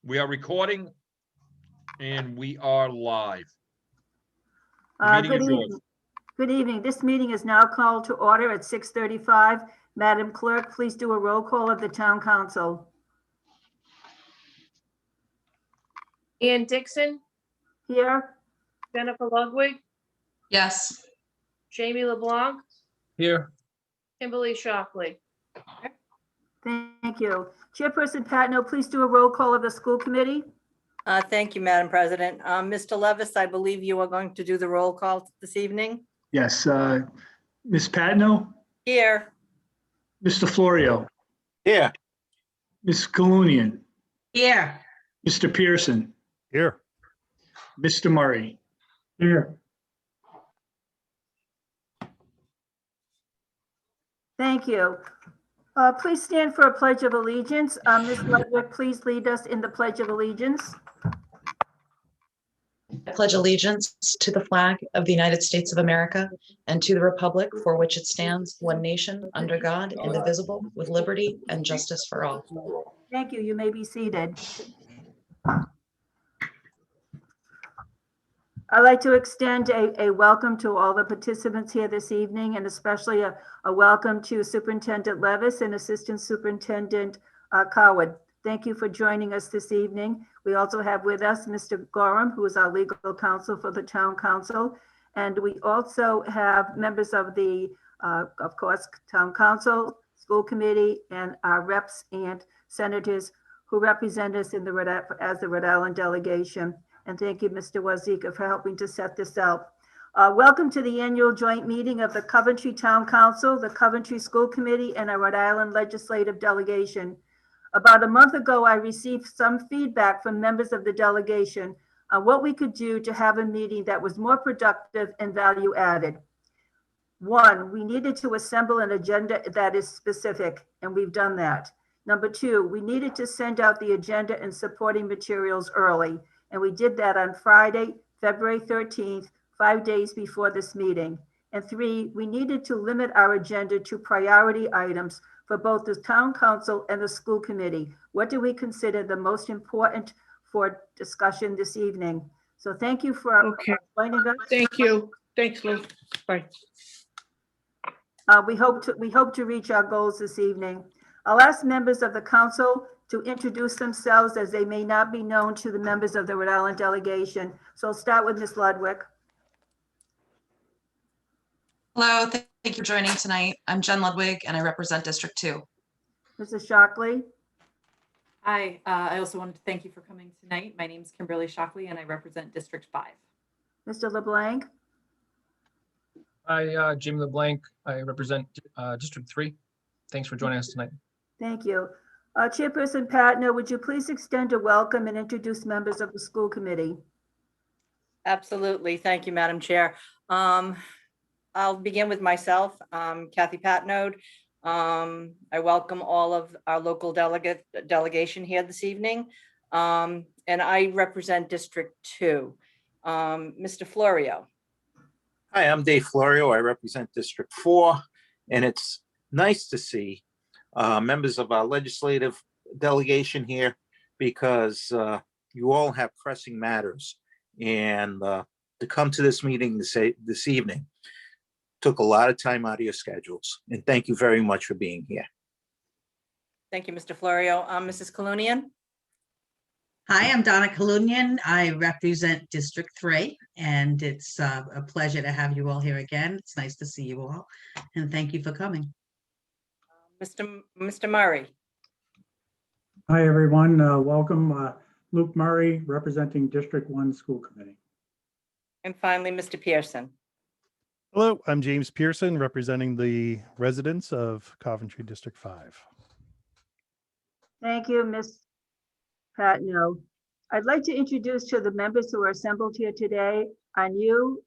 We are recording and we are live. Good evening. Good evening. This meeting is now called to order at 6:35. Madam Clerk, please do a roll call of the Town Council. Ian Dixon, Here. Jennifer Ludwig, Yes. Jamie LeBlanc, Here. Kimberly Shockley. Thank you. Chairperson Patno, please do a roll call of the school committee. Thank you, Madam President. Mr. Levis, I believe you are going to do the roll call this evening. Yes. Ms. Patno, Here. Mr. Florio, Here. Ms. Kalunian, Here. Mr. Pearson, Here. Mr. Murray. Here. Thank you. Please stand for a pledge of allegiance. Ms. Ludwig, please lead us in the pledge of allegiance. I pledge allegiance to the flag of the United States of America and to the republic for which it stands, one nation, under God, indivisible, with liberty and justice for all. Thank you. You may be seated. I'd like to extend a welcome to all the participants here this evening, and especially a welcome to Superintendent Levis and Assistant Superintendent Coward. Thank you for joining us this evening. We also have with us Mr. Gorham, who is our legal counsel for the Town Council. And we also have members of the, of course, Town Council, School Committee, and our reps and senators who represent us in the as the Rhode Island delegation. And thank you, Mr. Wazika, for helping to set this out. Welcome to the annual joint meeting of the Coventry Town Council, the Coventry School Committee, and our Rhode Island Legislative Delegation. About a month ago, I received some feedback from members of the delegation on what we could do to have a meeting that was more productive and value added. One, we needed to assemble an agenda that is specific, and we've done that. Number two, we needed to send out the agenda and supporting materials early. And we did that on Friday, February 13th, 5 days before this meeting. And three, we needed to limit our agenda to priority items for both the Town Council and the School Committee. What do we consider the most important for discussion this evening? So thank you for joining us. Thank you. Thanks, Lou. Bye. We hope to reach our goals this evening. I'll ask members of the council to introduce themselves, as they may not be known to the members of the Rhode Island delegation. So I'll start with Ms. Ludwig. Hello, thank you for joining tonight. I'm Jen Ludwig and I represent District 2. Mrs. Shockley. Hi, I also wanted to thank you for coming tonight. My name is Kimberly Shockley and I represent District 5. Mr. LeBlanc. Hi, Jim LeBlanc. I represent District 3. Thanks for joining us tonight. Thank you. Chairperson Patno, would you please extend a welcome and introduce members of the school committee? Absolutely. Thank you, Madam Chair. I'll begin with myself, Kathy Patnode. I welcome all of our local delegation here this evening. And I represent District 2. Mr. Florio. Hi, I'm Dave Florio. I represent District 4, and it's nice to see members of our legislative delegation here because you all have pressing matters. And to come to this meeting this evening took a lot of time out of your schedules. And thank you very much for being here. Thank you, Mr. Florio. Mrs. Kalunian. Hi, I'm Donna Kalunian. I represent District 3, and it's a pleasure to have you all here again. It's nice to see you all, and thank you for coming. Mr. Murray. Hi, everyone. Welcome. Luke Murray, representing District 1 School Committee. And finally, Mr. Pearson. Hello, I'm James Pearson, representing the residents of Coventry District 5. Thank you, Ms. Patno. I'd like to introduce to the members who are assembled here today our new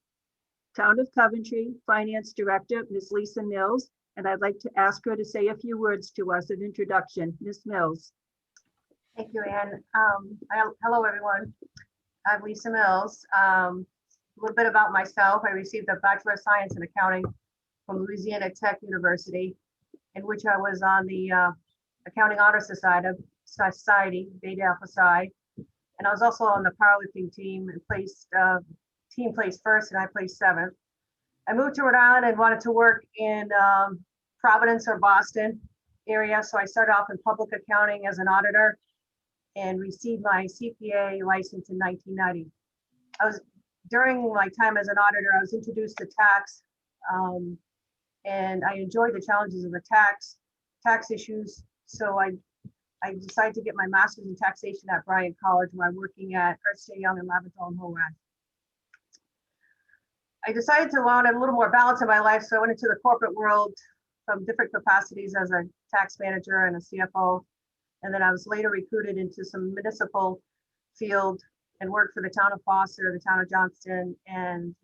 Town of Coventry Finance Director, Ms. Lisa Mills, and I'd like to ask her to say a few words to us of introduction. Ms. Mills. Thank you, Ann. Hello, everyone. I'm Lisa Mills. A little bit about myself. I received a Bachelor of Science in Accounting from Louisiana Tech University, in which I was on the Accounting Honor Society, Beta Alpha Psi, And I was also on the powerlifting team and team placed first and I placed seventh. I moved to Rhode Island and wanted to work in Providence or Boston area. So I started off in public accounting as an auditor and received my CPA license in 1990. During my time as an auditor, I was introduced to tax, and I enjoyed the challenges of the tax issues. So I decided to get my master's in taxation at Bryant College while working at Ernst & Young and Laventille and Horwath. I decided to want a little more balance in my life, so I went into the corporate world from different capacities as a tax manager and a CFO. And then I was later recruited into some municipal field and worked for the town of Foster, the town of Johnston, and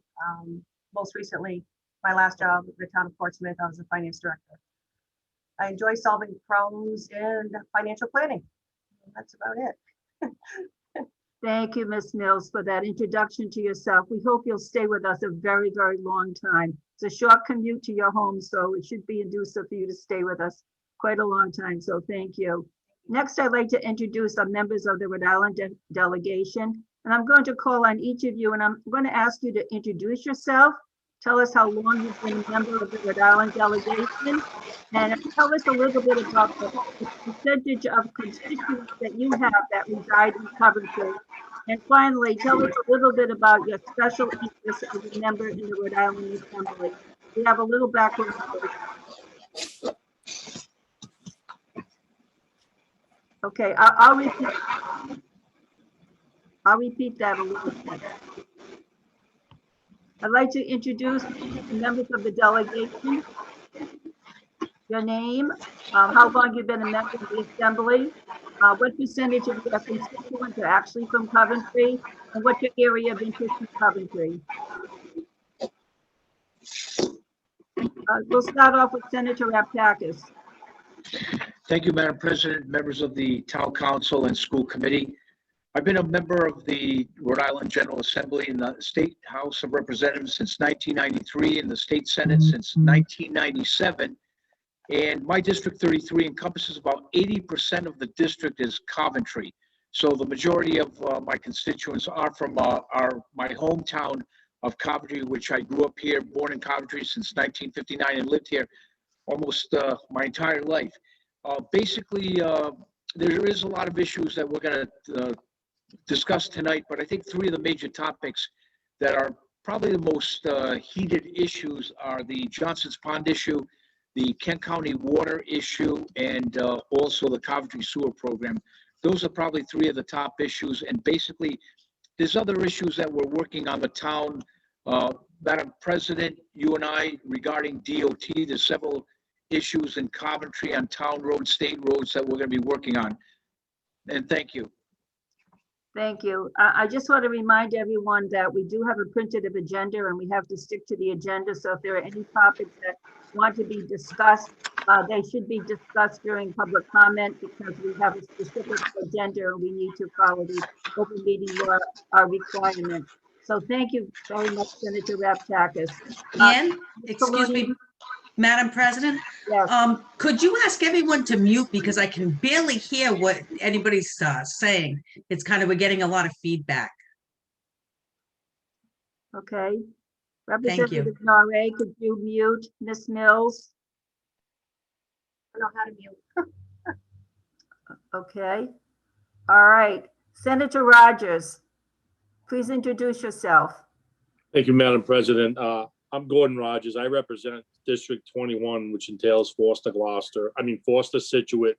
most recently, my last job, the town of Portsmouth, I was the finance director. I enjoy solving problems and financial planning. That's about it. Thank you, Ms. Mills, for that introduction to yourself. We hope you'll stay with us a very, very long time. It's a short commute to your home, so it should be inducive for you to stay with us quite a long time, so thank you. Next, I'd like to introduce our members of the Rhode Island delegation, and I'm going to call on each of you, and I'm going to ask you to introduce yourself, tell us how long you've been a member of the Rhode Island delegation, and tell us a little bit about the percentage of constituents that you have that reside in Coventry. And finally, tell us a little bit about your special interest as a member in the Rhode Island Assembly. We have a little background. Okay, I'll repeat that a little bit. I'd like to introduce the members of the delegation. Your name, how long you've been a member of the Assembly, what percentage of your constituents are actually from Coventry, and what's your area of interest in Coventry. We'll start off with Senator Raptakis. Thank you, Madam President, members of the Town Council and School Committee. I've been a member of the Rhode Island General Assembly in the State House of Representatives since 1993 and the State Senate since 1997. And my District 33 encompasses about 80% of the district is Coventry. So the majority of my constituents are from my hometown of Coventry, which I grew up here, born in Coventry since 1959 and lived here almost my entire life. Basically, there is a lot of issues that we're going to discuss tonight, but I think three of the major topics that are probably the most heated issues are the Johnson's Pond issue, the Kent County water issue, and also the Coventry sewer program. Those are probably three of the top issues. And basically, there's other issues that we're working on the town. Madam President, you and I, regarding DOT, there's several issues in Coventry on town roads, state roads that we're going to be working on. And thank you. Thank you. I just want to remind everyone that we do have a printed agenda and we have to stick to the agenda. So if there are any topics that want to be discussed, they should be discussed during public comment because we have a specific agenda and we need to follow the open meeting law requirements. So thank you very much, Senator Raptakis. Ann, excuse me, Madam President, yes. Could you ask everyone to mute because I can barely hear what anybody's saying. It's kind of, we're getting a lot of feedback. Okay. Thank you. Representative Norrie, could you mute Ms. Mills? I don't know how to mute. Okay. All right. Senator Rogers, please introduce yourself. Thank you, Madam President. I'm Gordon Rogers. I represent District 21, which entails Foster, Foster, Situate.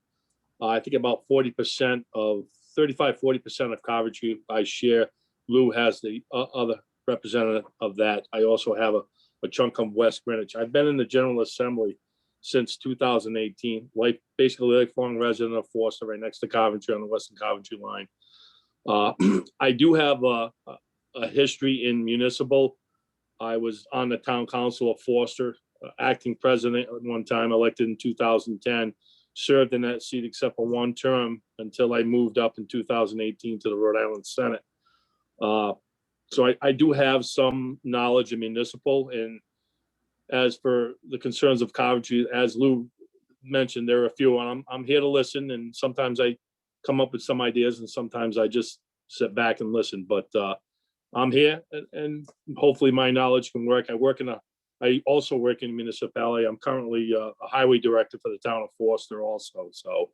I think about 40% of 40% of Coventry I share. Lou has the other representative of that. I also have a chunk of West Greenwich. I've been in the General Assembly since 2018, basically lifelong resident of Foster, right next to Coventry on the Western Coventry line. I do have a history in municipal. I was on the town council of Foster, acting president at one time, elected in 2010, served in that seat except for one term until I moved up in 2018 to the Rhode Island Senate. So I do have some knowledge in municipal, and as for the concerns of Coventry, as Lou mentioned, there are a few, and I'm here to listen, and sometimes I come up with some ideas, and sometimes I just sit back and listen, but I'm here and hopefully my knowledge can work. I also work in municipality. I'm currently a highway director for the town of Foster also. So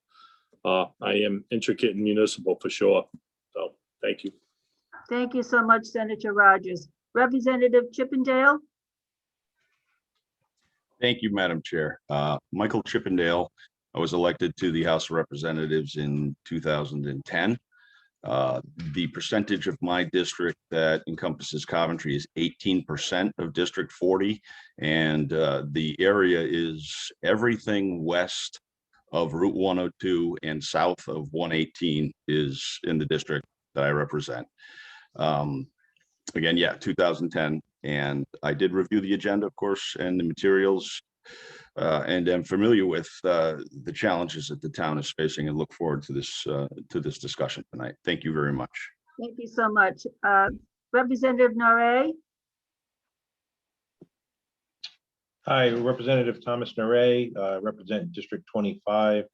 I am intricate in municipal for sure. So thank you. Thank you so much, Senator Rogers. Representative Chippendale? Thank you, Madam Chair. Michael Chippendale. I was elected to the House of Representatives in 2010. The percentage of my district that encompasses Coventry is 18% of District 40. And the area is everything west of Route 102 and south of 118 is in the district that I represent. Again, yeah, 2010. And I did review the agenda, of course, and the materials, and am familiar with the challenges that the town is facing, and look forward to this discussion tonight. Thank you very much. Thank you so much. Representative Norrie? Hi, Representative Thomas Naray, represent District 25.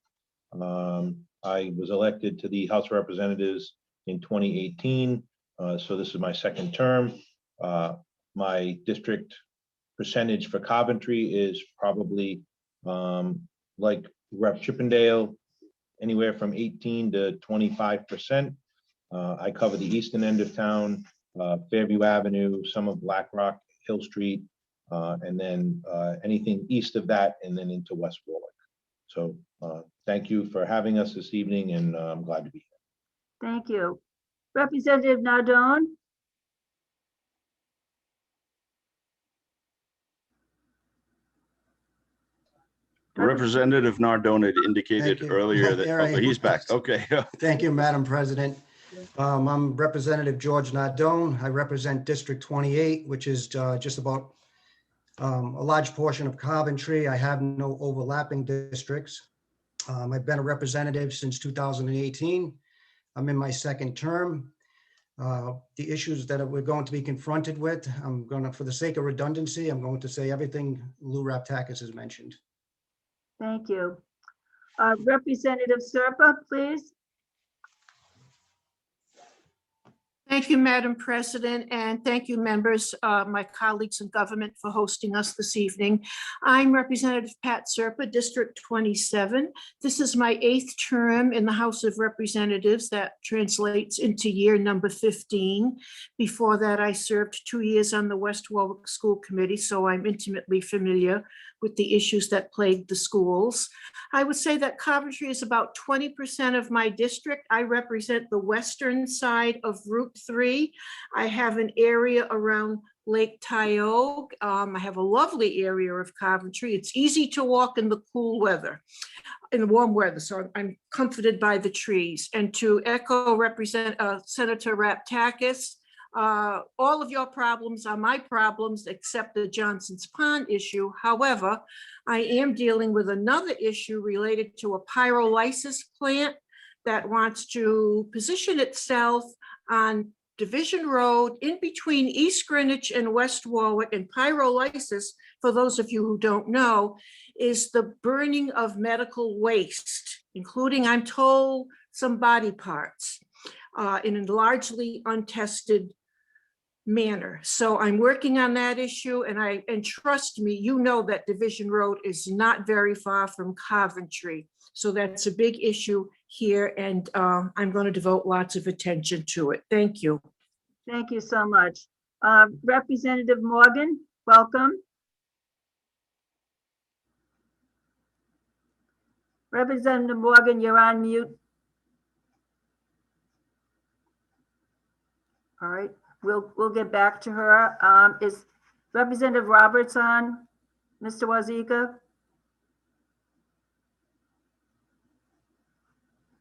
I was elected to the House of Representatives in 2018, so this is my second term. My district percentage for Coventry is probably like Rep Chippendale, anywhere from 18 to 25%. I cover the eastern end of town, Fairview Avenue, some of Black Rock, Hill Street, and then anything east of that, and then into West Warwick. So thank you for having us this evening, and I'm glad to be here. Thank you. Representative Nardone? Representative Nardone had indicated earlier that Here I am. he's back. Okay. Thank you, Madam President. I'm Representative George Nardone. I represent District 28, which is just about a large portion of Coventry. I have no overlapping districts. I've been a representative since 2018. I'm in my second term. The issues that we're going to be confronted with, for the sake of redundancy, I'm going to say everything Lou Raptakis has mentioned. Thank you. Representative Serpa, please. Thank you, Madam President, and thank you, members, my colleagues in government, for hosting us this evening. I'm Representative Pat Serpa, District 27. This is my 8th term in the House of Representatives. That translates into year number 15. Before that, I served 2 years on the West Warwick School Committee, so I'm intimately familiar with the issues that plague the schools. I would say that Coventry is about 20% of my district. I represent the western side of Route 3. I have an area around Lake Tioga. I have a lovely area of Coventry. It's easy to walk in the cool weather, in the warm weather, so I'm comforted by the trees. And to echo Senator Raptakis, all of your problems are my problems except the Johnson's Pond issue. However, I am dealing with another issue related to a pyrolysis plant that wants to position itself on Division Road in between East Greenwich and West Warwick. And pyrolysis, for those of you who don't know, is the burning of medical waste, including, I'm told, some body parts in a largely untested manner. So I'm working on that issue, and trust me, you know that Division Road is not very far from Coventry. So that's a big issue here, and I'm going to devote lots of attention to it. Thank you. Thank you so much. Representative Morgan, welcome. Representative Morgan, you're on mute. All right, we'll get back to her. Is Representative Roberts on, Mr. Wazika?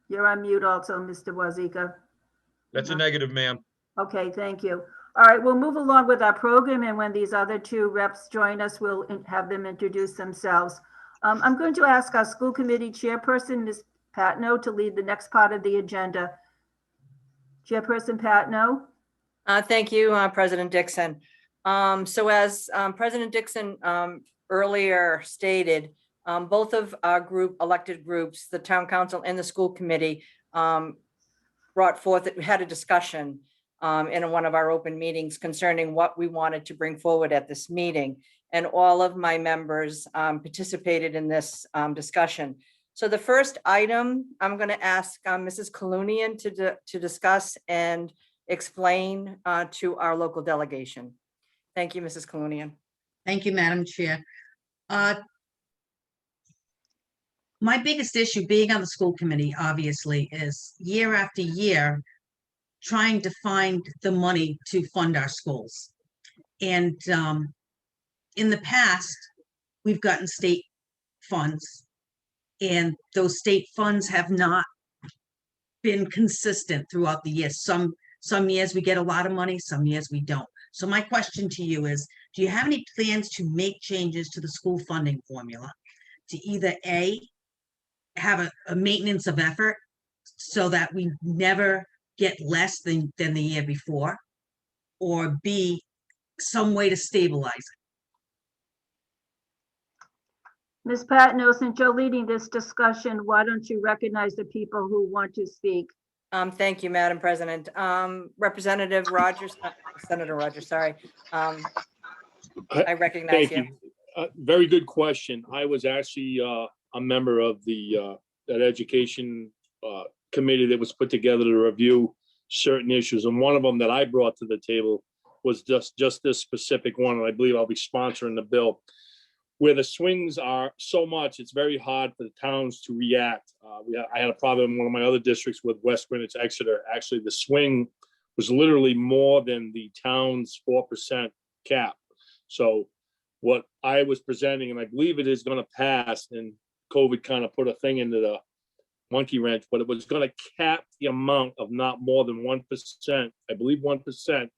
You're on mute also, Mr. Wazika. That's a negative, ma'am. Okay, thank you. All right, we'll move along with our program, and when these other two reps join us, we'll have them introduce themselves. I'm going to ask our school committee chairperson, Ms. Patno, to lead the next part of the agenda. Chairperson Patno. Thank you, President Dixon. So as President Dixon earlier stated, both of our elected groups, the town council and the school committee, brought forth, we had a discussion in one of our open meetings concerning what we wanted to bring forward at this meeting. And all of my members participated in this discussion. So the first item, I'm going to ask Mrs. Kalunian to discuss and explain to our local delegation. Thank you, Mrs. Kalunian. Thank you, Madam Chair. My biggest issue being on the school committee, obviously, is year after year, trying to find the money to fund our schools. And in the past, we've gotten state funds, and those state funds have not been consistent throughout the year. Some years we get a lot of money, some years we don't. So my question to you is, do you have any plans to make changes to the school funding formula to either A, have a maintenance of effort so that we never get less than the year before, or B, some way to stabilize it? Ms. Patno, since you're leading this discussion, why don't you recognize the people who want to speak? Thank you, Madam President. Representative Rogers, Senator Rogers, sorry. I recognize Thank you. Very good question. I was actually a member of that education committee that was put together to review certain issues. And one of them that I brought to the table was just this specific one. And I believe I'll be sponsoring the bill. Where the swings are so much, it's very hard for the towns to react. I had a problem in one of my other districts with West Greenwich, Exeter. Actually, the swing was literally more than the town's 4% cap. So what I was presenting, and I believe it is going to pass, and COVID kind of put a thing into the monkey wrench, but it was going to cap the amount of not more than 1%, I believe 1%,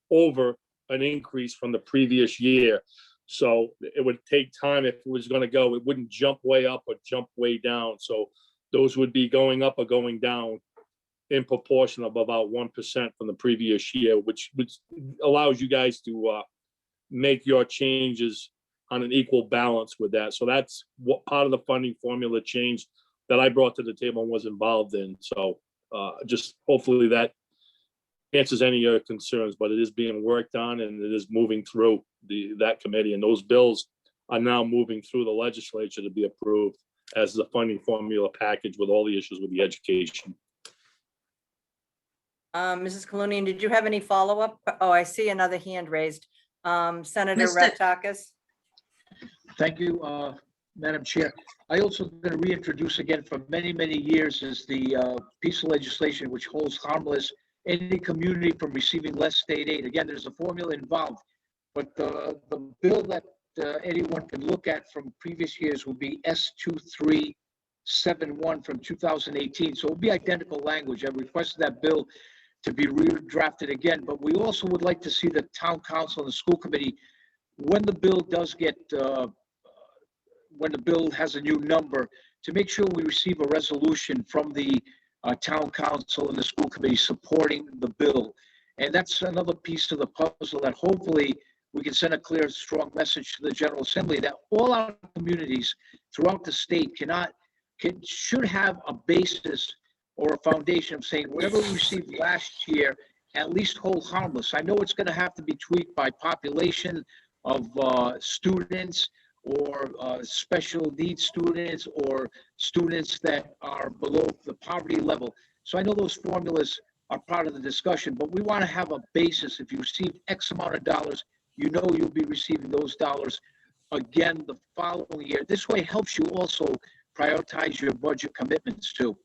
over an increase from the previous year. So it would take time if it was going to go. It wouldn't jump way up or jump way down. So those would be going up or going down in proportion of about 1% from the previous year, which allows you guys to make your changes on an equal balance with that. So that's what part of the funding formula change that I brought to the table and was involved in. So just hopefully that answers any of your concerns, but it is being worked on and it is moving through that committee, and those bills are now moving through the legislature to be approved as the funding formula package with all the issues with the education. Mrs. Kalunian, did you have any follow-up? Oh, I see another hand raised. Senator Mr. Raptakis. Thank you, Madam Chair. I also going to reintroduce again for many, many years is the piece of legislation which holds harmless any community from receiving less state aid. Again, there's a formula involved, but the bill that anyone can look at from previous years will be S2371 from 2018. So it'll be identical language. I requested that bill to be redrafted again, but we also would like to see the town council and the school committee, when the bill does get, when the bill has a new number, to make sure we receive a resolution from the town council and the school committee supporting the bill. And that's another piece of the puzzle that hopefully we can send a clear, strong message to the General Assembly that all our communities throughout the state should have a basis or a foundation of saying whatever we received last year, at least hold harmless. I know it's going to have to be tweaked by population of students or special needs students or students that are below the poverty level. So I know those formulas are part of the discussion, but we want to have a basis. If you receive X amount of dollars, you know you'll be receiving those dollars again the following year. This way helps you also prioritize your budget commitments too.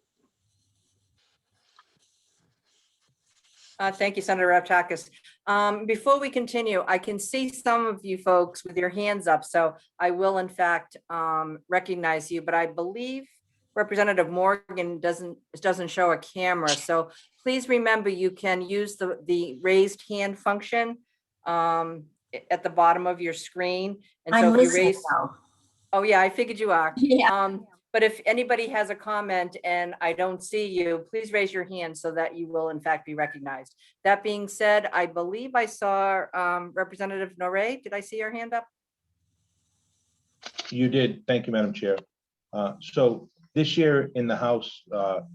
Thank you, Senator Raptakis. Before we continue, I can see some of you folks with your hands up, so I will in fact recognize you, but I believe Representative Morgan doesn't show a camera. So please remember you can use the raised hand function at the bottom of your screen. And so if you raise, oh yeah, I figured you are. Yeah. But if anybody has a comment and I don't see you, please raise your hand so that you will in fact be recognized. That being said, I believe I saw Representative Norrie. Did I see your hand up? You did. Thank you, Madam Chair. So this year in the House Bill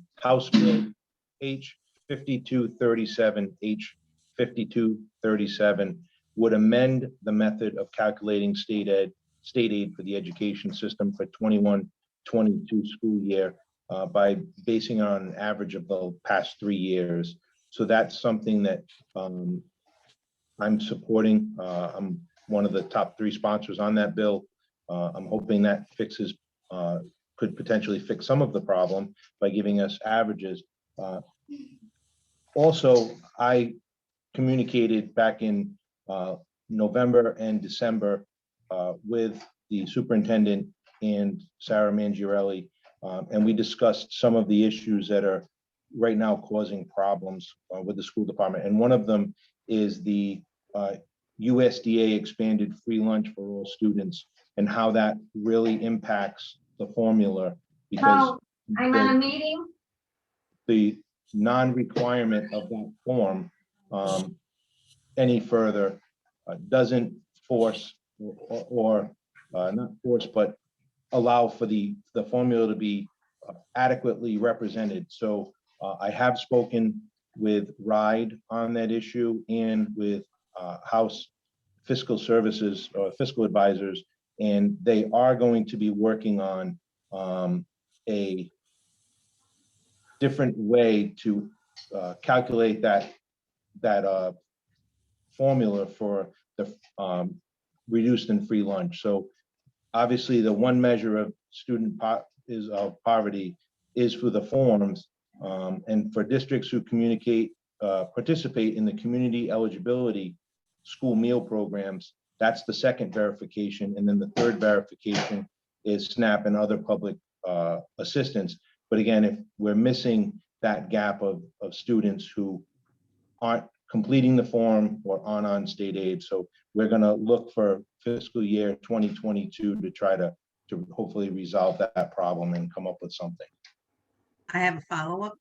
H 5237, H 5237 would amend the method of calculating state aid for the education system for 21-22 school year by basing on an average of the past 3 years. So that's something that I'm supporting. I'm one of the top 3 sponsors on that bill. I'm hoping that could potentially fix some of the problem by giving us averages. Also, I communicated back in November and December with the superintendent and Sarah Mangiarelli, and we discussed some of the issues that are right now causing problems with the school department. And one of them is the USDA expanded free lunch for all students and how that really impacts the formula, because I'm on a meeting. the non-requirement of that form any further doesn't force or not force, but allow for the formula to be adequately represented. So I have spoken with RIDE on that issue and with House Fiscal Services or fiscal advisors, and they are going to be working on a different way to calculate that formula for the reduced and free lunch. So obviously the one measure of poverty is for the forms, and for districts who participate in the community eligibility school meal programs, that's the second verification. And then the third verification is SNAP and other public assistance. But again, if we're missing that gap of students who aren't completing the form or aren't on state aid, so we're going to look for fiscal year 2022 to try to hopefully resolve that problem and come up with something. I have a follow-up.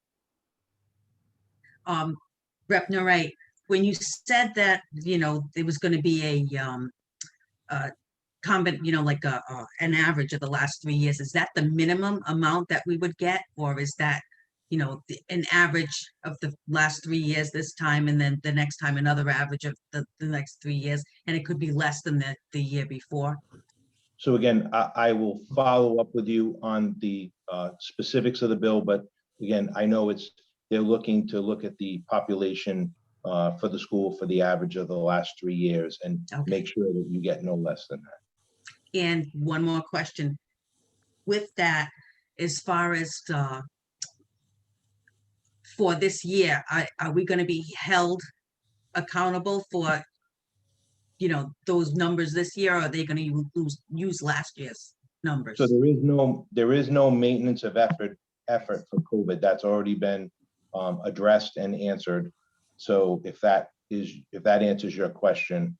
Rep. Naray, when you said that, there was going to be a an average of the last 3 years, is that the minimum amount that we would get, or is that, an average of the last 3 years this time, and then the next time another average of the next 3 years, and it could be less than the year before? So again, I will follow up with you on the specifics of the bill, but again, I know they're looking to look at the population for the school for the average of the last 3 years and make sure that you get no less than that. And one more question. With that, as far as for this year, are we going to be held accountable for, those numbers this year, or are they going to use last year's numbers? So there is no maintenance of effort for COVID. That's already been addressed and answered. So if that answers your question,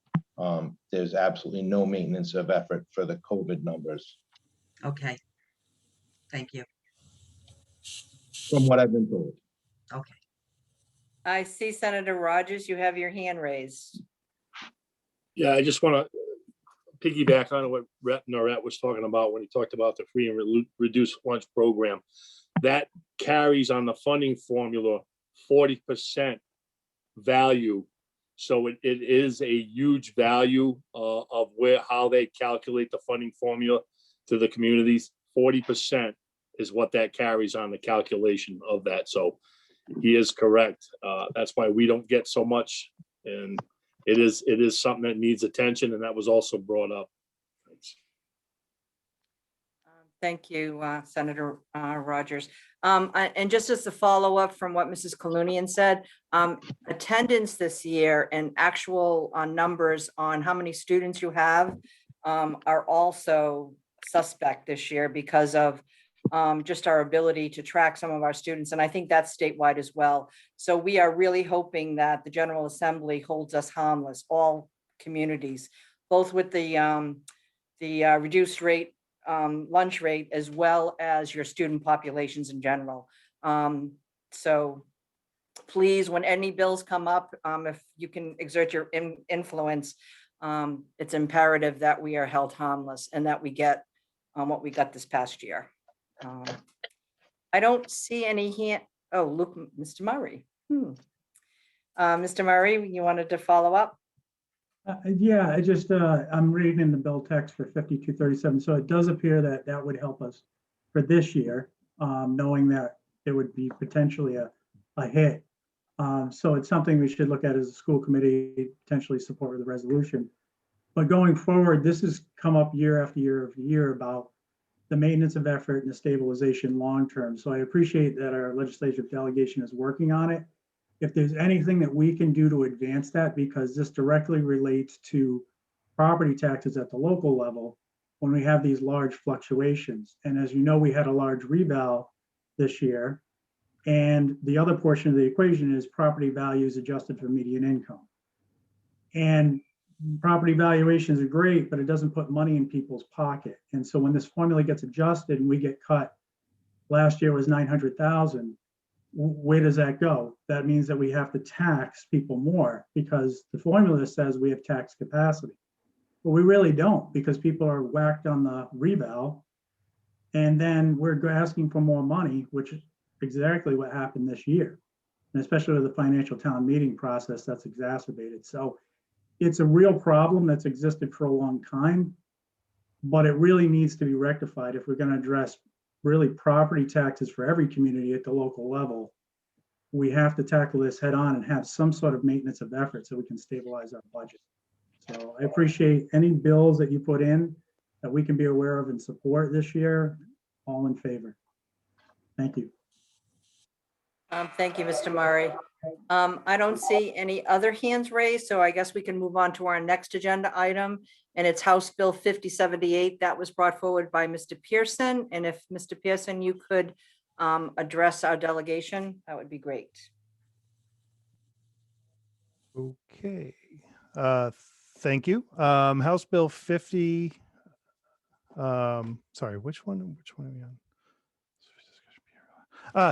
there's absolutely no maintenance of effort for the COVID numbers. Okay. Thank you. From what I've been told. Okay. I see Senator Rogers, you have your hand raised. Yeah, I just want to piggyback on what Rep. Norette was talking about when he talked about the free and reduced lunch program. That carries on the funding formula 40% value. So it is a huge value of how they calculate the funding formula to the communities. 40% is what that carries on the calculation of that. So he is correct. That's why we don't get so much, and it is something that needs attention, and that was also brought up. Thanks. Thank you, Senator Rogers. And just as a follow-up from what Mrs. Kalunian said, attendance this year and actual numbers on how many students you have are also suspect this year because of just our ability to track some of our students. And I think that's statewide as well. So we are really hoping that the General Assembly holds us harmless, all communities, both with the reduced rate lunch rate, as well as your student populations in general. So please, when any bills come up, if you can exert your influence, it's imperative that we are held harmless and that we get what we got this past year. I don't see any hand. Oh, look, Mr. Murray. Mr. Murray, you wanted to follow up? Yeah, I just, I'm reading in the bill text for 5237, so it does appear that that would help us for this year, knowing that there would be potentially a hit. So it's something we should look at as a school committee, potentially support with a resolution. But going forward, this has come up year after year after year about the maintenance of effort and the stabilization long-term. So I appreciate that our legislative delegation is working on it. If there's anything that we can do to advance that, because this directly relates to property taxes at the local level when we have these large fluctuations. And as you know, we had a large reval this year. And the other portion of the equation is property values adjusted for median income. And property valuations are great, but it doesn't put money in people's pocket. And so when this formula gets adjusted and we get cut, last year was 900,000, where does that go? That means that we have to tax people more because the formula says we have tax capacity. But we really don't, because people are whacked on the reval. And then we're asking for more money, which is exactly what happened this year. And especially with the financial town meeting process, that's exacerbated. So it's a real problem that's existed for a long time, but it really needs to be rectified if we're going to address really property taxes for every community at the local level. We have to tackle this head on and have some sort of maintenance of effort so we can stabilize our budget. So I appreciate any bills that you put in that we can be aware of and support this year. All in favor. Thank you. Thank you, Mr. Murray. I don't see any other hands raised, so I guess we can move on to our next agenda item. And it's House Bill 5078 that was brought forward by Mr. Pearson. And if Mr. Pearson, you could address our delegation, that would be great. Okay. Thank you. House Bill 50. Sorry, which one are we on?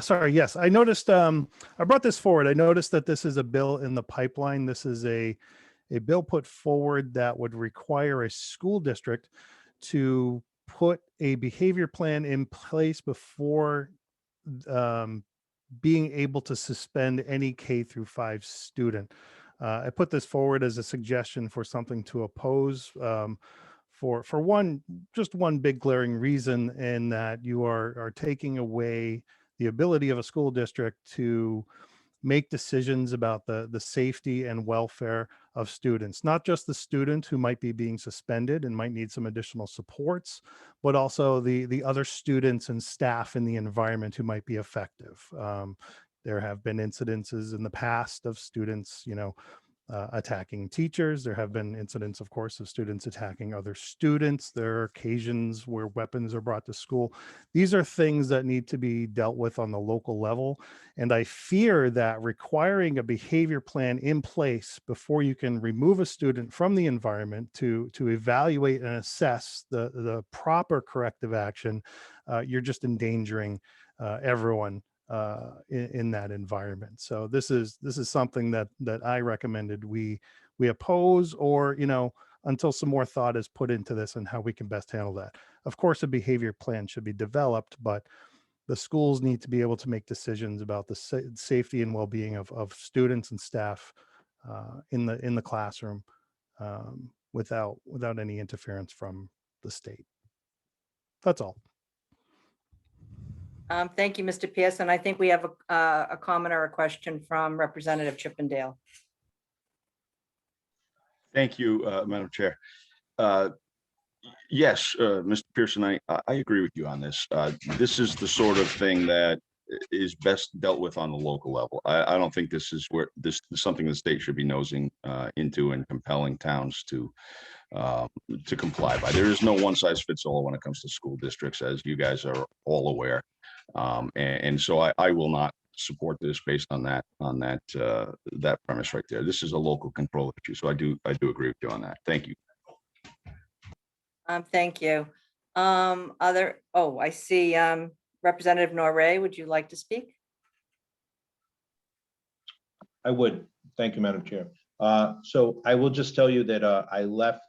Sorry, yes, I noticed, I brought this forward. I noticed that this is a bill in the pipeline. This is a bill put forward that would require a school district to put a behavior plan in place before being able to suspend any K-5 student. I put this forward as a suggestion for something to oppose for just one big glaring reason, in that you are taking away the ability of a school district to make decisions about the safety and welfare of students, not just the student who might be being suspended and might need some additional supports, but also the other students and staff in the environment who might be effective. There have been incidences in the past of students, attacking teachers. There have been incidents, of course, of students attacking other students. There are occasions where weapons are brought to school. These are things that need to be dealt with on the local level. And I fear that requiring a behavior plan in place before you can remove a student from the environment to evaluate and assess the proper corrective action, you're just endangering everyone in that environment. So this is something that I recommended we oppose, or until some more thought is put into this and how we can best handle that. Of course, a behavior plan should be developed, but the schools need to be able to make decisions about the safety and well-being of students and staff in the classroom without any interference from the state. That's all. Thank you, Mr. Pearson. I think we have a comment or a question from Representative Chippendale. Thank you, Madam Chair. Yes, Mr. Pearson, I agree with you on this. This is the sort of thing that is best dealt with on the local level. I don't think this is something the state should be nosing into and compelling towns to comply by. There is no one size fits all when it comes to school districts, as you guys are all aware. And so I will not support this based on that premise right there. This is a local control issue. So I do agree with you on that. Thank you. Thank you. I see Representative Norrie, would you like to speak? I would. Thank you, Madam Chair. So I will just tell you that I left,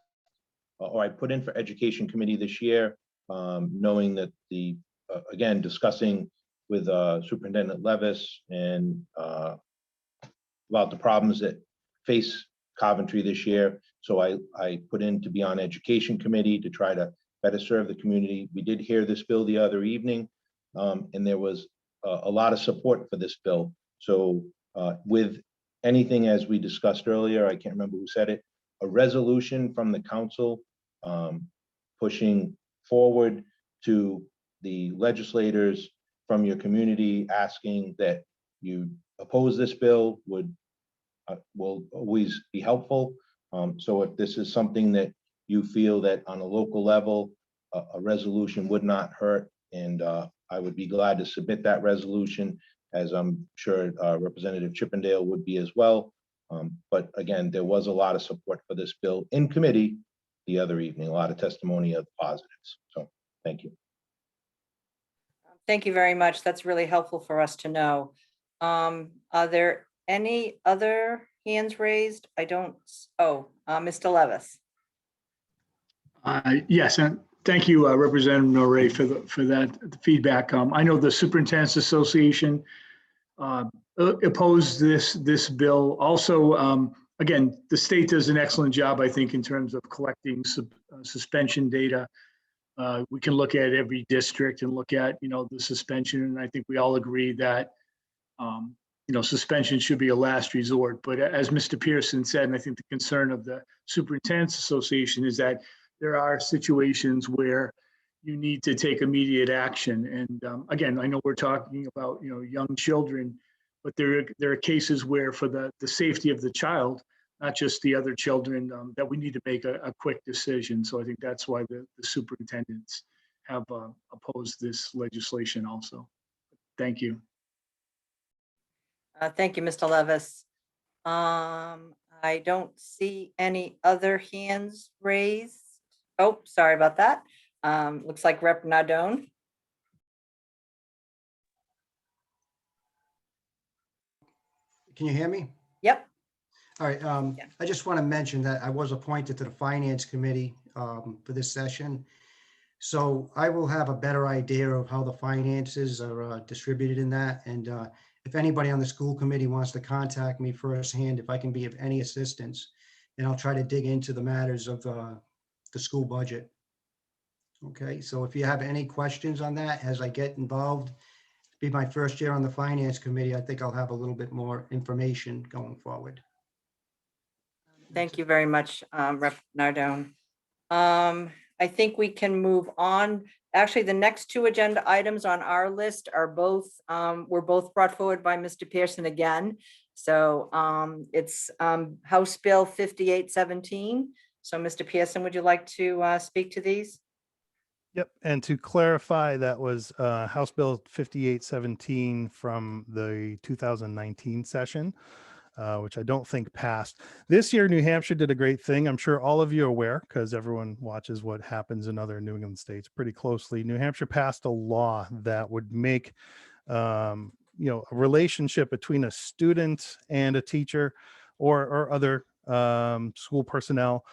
or I put in for Education Committee this year, knowing that again, discussing with Superintendent Levis and about the problems that face Coventry this year. So I put in to be on Education Committee to try to better serve the community. We did hear this bill the other evening, and there was a lot of support for this bill. So with anything, as we discussed earlier, I can't remember who said it, a resolution from the council pushing forward to the legislators from your community asking that you oppose this bill will always be helpful. So if this is something that you feel that on a local level, a resolution would not hurt, and I would be glad to submit that resolution, as I'm sure Representative Chippendale would be as well. But again, there was a lot of support for this bill in committee the other evening, a lot of testimony of positives. So thank you. Thank you very much. That's really helpful for us to know. Are there any other hands raised? I don't, Mr. Levis. Yes, and thank you, Representative Norrie, for that feedback. I know the Superintendent's Association opposed this bill. Also, again, the state does an excellent job, I think, in terms of collecting suspension data. We can look at every district and look at, the suspension, and I think we all agree that, suspension should be a last resort. But as Mr. Pearson said, and I think the concern of the Superintendent's Association is that there are situations where you need to take immediate action. And again, I know we're talking about, young children, but there are cases where for the safety of the child, not just the other children, that we need to make a quick decision. So I think that's why the superintendents have opposed this legislation also. Thank you. Thank you, Mr. Levis. I don't see any other hands raised. Oh, sorry about that. Looks like Rep. Nardone. Can you hear me? Yep. All right. I just want to mention that I was appointed to the Finance Committee for this session. So I will have a better idea of how the finances are distributed in that. And if anybody on the school committee wants to contact me firsthand, if I can be of any assistance, and I'll try to dig into the matters of the school budget. Okay, so if you have any questions on that as I get involved, be my first year on the Finance Committee, I think I'll have a little bit more information going forward. Thank you very much, Rep. Nardone. I think we can move on. Actually, the next two agenda items on our list are both, were both brought forward by Mr. Pearson again. So it's House Bill 5817. So Mr. Pearson, would you like to speak to these? Yep, and to clarify, that was House Bill 5817 from the 2019 session, which I don't think passed. This year, New Hampshire did a great thing. I'm sure all of you are aware, because everyone watches what happens in other New England states pretty closely. New Hampshire passed a law that would make a relationship between a student and a teacher or other school personnel,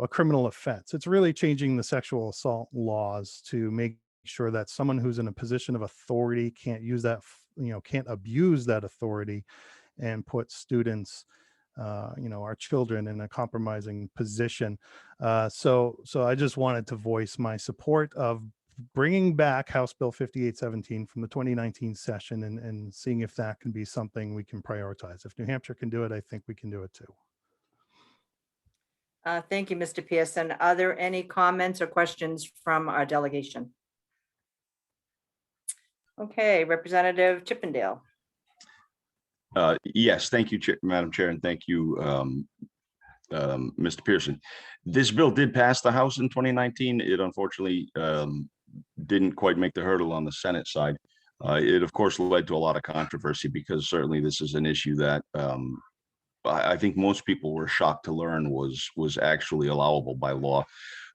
a criminal offense. It's really changing the sexual assault laws to make sure that someone who's in a position of authority can't use that, can't abuse that authority and put students, our children in a compromising position. So I just wanted to voice my support of bringing back House Bill 5817 from the 2019 session and seeing if that can be something we can prioritize. If New Hampshire can do it, I think we can do it too. Thank you, Mr. Pearson. Are there any comments or questions from our delegation? Okay, Representative Chippendale. Yes, thank you, Madam Chair, and thank you, Mr. Pearson. This bill did pass the House in 2019. It unfortunately didn't quite make the hurdle on the Senate side. It, of course, led to a lot of controversy because certainly this is an issue that I think most people were shocked to learn was actually allowable by law.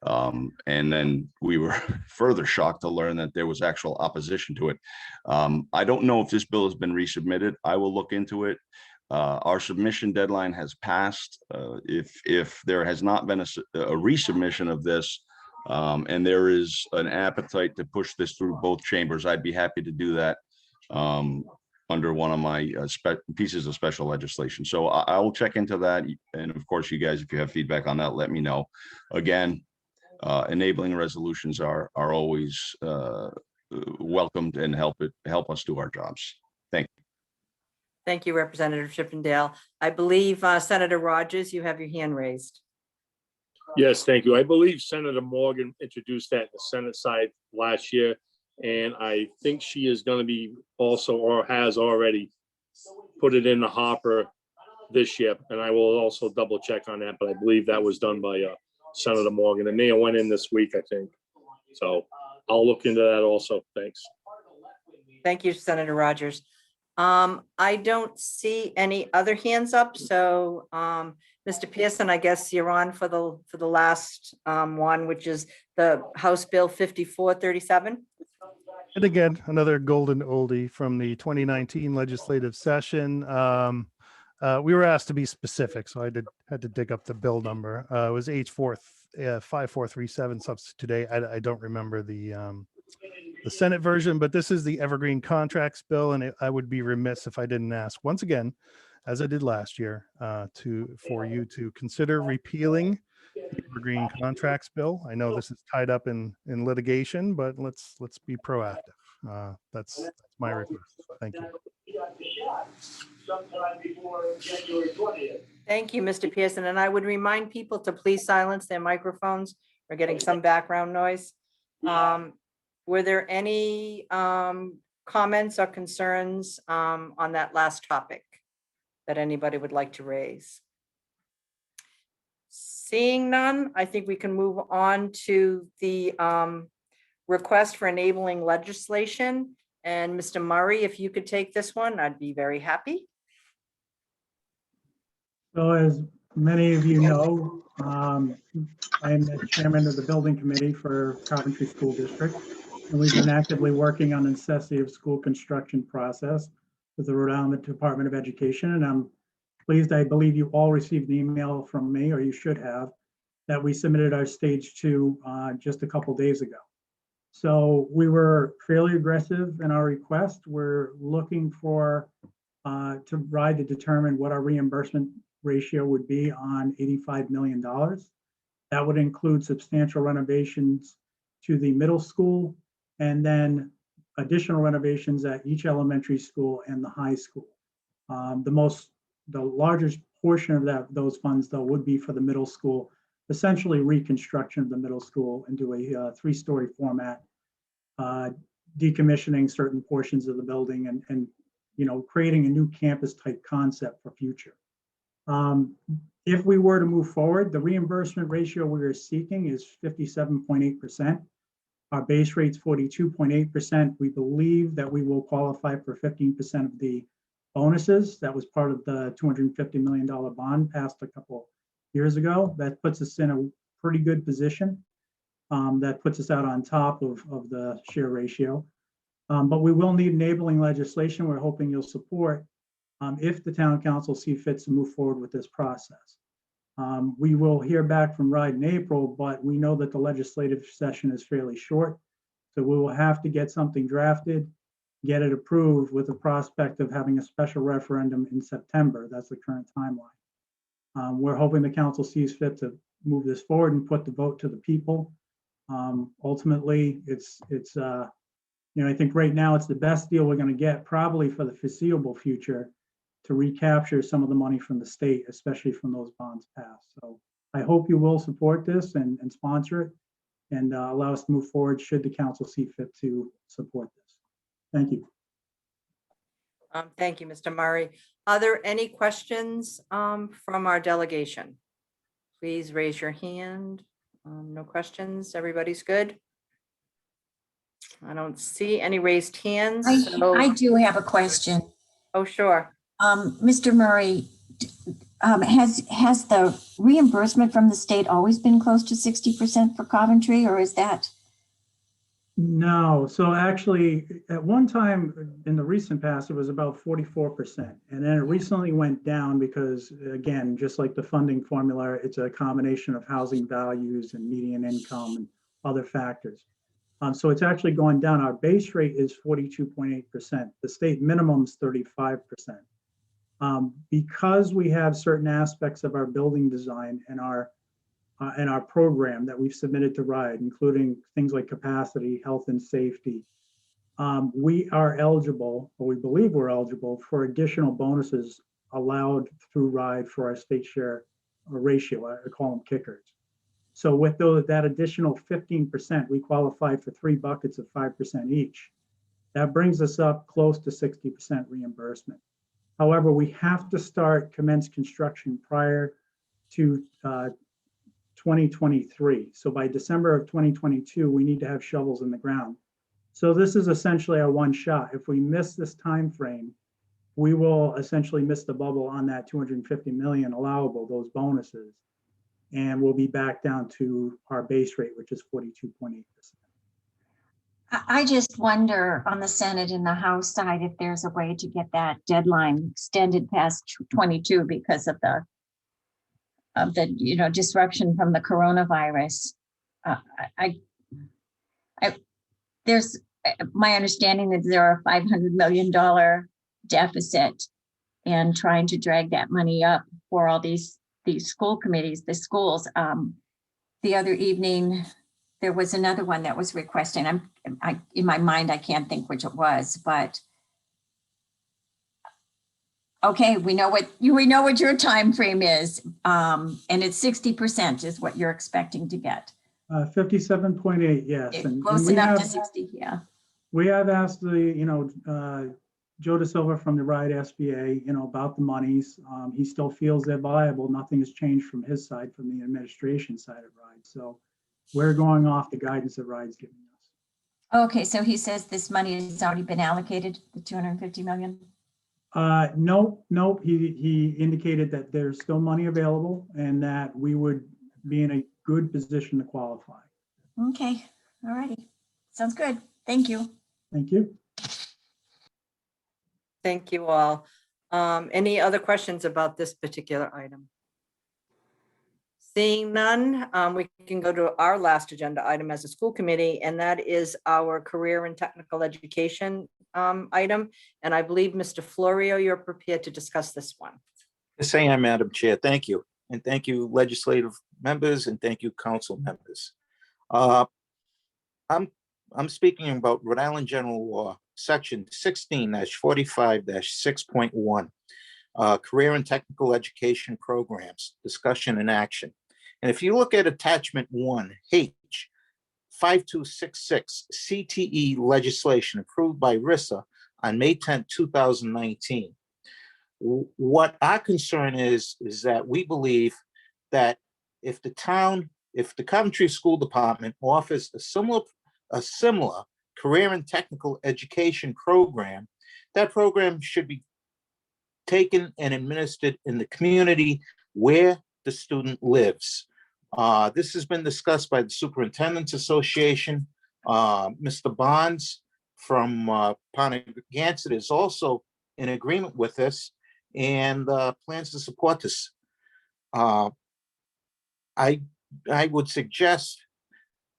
And then we were further shocked to learn that there was actual opposition to it. I don't know if this bill has been resubmitted. I will look into it. Our submission deadline has passed. If there has not been a resubmission of this, and there is an appetite to push this through both chambers, I'd be happy to do that under one of my pieces of special legislation. So I will check into that. And of course, you guys, if you have feedback on that, let me know. Again, enabling resolutions are always welcomed and help us do our jobs. Thank you. Thank you, Representative Chippendale. I believe Senator Rogers, you have your hand raised. Yes, thank you. I believe Senator Morgan introduced that in the Senate side last year, and I think she is going to be also, or has already put it in the hopper this year. And I will also double check on that, but I believe that was done by Senator Morgan. And Mayor went in this week, I think. So I'll look into that also. Thanks. Thank you, Senator Rogers. I don't see any other hands up. So Mr. Pearson, I guess you're on for the last one, which is the House Bill 5437. And again, another golden oldie from the 2019 legislative session. We were asked to be specific, so I had to dig up the bill number. It was H4 5437 substitute today. I don't remember the Senate version, but this is the Evergreen contracts bill, and I would be remiss if I didn't ask once again, as I did last year, for you to consider repealing the Evergreen contracts bill. I know this is tied up in litigation, but let's be proactive. That's my request. Thank you. Thank you, Mr. Pearson. And I would remind people to please silence their microphones. We're getting some background noise. Were there any comments or concerns on that last topic that anybody would like to raise? Seeing none, I think we can move on to the request for enabling legislation. And Mr. Murray, if you could take this one, I'd be very happy. So as many of you know, I'm the chairman of the building committee for Coventry School District, and we've been actively working on the necessity of school construction process with the Rhode Island Department of Education. And I'm pleased, I believe you all received an email from me, or you should have, that we submitted our stage 2 just a couple days ago. So we were fairly aggressive in our request. We're looking for to try to determine what our reimbursement ratio would be on $85 million. That would include substantial renovations to the middle school and then additional renovations at each elementary school and the high school. The largest portion of those funds, though, would be for the middle school, essentially reconstruction of the middle school into a 3-story format, decommissioning certain portions of the building and creating a new campus type concept for future. If we were to move forward, the reimbursement ratio we are seeking is 57.8%. Our base rate's 42.8%. We believe that we will qualify for 15% of the bonuses. That was part of the $250 million bond passed a couple years ago. That puts us in a pretty good position. That puts us out on top of the share ratio. But we will need enabling legislation we're hoping you'll support if the town council see fit to move forward with this process. We will hear back from RIDE in April, but we know that the legislative session is fairly short. So we will have to get something drafted, get it approved with the prospect of having a special referendum in September. That's the current timeline. We're hoping the council sees fit to move this forward and put the vote to the people. Ultimately, I think right now it's the best deal we're going to get probably for the foreseeable future to recapture some of the money from the state, especially from those bonds passed. So I hope you will support this and sponsor it and allow us to move forward should the council see fit to support this. Thank you. Thank you, Mr. Murray. Are there any questions from our delegation? Please raise your hand. No questions. Everybody's good? I don't see any raised hands. I do have a question. Oh, sure. Mr. Murray, has the reimbursement from the state always been close to 60% for Coventry, or is that? No, so actually at one time in the recent past, it was about 44%. And then it recently went down because, again, just like the funding formula, it's a combination of housing values and median income and other factors. So it's actually going down. Our base rate is 42.8%. The state minimum is 35%. Because we have certain aspects of our building design and our program that we've submitted to RIDE, including things like capacity, health and safety, we are eligible, or we believe we're eligible for additional bonuses allowed through RIDE for our state share ratio. I call them kickers. So with that additional 15%, we qualify for 3 buckets of 5% each. That brings us up close to 60% reimbursement. However, we have to commence construction prior to 2023. So by December of 2022, we need to have shovels in the ground. So this is essentially our one shot. If we miss this time frame, we will essentially miss the bubble on that 250 million allowable, those bonuses, and we'll be back down to our base rate, which is 42.8%. I just wonder on the Senate and the House side if there's a way to get that deadline extended past 22 because of the disruption from the coronavirus. There's my understanding that there are $500 million deficit, and trying to drag that money up for all these school committees, the schools. The other evening, there was another one that was requesting. In my mind, I can't think which it was, but okay, we know what your time frame is, and it's 60% is what you're expecting to get. 57.8, yes. Close enough to 60, yeah. We have asked Joe De Silva from the RIDE SBA, about the monies. He still feels they're viable. Nothing has changed from his side, from the administration side of RIDE. So we're going off the guidance that RIDE's giving us. Okay, so he says this money has already been allocated, the 250 million? Nope. He indicated that there's still money available and that we would be in a good position to qualify. Okay, all righty. Sounds good. Thank you. Thank you. Thank you all. Any other questions about this particular item? Seeing none, we can go to our last agenda item as a school committee, and that is our career and technical education item. And I believe, Mr. Florio, you're prepared to discuss this one. Yes, I am, Madam Chair. Thank you. And thank you, legislative members, and thank you, council members. I'm speaking about Rhode Island General Law, Section 16-45-6.1, Career and Technical Education Programs, Discussion and Action. And if you look at Attachment 1H, 5266 CTE legislation approved by RISA on May 10, 2019. What our concern is that we believe that if the Coventry School Department offers a similar career and technical education program, that program should be taken and administered in the community where the student lives. This has been discussed by the Superintendent's Association. Mr. Bonds from Ponegantsit is also in agreement with this and plans to support this. I would suggest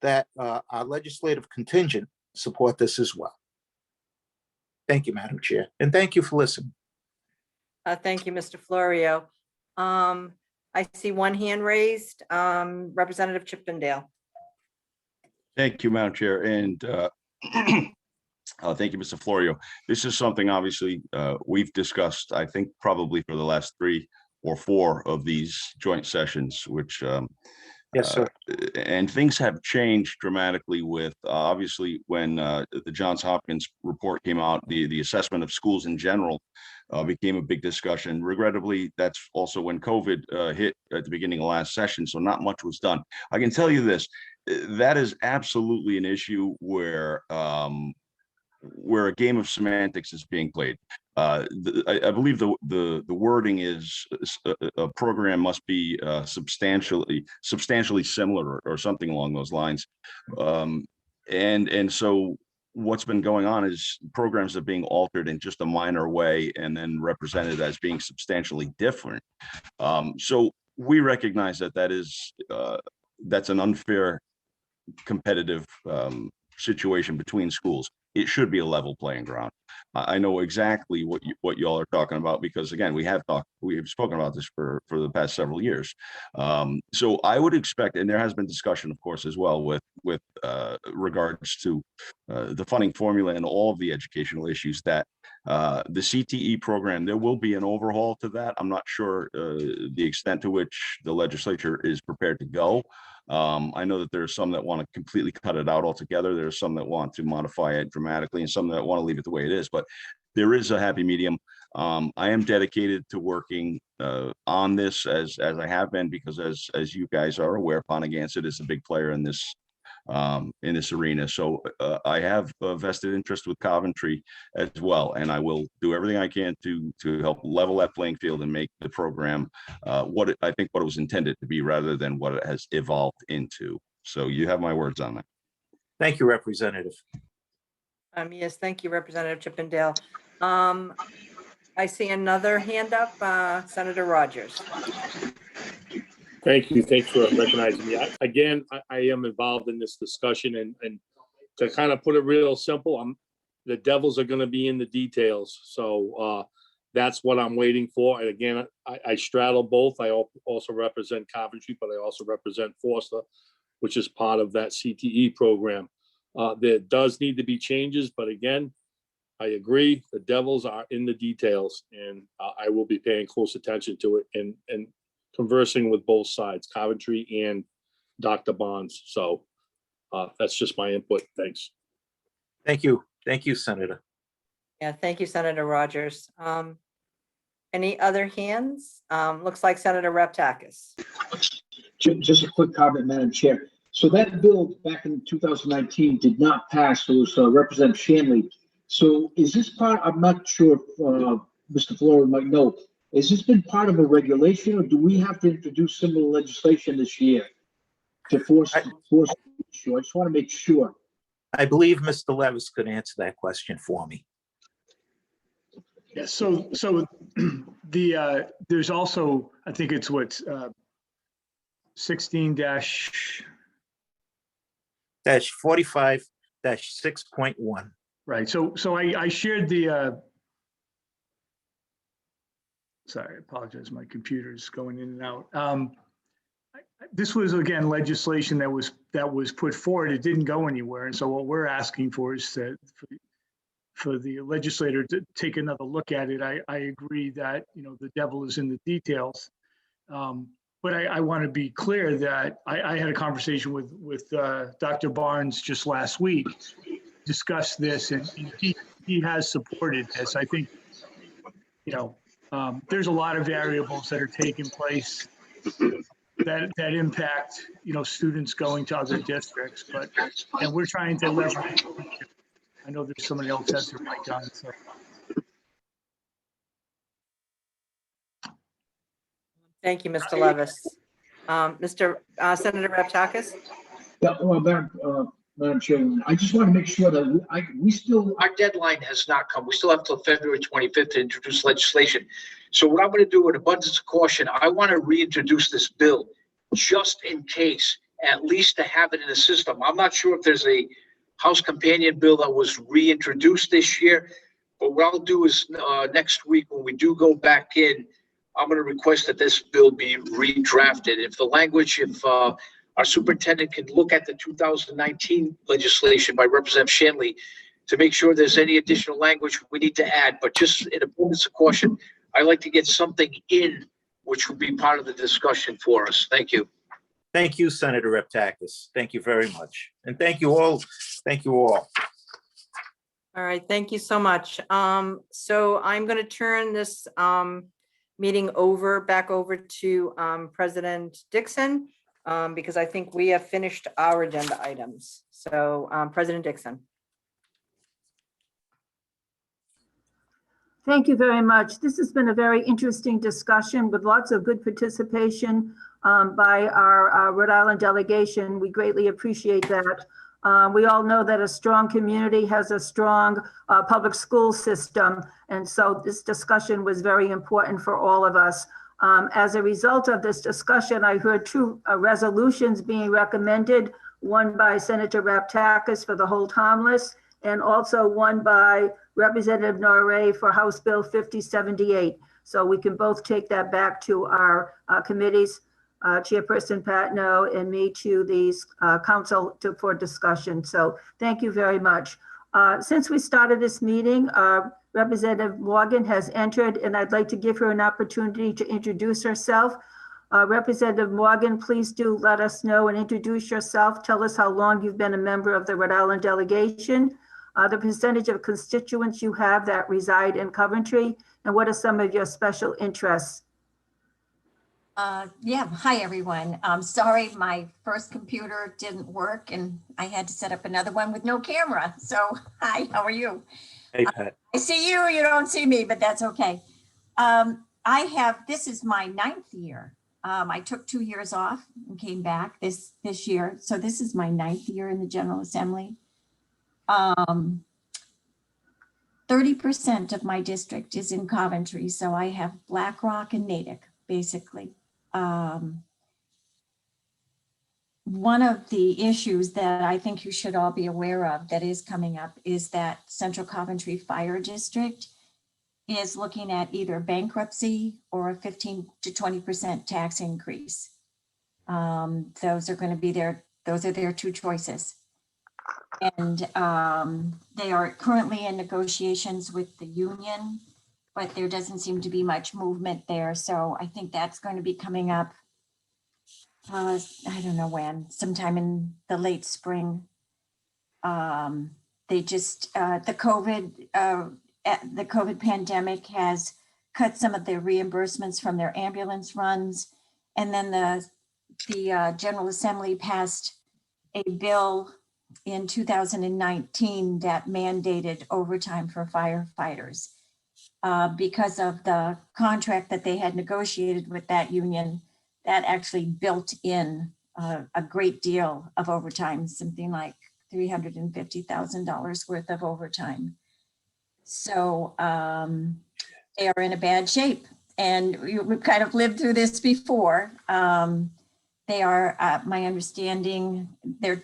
that our legislative contingent support this as well. Thank you, Madam Chair, and thank you for listening. Thank you, Mr. Florio. I see one hand raised, Representative Chippendale. Thank you, Madam Chair, and thank you, Mr. Florio. This is something obviously we've discussed, I think, probably for the last 3 or 4 of these joint sessions, which yes, sir. And things have changed dramatically with obviously when the Johns Hopkins report came out, the assessment of schools in general became a big discussion. Regrettably, that's also when COVID hit at the beginning of last session, so not much was done. I can tell you this, that is absolutely an issue where a game of semantics is being played. I believe the wording is a program must be substantially similar or something along those lines. And so what's been going on is programs are being altered in just a minor way and then represented as being substantially different. So we recognize that that's an unfair competitive situation between schools. It should be a level playing ground. I know exactly what y'all are talking about, because again, we have spoken about this for the past several years. So I would expect, and there has been discussion, of course, as well with regards to the funding formula and all of the educational issues, that the CTE program, there will be an overhaul to that. I'm not sure the extent to which the legislature is prepared to go. I know that there are some that want to completely cut it out altogether. There are some that want to modify it dramatically, and some that want to leave it the way it is. But there is a happy medium. I am dedicated to working on this as I have been, because as you guys are aware, Pontiac is a big player in this arena. So I have a vested interest with Coventry as well, and I will do everything I can to help level that playing field and make the program what it was intended to be, rather than what it has evolved into. So you have my words on that. Thank you, Representative. Yes, thank you, Representative Chippendale. I see another hand up, Senator Rogers. Thank you. Thanks for recognizing me. I am involved in this discussion, and to kind of put it real simple, the devils are going to be in the details. So that's what I'm waiting for. And again, I straddle both. I also represent Coventry, but I also represent Forster, which is part of that CTE program. There does need to be changes, but again, I agree, the devils are in the details, and I will be paying close attention to it and conversing with both sides, Coventry and Dr. Bonds. So that's just my input. Thanks. Thank you. Thank you, Senator. Yeah, thank you, Senator Rogers. Any other hands? Looks like Senator Reptakis. Just a quick comment, Madam Chair. So that bill back in 2019 did not pass. It was Representative Shanley. So is this part, I'm not sure if Mr. Florio might know, has this been part of a regulation, or do we have to introduce similar legislation this year to force the issue? I just want to make sure. I believe Mr. Levis could answer that question for me. Yeah, so there's also, I think it's 16-45-6.1. Right. So I shared the. Sorry, I apologize. My computer's going in and out. This was, again, legislation that was put forward. It didn't go anywhere, and so what we're asking for is for the legislator to take another look at it. I agree that the devil is in the details, but I want to be clear that I had a conversation with Dr. Barnes just last week, discussed this, and he has supported this. I think there's a lot of variables that are taking place that impact students going to other districts, and we're trying to leverage. I know there's somebody else has their mic on. So. Thank you, Mr. Levis. Senator Reptakis. Yeah, well, Madam Chairman, I just want to make sure that our deadline has not come. We still have until February 25th to introduce legislation. So what I'm going to do, with abundance of caution, I want to reintroduce this bill just in case, at least to have it in the system. I'm not sure if there's a House companion bill that was reintroduced this year, but what I'll do is next week when we do go back in, I'm going to request that this bill be redrafted. If our superintendent can look at the 2019 legislation by Representative Shanley to make sure there's any additional language we need to add, but just in abundance of caution, I like to get something in which will be part of the discussion for us. Thank you. Thank you, Senator Reptakis. Thank you very much. And thank you all. Thank you all. All right, thank you so much. So I'm going to turn this meeting back over to President Dixon, because I think we have finished our agenda items. So President Dixon. Thank you very much. This has been a very interesting discussion with lots of good participation by our Rhode Island delegation. We greatly appreciate that. We all know that a strong community has a strong public school system. And so this discussion was very important for all of us. As a result of this discussion, I heard two resolutions being recommended, one by Senator Raptakis for the hold harmless, and also one by Representative Norrie for House Bill 5078. So we can both take that back to our committees, Chairperson Patno and me, to these council for discussion. So thank you very much. Since we started this meeting, Representative Morgan has entered, and I'd like to give her an opportunity to introduce herself. Representative Morgan, please do let us know and introduce yourself. Tell us how long you've been a member of the Rhode Island delegation, the percentage of constituents you have that reside in Coventry, and what are some of your special interests? Yeah, hi, everyone. Sorry, my first computer didn't work and I had to set up another one with no camera. So, hi, how are you? Hey, Pat. I see you, you don't see me, but that's okay. This is my 9th year. I took 2 years off and came back this year. So this is my 9th year in the General Assembly. 30% of my district is in Coventry. So I have Black Rock and Natick, basically. One of the issues that I think you should all be aware of that is coming up is that Central Coventry Fire District is looking at either bankruptcy or a 15 to 20% tax increase. Those are their two choices. And they are currently in negotiations with the union, but there doesn't seem to be much movement there. So I think that's going to be coming up, I don't know when, sometime in the late spring. The COVID pandemic has cut some of their reimbursements from their ambulance runs. And then the General Assembly passed a bill in 2019 that mandated overtime for firefighters. Because of the contract that they had negotiated with that union, that actually built in a great deal of overtime, something like $350,000 worth of overtime. So they are in a bad shape, and we've kind of lived through this before. They are, my understanding, they're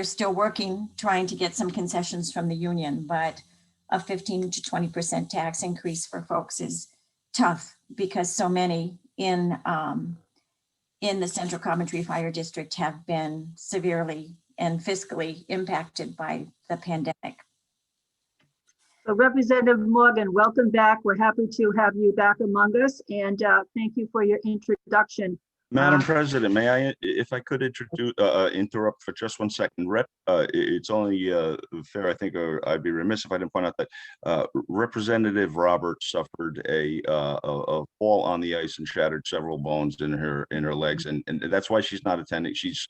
still working, trying to get some concessions from the union, but a 15 to 20% tax increase for folks is tough because so many in the Central Coventry Fire District have been severely and fiscally impacted by the pandemic. So Representative Morgan, welcome back. We're happy to have you back among us, and thank you for your introduction. Madam President, may I, if I could interrupt for just 1 second? It's only fair, I think, or I'd be remiss if I didn't point out that Representative Roberts suffered a fall on the ice and shattered several bones in her legs, and that's why she's not attending. She's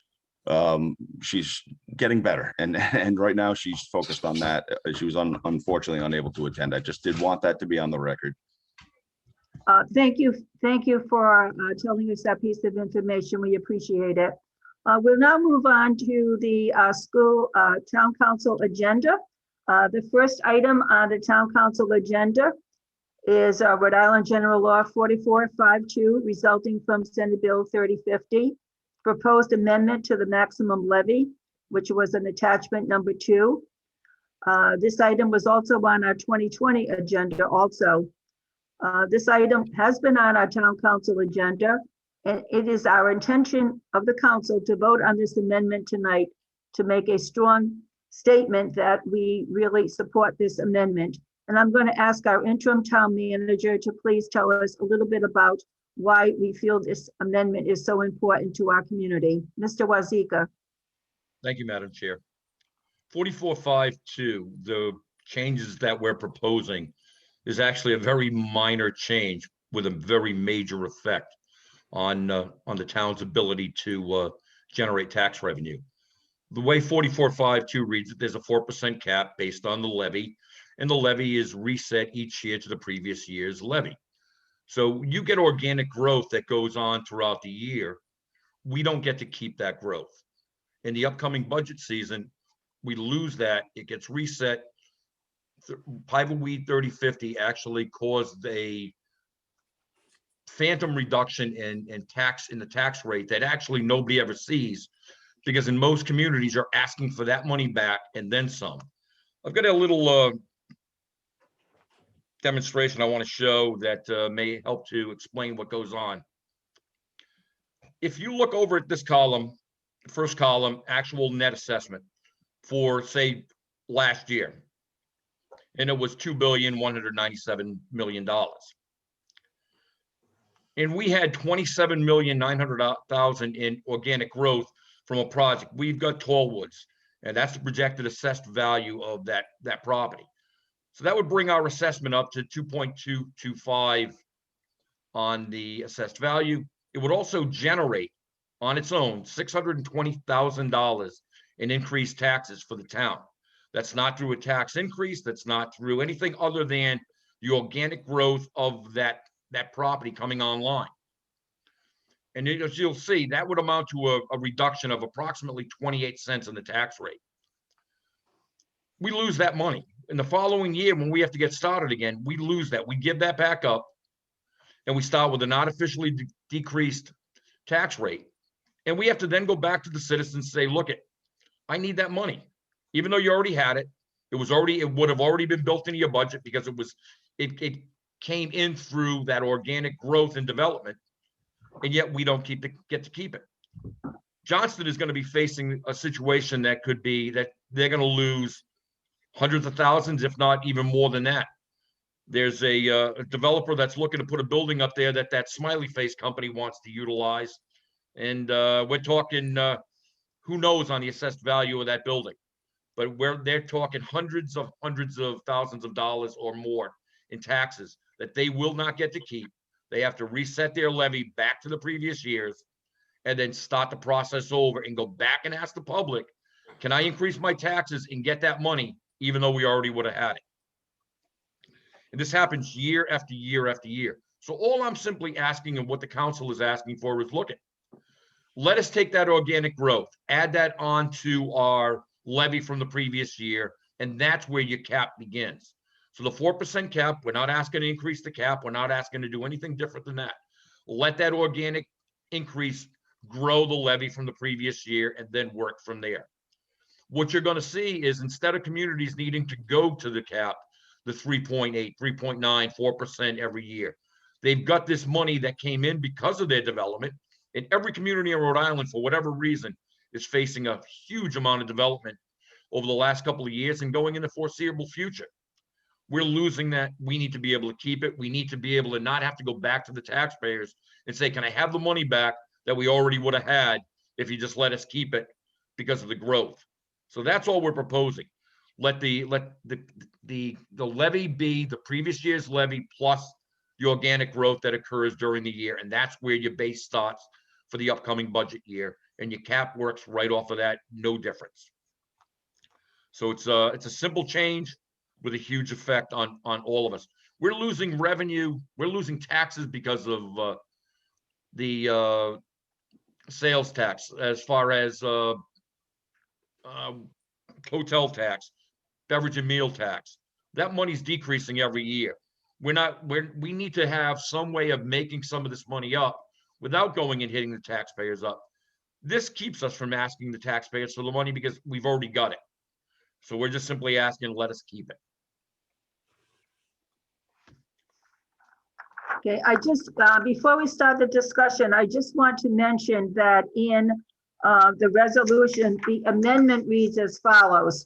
getting better, and right now she's focused on that. She was unfortunately unable to attend. I just did want that to be on the record. Thank you for telling us that piece of information. We appreciate it. We'll now move on to the school town council agenda. The first item on the town council agenda is Rhode Island General Law 4452, resulting from Senate Bill 3050, proposed amendment to the maximum levy, which was an attachment number 2. This item was also on our 2020 agenda also. This item has been on our town council agenda, and it is our intention of the council to vote on this amendment tonight to make a strong statement that we really support this amendment. And I'm going to ask our interim town manager to please tell us a little bit about why we feel this amendment is so important to our community. Mr. Wazika. Thank you, Madam Chair. 4452, the changes that we're proposing is actually a very minor change with a very major effect on the town's ability to generate tax revenue. The way 4452 reads it, there's a 4% cap based on the levy, and the levy is reset each year to the previous year's levy. So you get organic growth that goes on throughout the year. We don't get to keep that growth. In the upcoming budget season, we lose that. It gets reset. Paving 3050 actually caused a phantom reduction in the tax rate that actually nobody ever sees, because in most communities you're asking for that money back and then some. I've got a little demonstration I want to show that may help to explain what goes on. If you look over at this column, first column, actual net assessment for, say, last year, and it was $2,197,000,000. And we had 27,900,000 in organic growth from a project. We've got Tallwoods, and that's the projected assessed value of that property. So that would bring our assessment up to 2.225 on the assessed value. It would also generate on its own $620,000 in increased taxes for the town. That's not through a tax increase. That's not through anything other than the organic growth of that property coming online. And as you'll see, that would amount to a reduction of approximately 28 cents in the tax rate. We lose that money. In the following year, when we have to get started again, we lose that. We give that back up, and we start with an artificially decreased tax rate. And we have to then go back to the citizens and say, look, I need that money. Even though you already had it, it would have already been built into your budget because it came in through that organic growth and development, and yet we don't get to keep it. Johnston is going to be facing a situation that could be that they're going to lose hundreds of thousands, if not even more than that. There's a developer that's looking to put a building up there that smiley face company wants to utilize. And we're talking, who knows on the assessed value of that building, but they're talking hundreds of thousands of dollars or more in taxes that they will not get to keep. They have to reset their levy back to the previous years and then start the process over and go back and ask the public, can I increase my taxes and get that money, even though we already would have had it? And this happens year after year after year. So all I'm simply asking and what the council is asking for is, look, let us take that organic growth, add that onto our levy from the previous year, and that's where your cap begins. So the 4% cap, we're not asking to increase the cap. We're not asking to do anything different than that. Let that organic increase grow the levy from the previous year and then work from there. What you're going to see is instead of communities needing to go to the cap, the 3.8, 3.9, 4% every year, they've got this money that came in because of their development. And every community in Rhode Island, for whatever reason, is facing a huge amount of development over the last couple of years and going in the foreseeable future. We're losing that. We need to be able to keep it. We need to be able to not have to go back to the taxpayers and say, can I have the money back that we already would have had if you just let us keep it because of the growth? So that's all we're proposing. Let the levy be the previous year's levy plus the organic growth that occurs during the year. And that's where your base starts for the upcoming budget year. And your cap works right off of that, no difference. So it's a simple change with a huge effect on all of us. We're losing revenue. We're losing taxes because of the sales tax, as far as hotel tax, beverage and meal tax. That money's decreasing every year. We need to have some way of making some of this money up without going and hitting the taxpayers up. This keeps us from asking the taxpayers for the money because we've already got it. So we're just simply asking, let us keep it. Okay, I just, before we start the discussion, I just want to mention that in the resolution, the amendment reads as follows.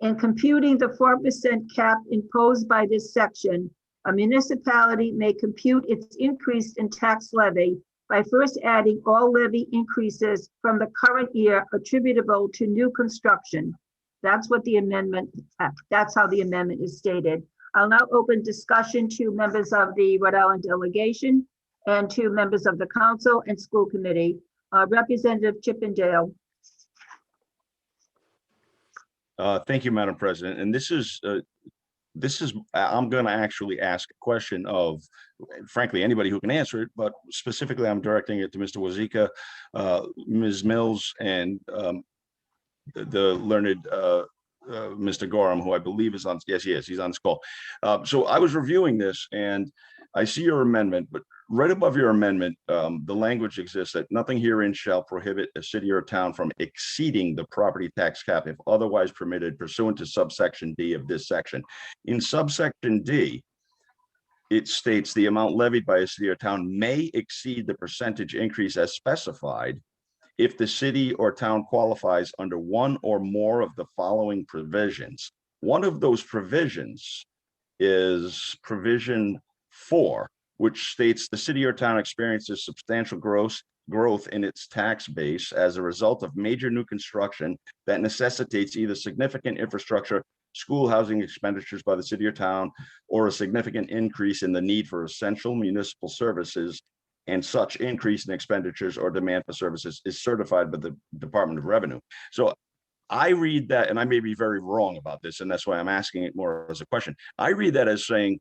In computing the 4% cap imposed by this section, a municipality may compute its increase in tax levy by first adding all levy increases from the current year attributable to new construction. That's what the amendment, that's how the amendment is stated. I'll now open discussion to members of the Rhode Island delegation and to members of the council and school committee. Representative Chippendale. Thank you, Madam President. And this is, I'm going to actually ask a question of, frankly, anybody who can answer it, but specifically I'm directing it to Mr. Wazika, Ms. Mills, and the learned Mr. Gorham, who I believe is on, yes, he is, he's on this call. So I was reviewing this and I see your amendment, but right above your amendment, the language exists that nothing herein shall prohibit a city or town from exceeding the property tax cap if otherwise permitted pursuant to subsection D of this section. In subsection D, it states the amount levied by a city or town may exceed the percentage increase as specified if the city or town qualifies under one or more of the following provisions. One of those provisions is provision 4, which states the city or town experiences substantial growth in its tax base as a result of major new construction that necessitates either significant infrastructure, school housing expenditures by the city or town, or a significant increase in the need for essential municipal services, and such increase in expenditures or demand for services is certified by the Department of Revenue. So I read that, and I may be very wrong about this, and that's why I'm asking it more as a question. I read that as saying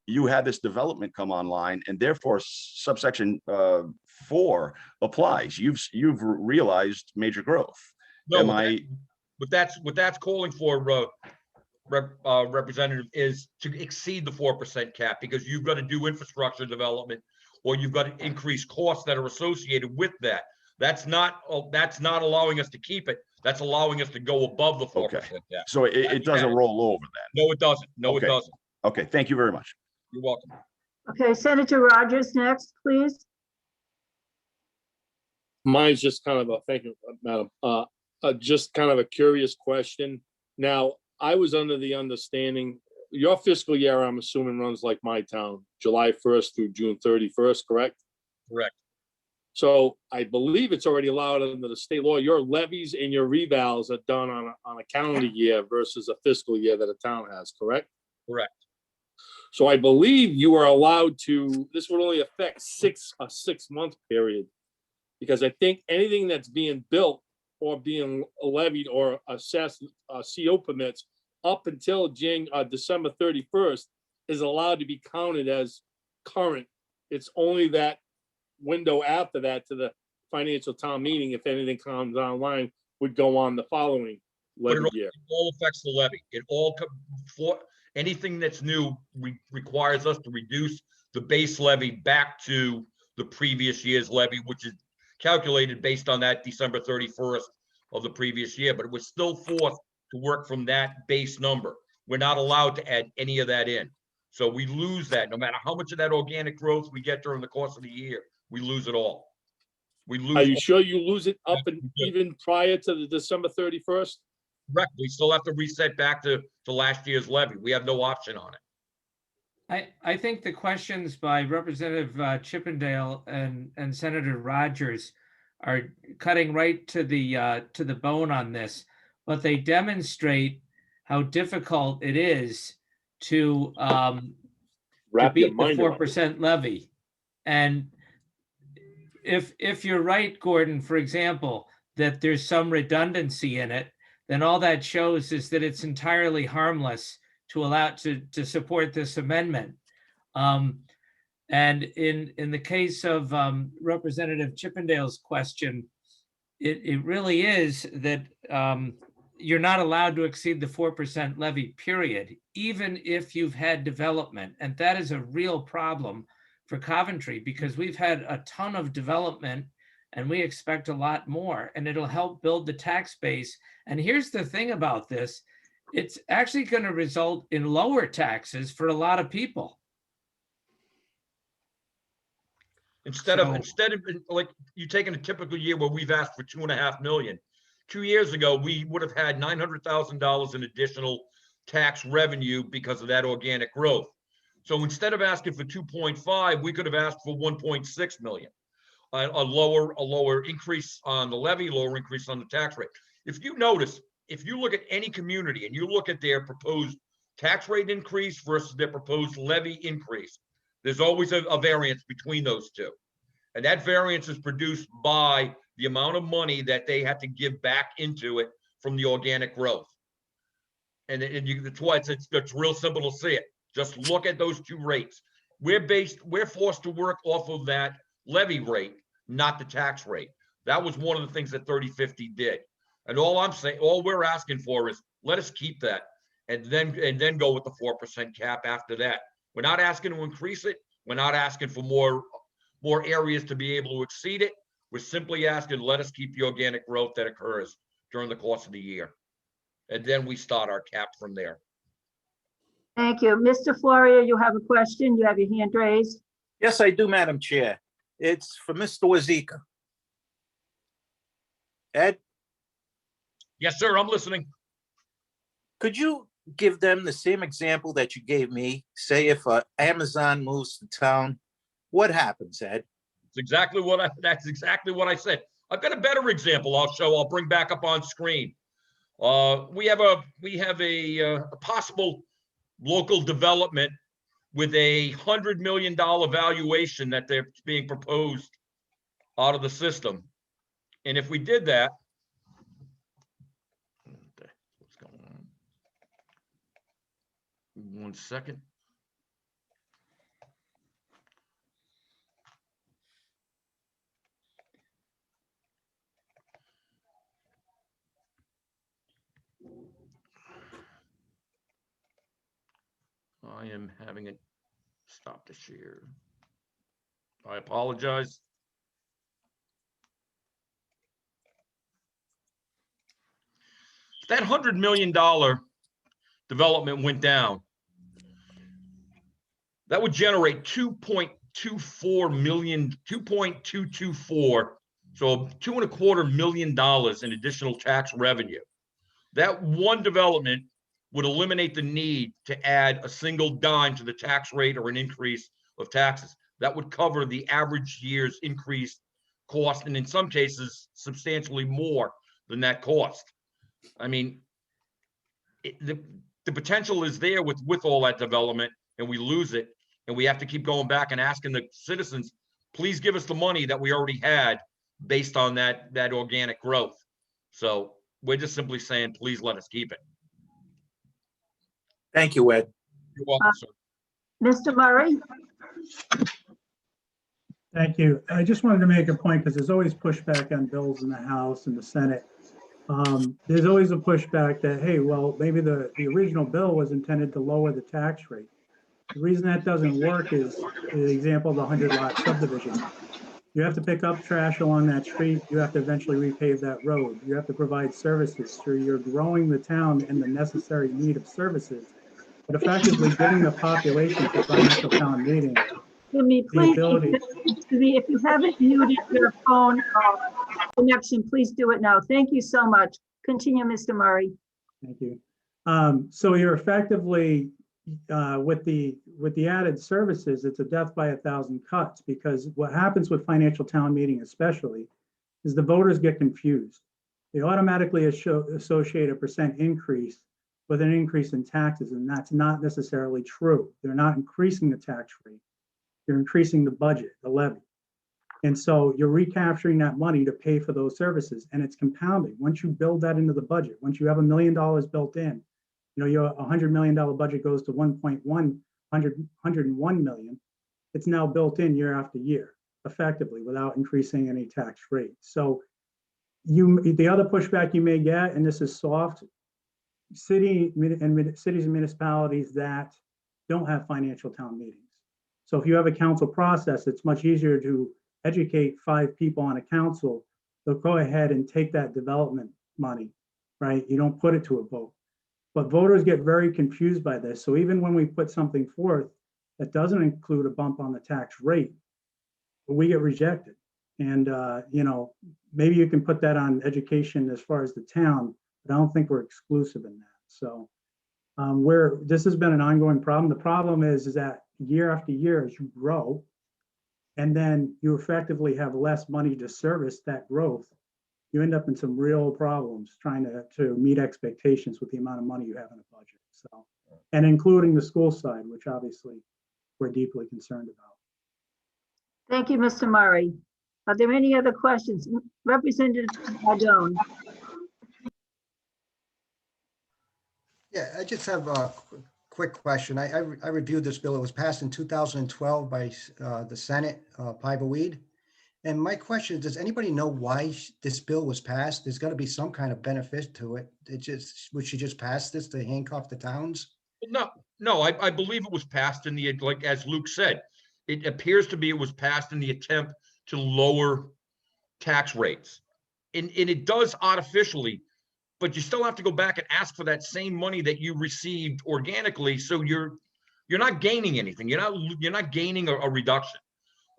you had this development come online, and therefore subsection 4 applies. You've realized major growth. No, what that's calling for, Representative, is to exceed the 4% cap, because you've got to do infrastructure development, or you've got to increase costs that are associated with that. That's not allowing us to keep it. That's allowing us to go above the 4% cap. So it doesn't roll over then. No, it doesn't. No, it doesn't. Okay, thank you very much. You're welcome. Okay, Senator Rogers next, please. Mine's just kind of a, thank you, Madam, just kind of a curious question. Now, I was under the understanding, your fiscal year, I'm assuming, runs like my town, July 1st through June 31st, correct? Correct. So I believe it's already allowed under the state law. Your levies and your revals are done on a calendar year versus a fiscal year that a town has, correct? Correct. So I believe you are allowed to, this would only affect a 6-month period, because I think anything that's being built or being levied or assessed, CO permits up until December 31st is allowed to be counted as current. It's only that window after that to the financial town meeting, if anything comes online, would go on the following levy year. It all affects the levy. It all, for anything that's new, requires us to reduce the base levy back to the previous year's levy, which is calculated based on that December 31st of the previous year, but we're still forced to work from that base number. We're not allowed to add any of that in. So we lose that, no matter how much of that organic growth we get during the course of the year, we lose it all. We lose. Are you sure you lose it up and even prior to the December 31st? Correct. We still have to reset back to last year's levy. We have no option on it. I think the questions by Representative Chippendale and Senator Rogers are cutting right to the bone on this, but they demonstrate how difficult it is to beat the 4% levy. And if you're right, Gordon, for example, that there's some redundancy in it, then all that shows is that it's entirely harmless to allow to support this amendment. And in the case of Representative Chippendale's question, it really is that you're not allowed to exceed the 4% levy, period, even if you've had development. And that is a real problem for Coventry, because we've had a ton of development and we expect a lot more, and it'll help build the tax base. And here's the thing about this, it's actually going to result in lower taxes for a lot of people. Instead of like you taking a typical year where we've asked for $2.5 million, 2 years ago, we would have had $900,000 in additional tax revenue because of that organic growth. So instead of asking for 2.5, we could have asked for 1.6 million. A lower increase on the levy, lower increase on the tax rate. If you notice, if you look at any community and you look at their proposed tax rate increase versus their proposed levy increase, there's always a variance between those two. And that variance is produced by the amount of money that they have to give back into it from the organic growth. And that's why it's real simple to see it. Just look at those two rates. We're forced to work off of that levy rate, not the tax rate. That was one of the things that 3050 did. And all we're asking for is let us keep that and then go with the 4% cap after that. We're not asking to increase it. We're not asking for more more areas to be able to exceed it. We're simply asking, let us keep the organic growth that occurs during the course of the year. And then we start our cap from there. Thank you. Mr. Florio, you have a question? You have your hand raised? Yes, I do, Madam Chair. It's for Mr. Wazika. Ed, Yes, sir, I'm listening. could you give them the same example that you gave me? Say if Amazon moves to town, what happens, Ed? That's exactly what I said. I've got a better example I'll bring back up on screen. We have a possible local development with a $100 million valuation that they're being proposed out of the system. And if we did that, what's going on? 1 second. I am having it stop the share. I apologize. If that $100 million development went down, that would generate 2.24 million, 2.224, so $2.25 million in additional tax revenue. That one development would eliminate the need to add a single dime to the tax rate or an increase of taxes. That would cover the average year's increased cost, and in some cases, substantially more than that cost. I mean, the potential is there with all that development, and we lose it, and we have to keep going back and asking the citizens, please give us the money that we already had based on that organic growth. So we're just simply saying, please let us keep it. Thank you, Ed. You're welcome, sir. Mr. Murray? Thank you. I just wanted to make a point because there's always pushback on bills in the House and the Senate. There's always a pushback that, hey, well, maybe the original bill was intended to lower the tax rate. The reason that doesn't work is the example of the 100-lot subdivision. You have to pick up trash along that street. You have to eventually repave that road. You have to provide services. So you're growing the town in the necessary need of services, but effectively giving the population for financial town meeting Jimmy, the please, ability. if you haven't muted your phone connection, please do it now. Thank you so much. Continue, Mr. Murray. Thank you. So you're effectively with the added services, it's a death by 1,000 cuts, because what happens with financial town meeting especially is the voters get confused. They automatically associate a percent increase with an increase in taxes, and that's not necessarily true. They're not increasing the tax rate. You're increasing the budget, the levy. And so you're recapturing that money to pay for those services, and it's compounding. Once you build that into the budget, once you have $1 million built in, you know, your $100 million budget goes to 101 million. It's now built in year after year, effectively, without increasing any tax rate. So the other pushback you may get, and this is soft, cities and municipalities that don't have financial town meetings. So if you have a council process, it's much easier to educate 5 people on a council. They'll go ahead and take that development money, right? You don't put it to a vote. But voters get very confused by this. So even when we put something forth that doesn't include a bump on the tax rate, we get rejected. And, you know, maybe you can put that on education as far as the town, but I don't think we're exclusive in that. So this has been an ongoing problem. The problem is that year after year, as you grow, and then you effectively have less money to service that growth, you end up in some real problems trying to meet expectations with the amount of money you have in a budget. So, and including the school side, which obviously we're deeply concerned about. Thank you, Mr. Murray. Are there any other questions? Representative Adone. Yeah, I just have a quick question. I reviewed this bill. It was passed in 2012 by the Senate, Paving. And my question is, does anybody know why this bill was passed? There's got to be some kind of benefit to it. Would she just pass this to handcuff the towns? No, I believe it was passed in the, like, as Luke said, it appears to be it was passed in the attempt to lower tax rates. And it does artificially, but you still have to go back and ask for that same money that you received organically. So you're not gaining anything. You're not gaining a reduction.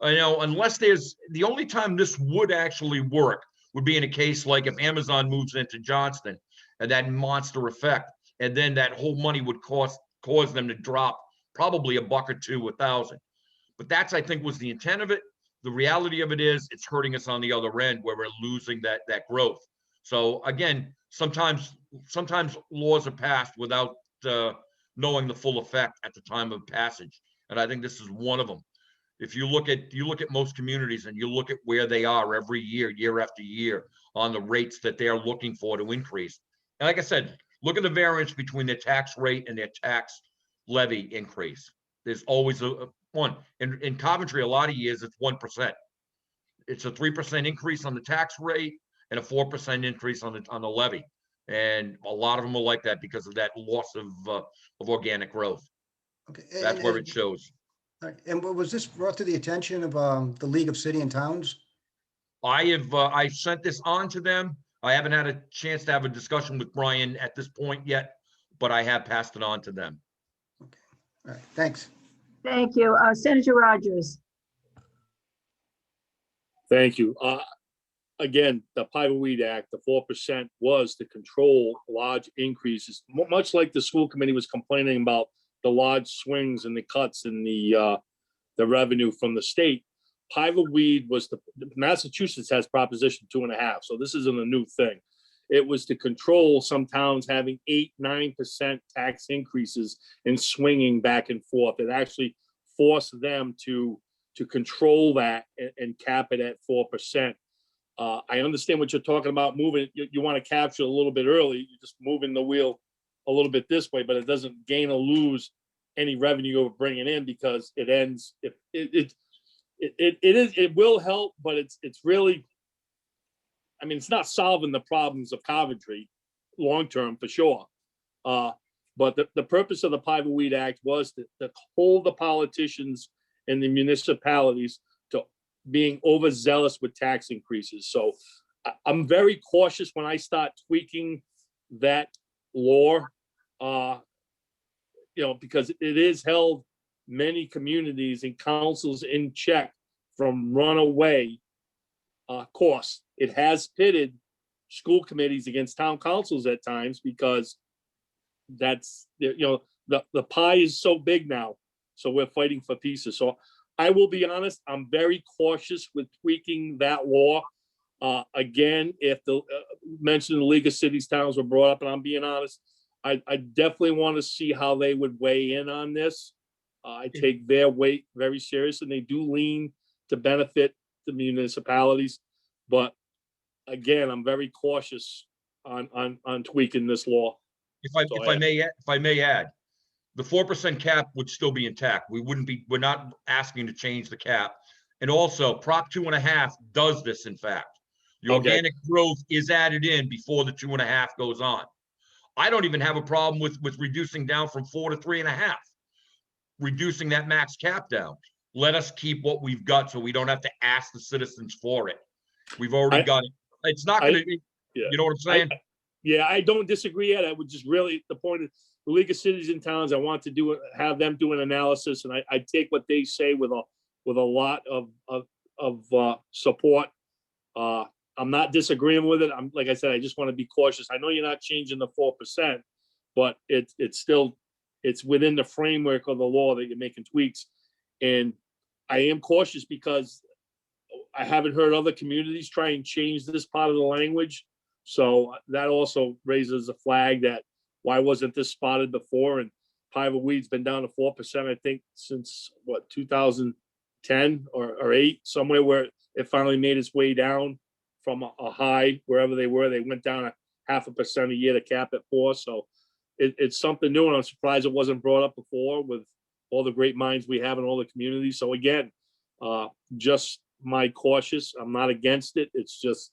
Unless the only time this would actually work would be in a case like if Amazon moves into Johnston and that monster effect, and then that whole money would cause them to drop probably $1 or $2, 1,000. But that's, I think, was the intent of it. The reality of it is it's hurting us on the other end where we're losing that growth. So again, sometimes laws are passed without knowing the full effect at the time of passage. And I think this is one of them. If you look at most communities and you look at where they are every year, year after year, on the rates that they're looking for to increase. And like I said, look at the variance between their tax rate and their tax levy increase. There's always a one. In Coventry, a lot of years it's 1%. It's a 3% increase on the tax rate and a 4% increase on the levy. And a lot of them are like that because of that loss of organic growth. Okay. That's where it shows. All right. And was this brought to the attention of the League of City and Towns? I sent this on to them. I haven't had a chance to have a discussion with Brian at this point yet, but I have passed it on to them. Okay. All right. Thanks. Thank you. Senator Rogers. Thank you. Again, the Paving Act, the 4% was to control large increases, much like the school committee was complaining about the large swings and the cuts in the revenue from the state. Paving was Massachusetts has Proposition 2.5, so this isn't a new thing. It was to control some towns having 8-9% tax increases and swinging back and forth. It actually forced them to control that and cap it at 4%. I understand what you're talking about, moving. You want to capture a little bit early. You're just moving the wheel a little bit this way, but it doesn't gain or lose any revenue you're bringing in because it ends. It will help, but it's really. I mean, it's not solving the problems of Coventry long term for sure. But the purpose of the Paving Act was to hold the politicians and the municipalities to being overzealous with tax increases. So I'm very cautious when I start tweaking that law, because it has held many communities and councils in check from runaway costs. It has pitted school committees against town councils at times because that's, the pie is so big now. So we're fighting for pieces. So I will be honest, I'm very cautious with tweaking that law. Again, if the mentioned the League of Cities, Towns were brought up, and I'm being honest, I definitely want to see how they would weigh in on this. I take their weight very serious, and they do lean to benefit the municipalities. But again, I'm very cautious on tweaking this law. If I may add, the 4% cap would still be intact. We're not asking to change the cap. And also Prop 2.5 does this, in fact. The organic growth is added in before the 2.5 goes on. I don't even have a problem with reducing down from 4 to 3.5, reducing that max cap down. Let us keep what we've got so we don't have to ask the citizens for it. We've already got it. It's not going to, you know what I'm saying? I don't disagree yet. I would just really, the point of the League of Cities and Towns, I want to have them do an analysis, and I take what they say with a lot of support. I'm not disagreeing with it. Like I said, I just want to be cautious. I know you're not changing the 4%, but it's within the framework of the law that you're making tweaks. And I am cautious because I haven't heard other communities try and change this part of the language. So that also raises a flag that why wasn't this spotted before? And Paving Weed's been down to 4%, I think, since 2010 or 8, somewhere where it finally made its way down from a high wherever they were. They went down 0.5% a year to cap at 4. So it's something new, and I'm surprised it wasn't brought up before with all the great minds we have in all the communities. So again, just my cautious. I'm not against it. It's just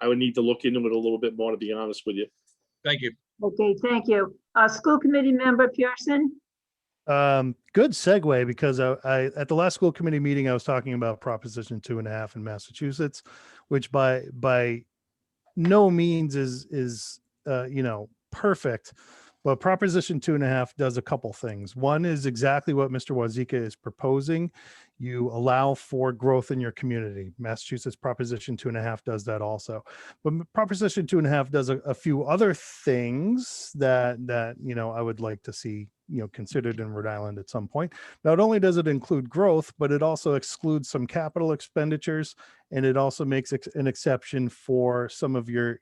I would need to look into it a little bit more, to be honest with you. Thank you. Okay, thank you. School committee member Pearson. Good segue, because I at the last school committee meeting, I was talking about Proposition 2.5 in Massachusetts, which by no means is perfect, but Proposition 2.5 does a couple things. One is exactly what Mr. Wazika is proposing. You allow for growth in your community. Massachusetts Proposition 2.5 does that also. But Proposition 2.5 does a few other things that I would like to see considered in Rhode Island at some point. Not only does it include growth, but it also excludes some capital expenditures, and it also makes an exception for some of your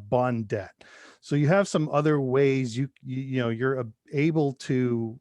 bond debt. So you have some other ways you're able to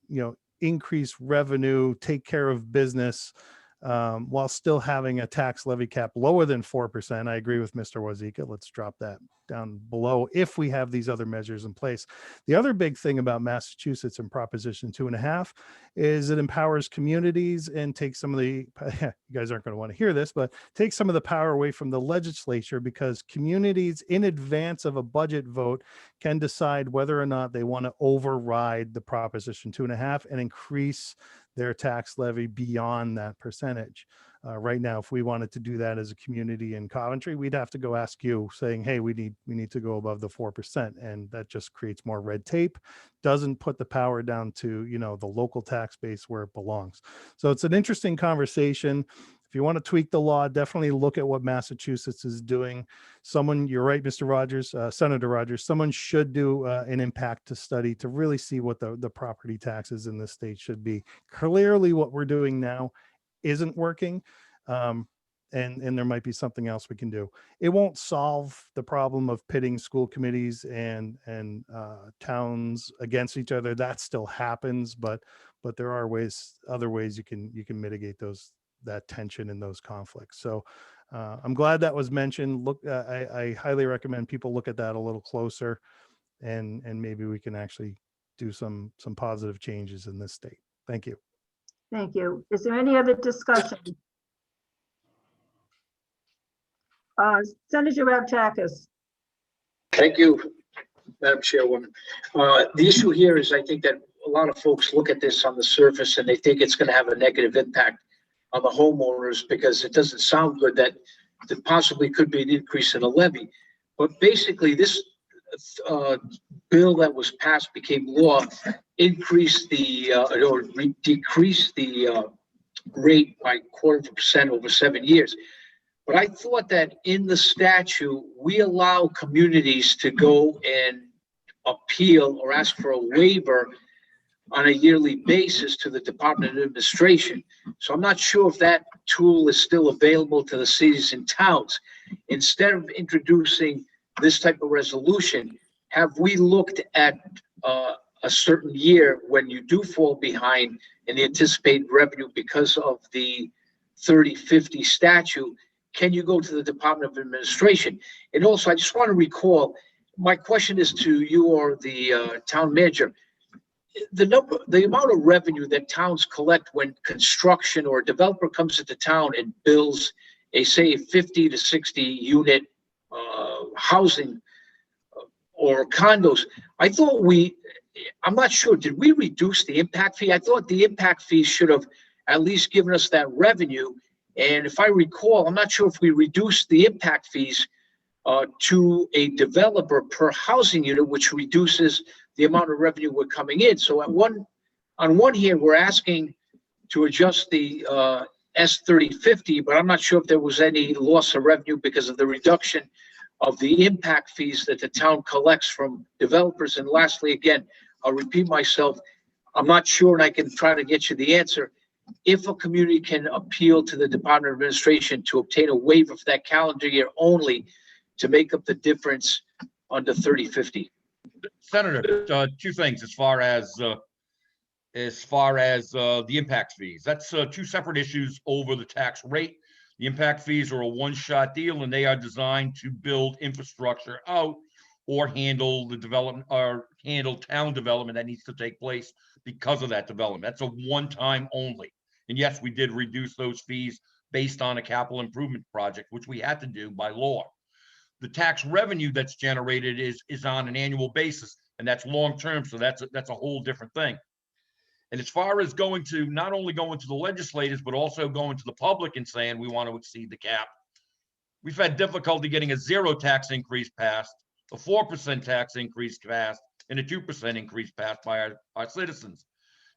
increase revenue, take care of business, while still having a tax levy cap lower than 4%. I agree with Mr. Wazika. Let's drop that down below if we have these other measures in place. The other big thing about Massachusetts and Proposition 2.5 is it empowers communities and takes some of the, you guys aren't going to want to hear this, but takes some of the power away from the legislature, because communities in advance of a budget vote can decide whether or not they want to override the Proposition 2.5 and increase their tax levy beyond that percentage. Right now, if we wanted to do that as a community in Coventry, we'd have to go ask you, saying, hey, we need to go above the 4%. And that just creates more red tape, doesn't put the power down to, the local tax base where it belongs. So it's an interesting conversation. If you want to tweak the law, definitely look at what Massachusetts is doing. You're right, Mr. Rogers, Senator Rogers, someone should do an impact study to really see what the property taxes in this state should be. Clearly, what we're doing now isn't working, and there might be something else we can do. It won't solve the problem of pitting school committees and towns against each other. That still happens, but there are other ways you can mitigate that tension and those conflicts. So I'm glad that was mentioned. Look, I highly recommend people look at that a little closer, and maybe we can actually do some positive changes in this state. Thank you. Thank you. Is there any other discussion? Senator Rabtakis. Thank you, Madam Chairwoman. The issue here is, I think that a lot of folks look at this on the surface and they think it's going to have a negative impact on the homeowners, because it doesn't sound good that there possibly could be an increase in a levy. But basically, this bill that was passed became law, increased or decreased the rate by 0.25% over 7 years. But I thought that in the statute, we allow communities to go and appeal or ask for a waiver on a yearly basis to the Department of Administration. So I'm not sure if that tool is still available to the cities and towns. Instead of introducing this type of resolution, have we looked at a certain year when you do fall behind in the anticipated revenue because of the 30/50 statute? Can you go to the Department of Administration? And also, I just want to recall, my question is to you or the town manager. The amount of revenue that towns collect when construction or a developer comes into town and builds say 50 to 60 unit housing or condos. I thought I'm not sure, did we reduce the impact fee? I thought the impact fee should have at least given us that revenue. And if I recall, I'm not sure if we reduced the impact fees to a developer per housing unit, which reduces the amount of revenue we're coming in. So on one hand, we're asking to adjust the S3050, but I'm not sure if there was any loss of revenue because of the reduction of the impact fees that the town collects from developers. And lastly, again, I'll repeat myself, I'm not sure, and I can try to get you the answer. If a community can appeal to the Department of Administration to obtain a waiver for that calendar year only to make up the difference under 3050. Senator, two things as far as the impact fees. That's two separate issues over the tax rate. The impact fees are a one-shot deal, and they are designed to build infrastructure out or handle the development or handle town development that needs to take place because of that development. That's a one-time only. And yes, we did reduce those fees based on a capital improvement project, which we had to do by law. The tax revenue that's generated is on an annual basis, and that's long-term, so that's a whole different thing. And as far as not only going to the legislators, but also going to the public and saying we want to exceed the cap, we've had difficulty getting a 0 tax increase passed, a 4% tax increase passed, and a 2% increase passed by our citizens.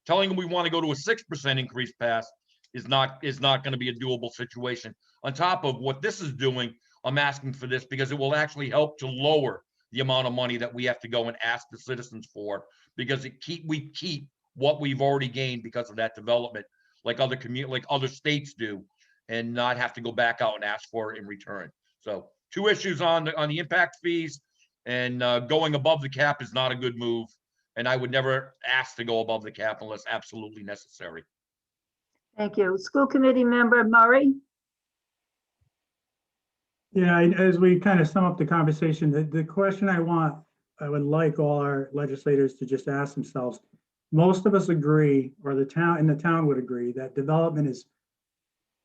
Telling them we want to go to a 6% increase passed is not going to be a doable situation. On top of what this is doing, I'm asking for this because it will actually help to lower the amount of money that we have to go and ask the citizens for, because we keep what we've already gained because of that development, like other states do, and not have to go back out and ask for it in return. So 2 issues on the impact fees, and going above the cap is not a good move. And I would never ask to go above the cap unless absolutely necessary. Thank you. School committee member Murray? Yeah, as we kind of sum up the conversation, the question I would like all our legislators to just ask themselves, most of us agree, or the town would agree, that development is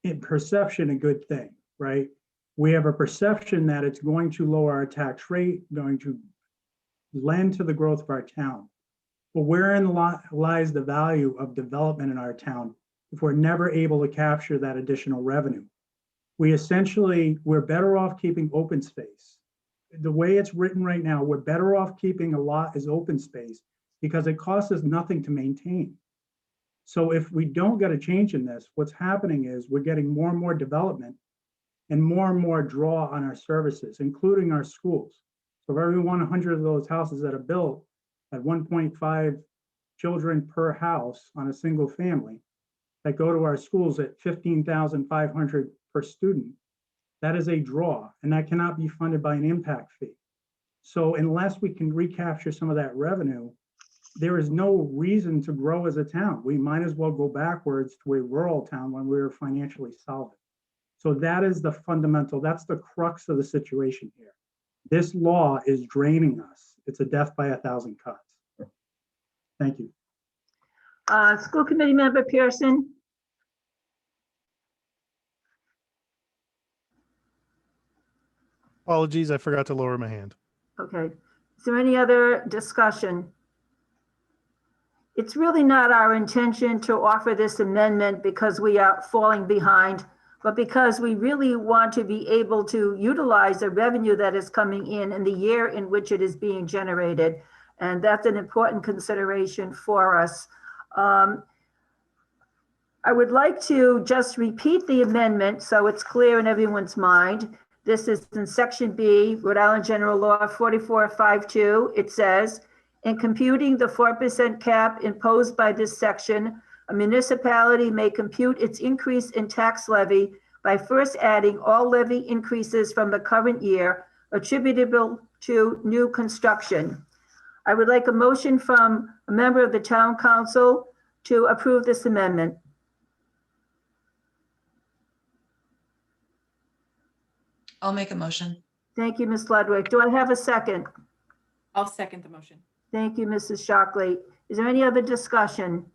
in perception a good thing, right? We have a perception that it's going to lower our tax rate, going to lend to the growth of our town. But wherein lies the value of development in our town if we're never able to capture that additional revenue? We're better off keeping open space. The way it's written right now, we're better off keeping a lot as open space because it costs us nothing to maintain. So if we don't get a change in this, what's happening is we're getting more and more development and more draw on our services, including our schools. So for every 100 of those houses that are built at 1.5 children per house on a single family that go to our schools at 15,500 per student, that is a draw, and that cannot be funded by an impact fee. So unless we can recapture some of that revenue, there is no reason to grow as a town. We might as well go backwards to a rural town when we were financially solvent. So that is the fundamental, that's the crux of the situation here. This law is draining us. It's a death by 1,000 cuts. Thank you. School committee member Pearson? Apologies, I forgot to lower my hand. Okay. Is there any other discussion? It's really not our intention to offer this amendment because we are falling behind, but because we really want to be able to utilize the revenue that is coming in the year in which it is being generated. And that's an important consideration for us. I would like to just repeat the amendment so it's clear in everyone's mind. This is in Section B, Rhode Island General Law 4452. It says, in computing the 4% cap imposed by this section, a municipality may compute its increase in tax levy by first adding all levy increases from the current year attributable to new construction. I would like a motion from a member of the town council to approve this amendment. I'll make a motion. Thank you, Ms. Ludwig. Do I have a second? I'll second the motion. Thank you, Mrs. Shockley. Is there any other discussion?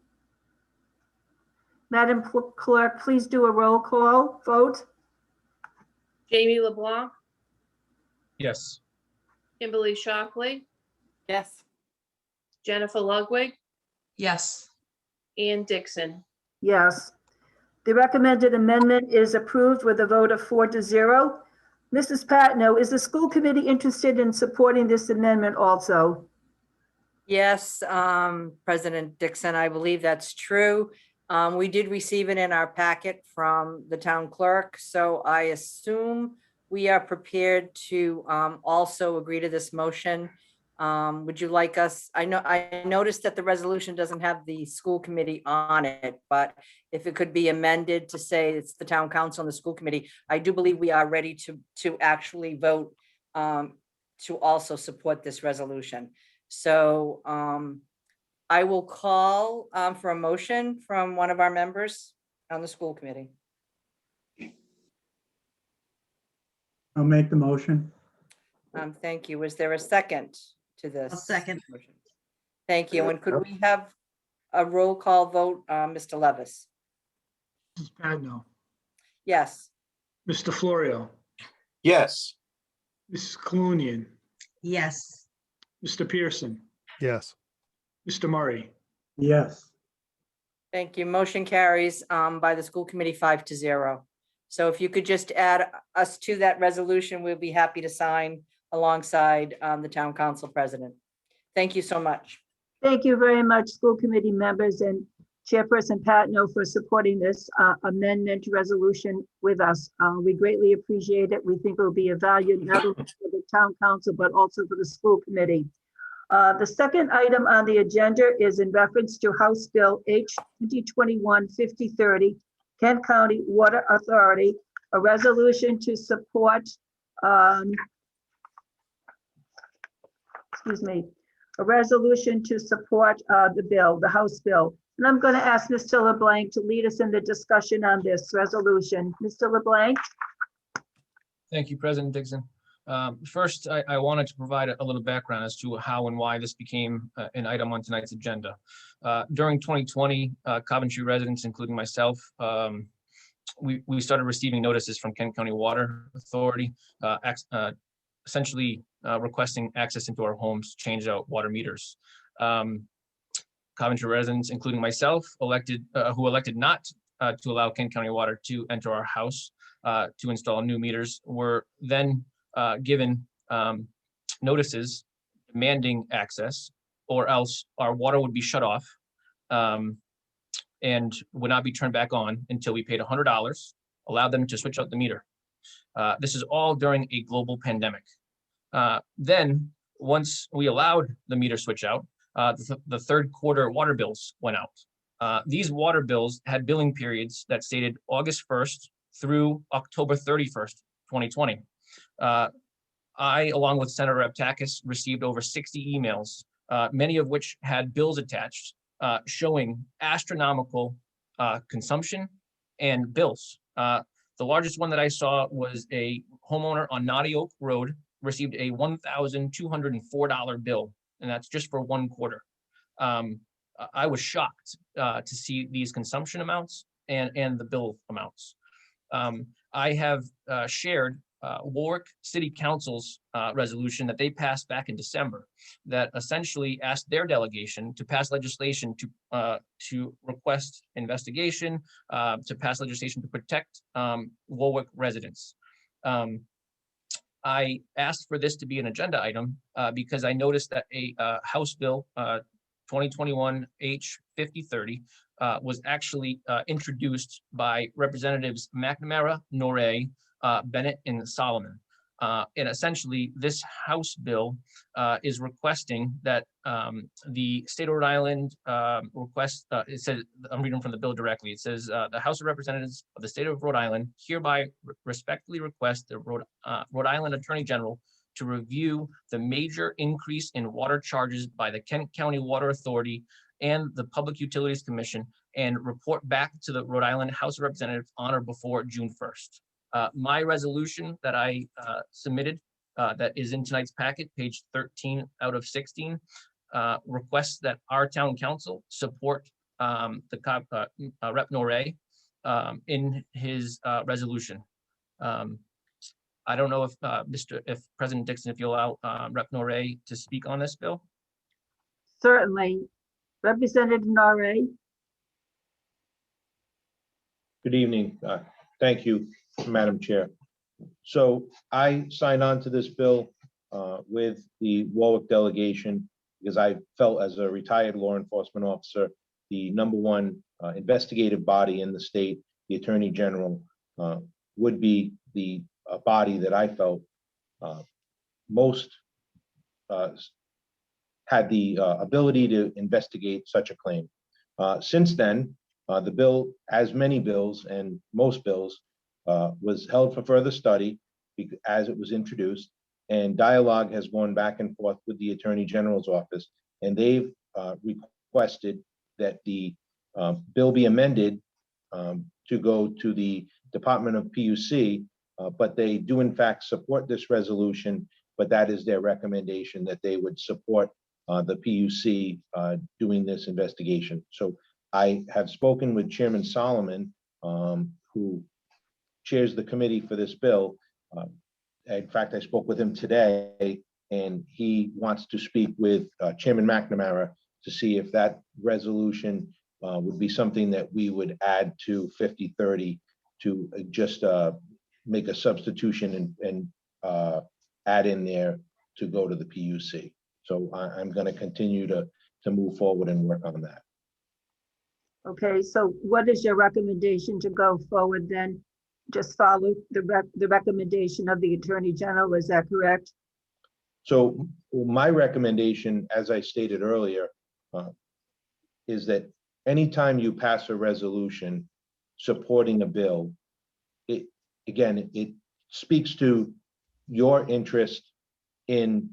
Madam Clerk, please do a roll call vote. Jamie LeBlanc, Yes. Kimberly Shockley, Yes. Jennifer Ludwig, Yes. Ann Dixon. Yes. The recommended amendment is approved with a vote of 4-0. Mrs. Patno, is the school committee interested in supporting this amendment also? Yes, President Dixon, I believe that's true. We did receive it in our packet from the town clerk, so I assume we are prepared to also agree to this motion. Would you like us, I noticed that the resolution doesn't have the school committee on it, but if it could be amended to say it's the town council and the school committee, I do believe we are ready to actually vote to also support this resolution. So I will call for a motion from one of our members on the school committee. I'll make the motion. Thank you. Is there a second to this? A second. motion? Thank you. And could we have a roll call vote, Mr. Levis? Mrs. Patno, Yes. Mr. Florio, Yes. Mrs. Clunian, Yes. Mr. Pearson, Yes. Mr. Murray, Yes. Thank you. Motion carries by the school committee 5-0. So if you could just add us to that resolution, we'll be happy to sign alongside the town council president. Thank you so much. Thank you very much, school committee members and Chairperson Patno, for supporting this amendment resolution with us. We greatly appreciate it. We think it will be a value not only for the town council, but also for the school committee. The second item on the agenda is in reference to House Bill H 2021-5030, Kent County Water Authority, a resolution to support, a resolution to support the bill, the House bill. And I'm going to ask Mr. LeBlanc to lead us in the discussion on this resolution. Mr. LeBlanc? Thank you, President Dixon. First, I wanted to provide a little background as to how and why this became an item on tonight's agenda. During 2020, Coventry residents, including myself, we started receiving notices from Kent County Water Authority, essentially requesting access into our homes, change out water meters. Coventry residents, including myself, who elected not to allow Kent County Water to enter our house to install new meters, were then given notices demanding access, or else our water would be shut off and would not be turned back on until we paid $100, allowed them to switch out the meter. This is all during a global pandemic. Then, once we allowed the meter switch out, the third quarter water bills went out. These water bills had billing periods that stated August 1st through October 31st, 2020. I, along with Senator Aptakis, received over 60 emails, many of which had bills attached, showing astronomical consumption and bills. The largest one that I saw was a homeowner on Naughty Oak Road received a $1,204 bill, and that's just for one quarter. I was shocked to see these consumption amounts and the bill amounts. I have shared Warwick City Council's resolution that they passed back in December that essentially asked their delegation to pass legislation to request investigation, to pass legislation to protect Warwick residents. I asked for this to be an agenda item because I noticed that a House Bill 2021 H 5030 was actually introduced by Representatives McNamara, Norrie, Bennett, and Solomon. And essentially, this House bill is requesting that the state of Rhode Island it says, I'm reading from the bill directly, it says, the House of Representatives of the state of Rhode Island hereby respectfully request the Rhode Island Attorney General to review the major increase in water charges by the Kent County Water Authority and the Public Utilities Commission and report back to the Rhode Island House of Representatives on or before June 1st. My resolution that I submitted that is in tonight's packet, page 13 out of 16, requests that our town council support Rep. Norrie in his resolution. I don't know if President Dixon, if you allow Rep. Norrie to speak on this bill. Certainly. Representative Norrie. Good evening. Thank you, Madam Chair. So I signed on to this bill with the Warwick delegation because I felt, as a retired law enforcement officer, the #1 investigative body in the state, the Attorney General, would be the body that I felt most had the ability to investigate such a claim. Since then, the bill, as many bills and most bills, was held for further study as it was introduced, and dialogue has gone back and forth with the Attorney General's office, and they've requested that the bill be amended to go to the Department of PUC, but they do in fact support this resolution, but that is their recommendation, that they would support the PUC doing this investigation. So I have spoken with Chairman Solomon, who chairs the committee for this bill. In fact, I spoke with him today, and he wants to speak with Chairman McNamara to see if that resolution would be something that we would add to 5030 to just make a substitution and add in there to go to the PUC. So I'm going to continue to move forward and work on that. Okay, so what is your recommendation to go forward then? Just follow the recommendation of the Attorney General, is that correct? So my recommendation, as I stated earlier, is that anytime you pass a resolution supporting a bill, it speaks to your interest in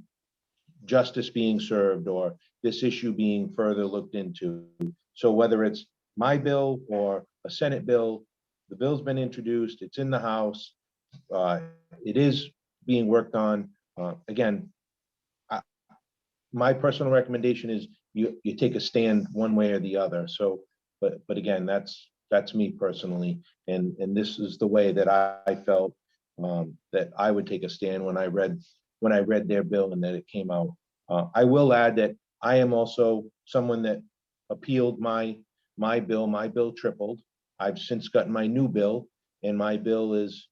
justice being served or this issue being further looked into. So whether it's my bill or a Senate bill, the bill's been introduced, it's in the House, it is being worked on. Again, my personal recommendation is you take a stand one way or the other. So, but again, that's me personally, and this is the way that I felt that I would take a stand when I read their bill and that it came out. I will add that I am also someone that appealed my bill. My bill tripled. I've since gotten my new bill, and my bill is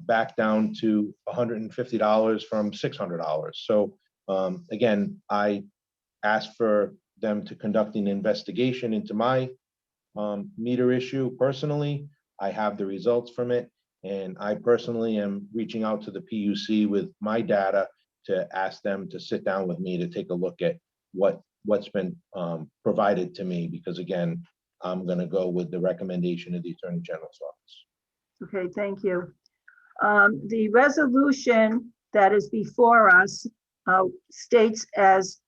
back down to $150 from $600. So again, I asked for them to conduct an investigation into my meter issue personally. I have the results from it, and I personally am reaching out to the PUC with my data to ask them to sit down with me to take a look at what's been provided to me, because again, I'm going to go with the recommendation of the Attorney General's office. Okay, thank you. The resolution that is before us states, as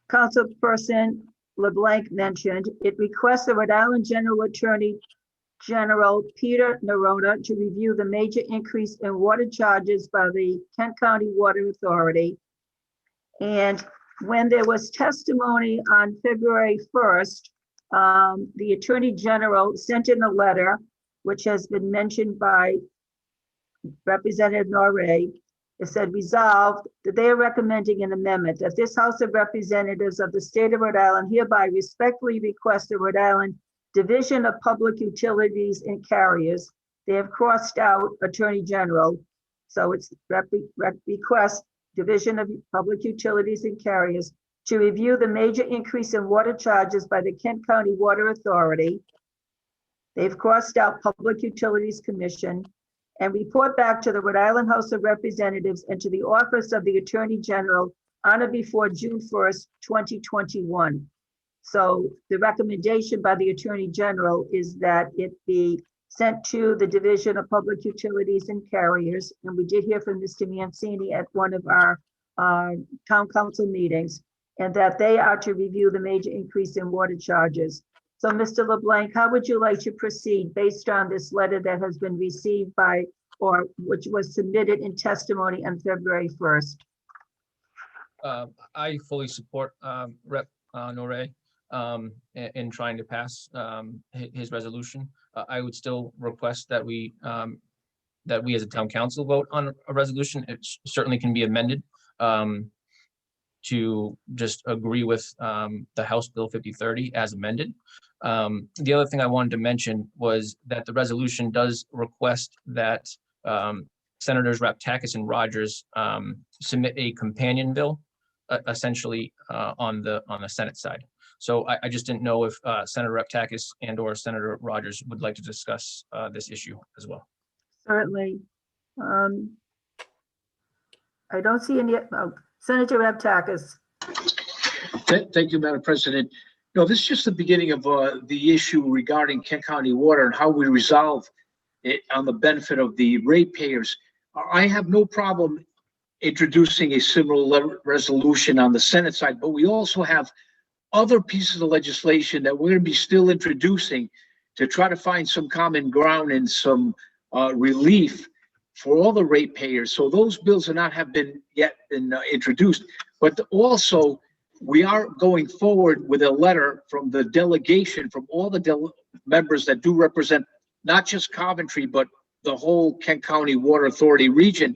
Councilperson LeBlanc mentioned, it requests the Rhode Island General Attorney General Peter Nerona to review the major increase in water charges by the Kent County Water Authority. And when there was testimony on February 1st, the Attorney General sent in a letter, which has been mentioned by Representative Norrie. It said, resolved that they are recommending an amendment that this House of Representatives of the state of Rhode Island hereby respectfully request the Rhode Island Division of Public Utilities and Carriers. They have crossed out Attorney General. So it's request Division of Public Utilities and Carriers to review the major increase in water charges by the Kent County Water Authority. They've crossed out Public Utilities Commission, and report back to the Rhode Island House of Representatives and to the Office of the Attorney General on or before June 1st, 2021. So the recommendation by the Attorney General is that it be sent to the Division of Public Utilities and Carriers. And we did hear from Mr. Mancini at one of our town council meetings, and that they are to review the major increase in water charges. So Mr. LeBlanc, how would you like to proceed based on this letter that has been received by, or which was submitted in testimony on February 1st? I fully support Rep. Norrie in trying to pass his resolution. I would still request that we as a town council vote on a resolution. It certainly can be amended to just agree with the House Bill 5030 as amended. The other thing I wanted to mention was that the resolution does request that Senators Raptakis and Rogers submit a companion bill, essentially on the Senate side. So I just didn't know if Senator Raptakis and or Senator Rogers would like to discuss this issue as well. Certainly. I don't see any. Senator Raptakis. Thank you, Madam President. No, this is just the beginning of the issue regarding Kent County Water and how we resolve it on the benefit of the ratepayers. I have no problem introducing a similar resolution on the Senate side, but we also have other pieces of legislation that we're going to be still introducing to try to find some common ground and some relief for all the ratepayers. So those bills have not been introduced, but also we are going forward with a letter from the delegation, from all the members that do represent not just Coventry, but the whole Kent County Water Authority region,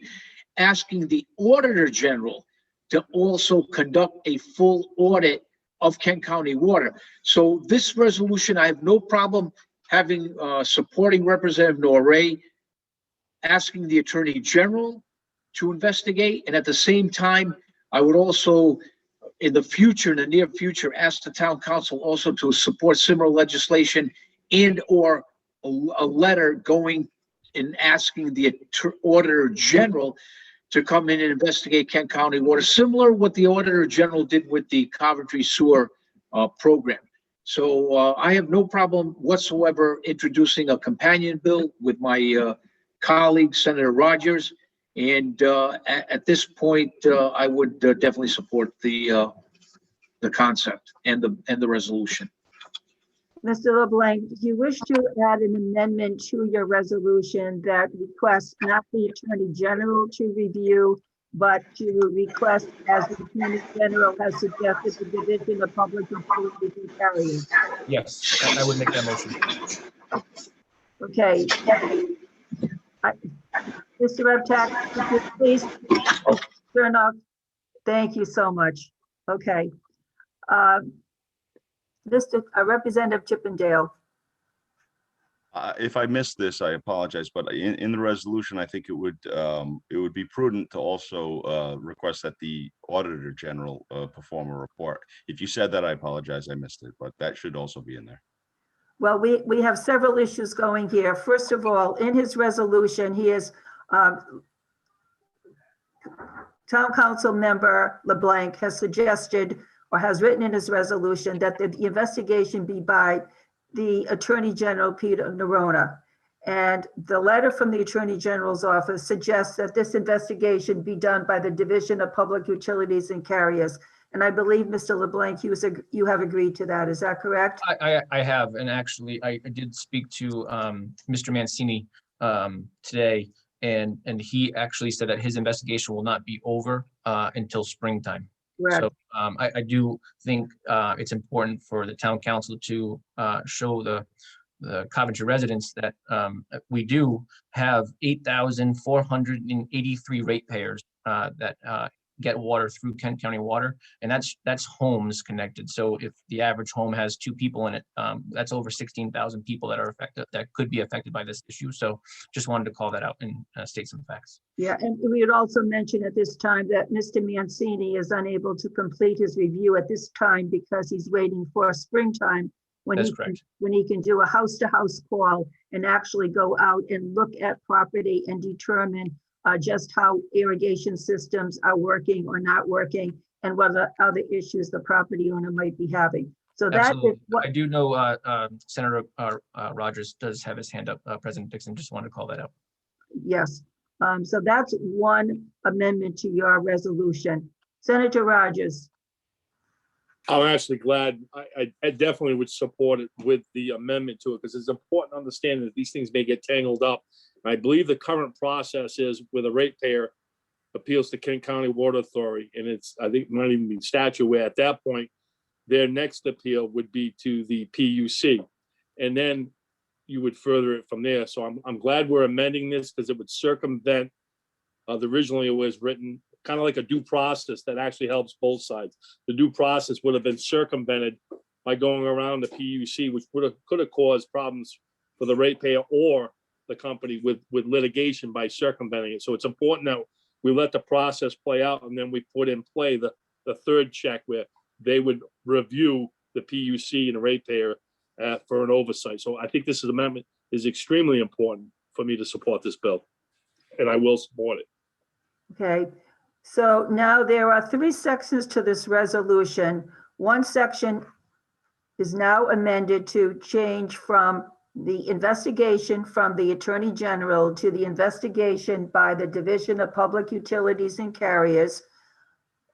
asking the Auditor General to also conduct a full audit of Kent County Water. So this resolution, I have no problem having supporting Representative Norrie, asking the Attorney General to investigate, and at the same time, I would also, in the future, in the near future, ask the town council also to support similar legislation and or a letter going and asking the Auditor General to come in and investigate Kent County Water, similar what the Auditor General did with the Coventry Sewer program. So I have no problem whatsoever introducing a companion bill with my colleague, Senator Rogers. And at this point, I would definitely support the concept and the resolution. Mr. LeBlanc, do you wish to add an amendment to your resolution that requests not the Attorney General to review, but to request, as the Attorney General has suggested, the Division of Public Utilities and Carriers? Yes, I would make that motion. Okay. Mr. Reptak, could you please turn off? Thank you so much. Okay. Mr. Representative Chippendale. If I missed this, I apologize, but in the resolution, I think it would be prudent to also request that the Auditor General perform a report. If you said that, I apologize, I missed it, but that should also be in there. Well, we have several issues going here. First of all, in his resolution, he is Town Council Member LeBlanc has suggested or has written in his resolution that the investigation be by the Attorney General, Peter Nerona. And the letter from the Attorney General's office suggests that this investigation be done by the Division of Public Utilities and Carriers. And I believe, Mr. LeBlanc, you have agreed to that. Is that correct? I have, and actually, I did speak to Mr. Mancini today, and he actually said that his investigation will not be over until springtime. Correct. So I do think it's important for the town council to show the Coventry residents that we do have 8,483 ratepayers that get water through Kent County Water, and that's homes connected. So if the average home has 2 people in it, that's over 16,000 people that are affected, that could be affected by this issue. So just wanted to call that out and state some facts. Yeah, and we would also mention at this time that Mr. Mancini is unable to complete his review at this time because he's waiting for springtime when he can do a house-to-house call and actually go out and look at property and determine just how irrigation systems are working or not working, and what other issues the property owner might be having. So that is what I do know. Senator Rogers does have his hand up. President Dixon, just wanted to call that out. Yes. So that's one amendment to your resolution. Senator Rogers. I'm actually glad. I definitely would support it with the amendment to it, because it's important to understand that these things may get tangled up. I believe the current process is with a ratepayer appeals to Kent County Water Authority, and it's, I think, not even be statute, where at that point, their next appeal would be to the PUC, and then you would further it from there. So I'm glad we're amending this, because it would circumvent originally it was written kind of like a due process that actually helps both sides. The due process would have been circumvented by going around the PUC, which could have caused problems for the ratepayer or the company with litigation by circumventing it. So it's important that we let the process play out, and then we put in play the third check where they would review the PUC and the ratepayer for an oversight. So I think this amendment is extremely important for me to support this bill, and I will support it. Okay, so now there are 3 sections to this resolution. One section is now amended to change from the investigation from the Attorney General to the investigation by the Division of Public Utilities and Carriers.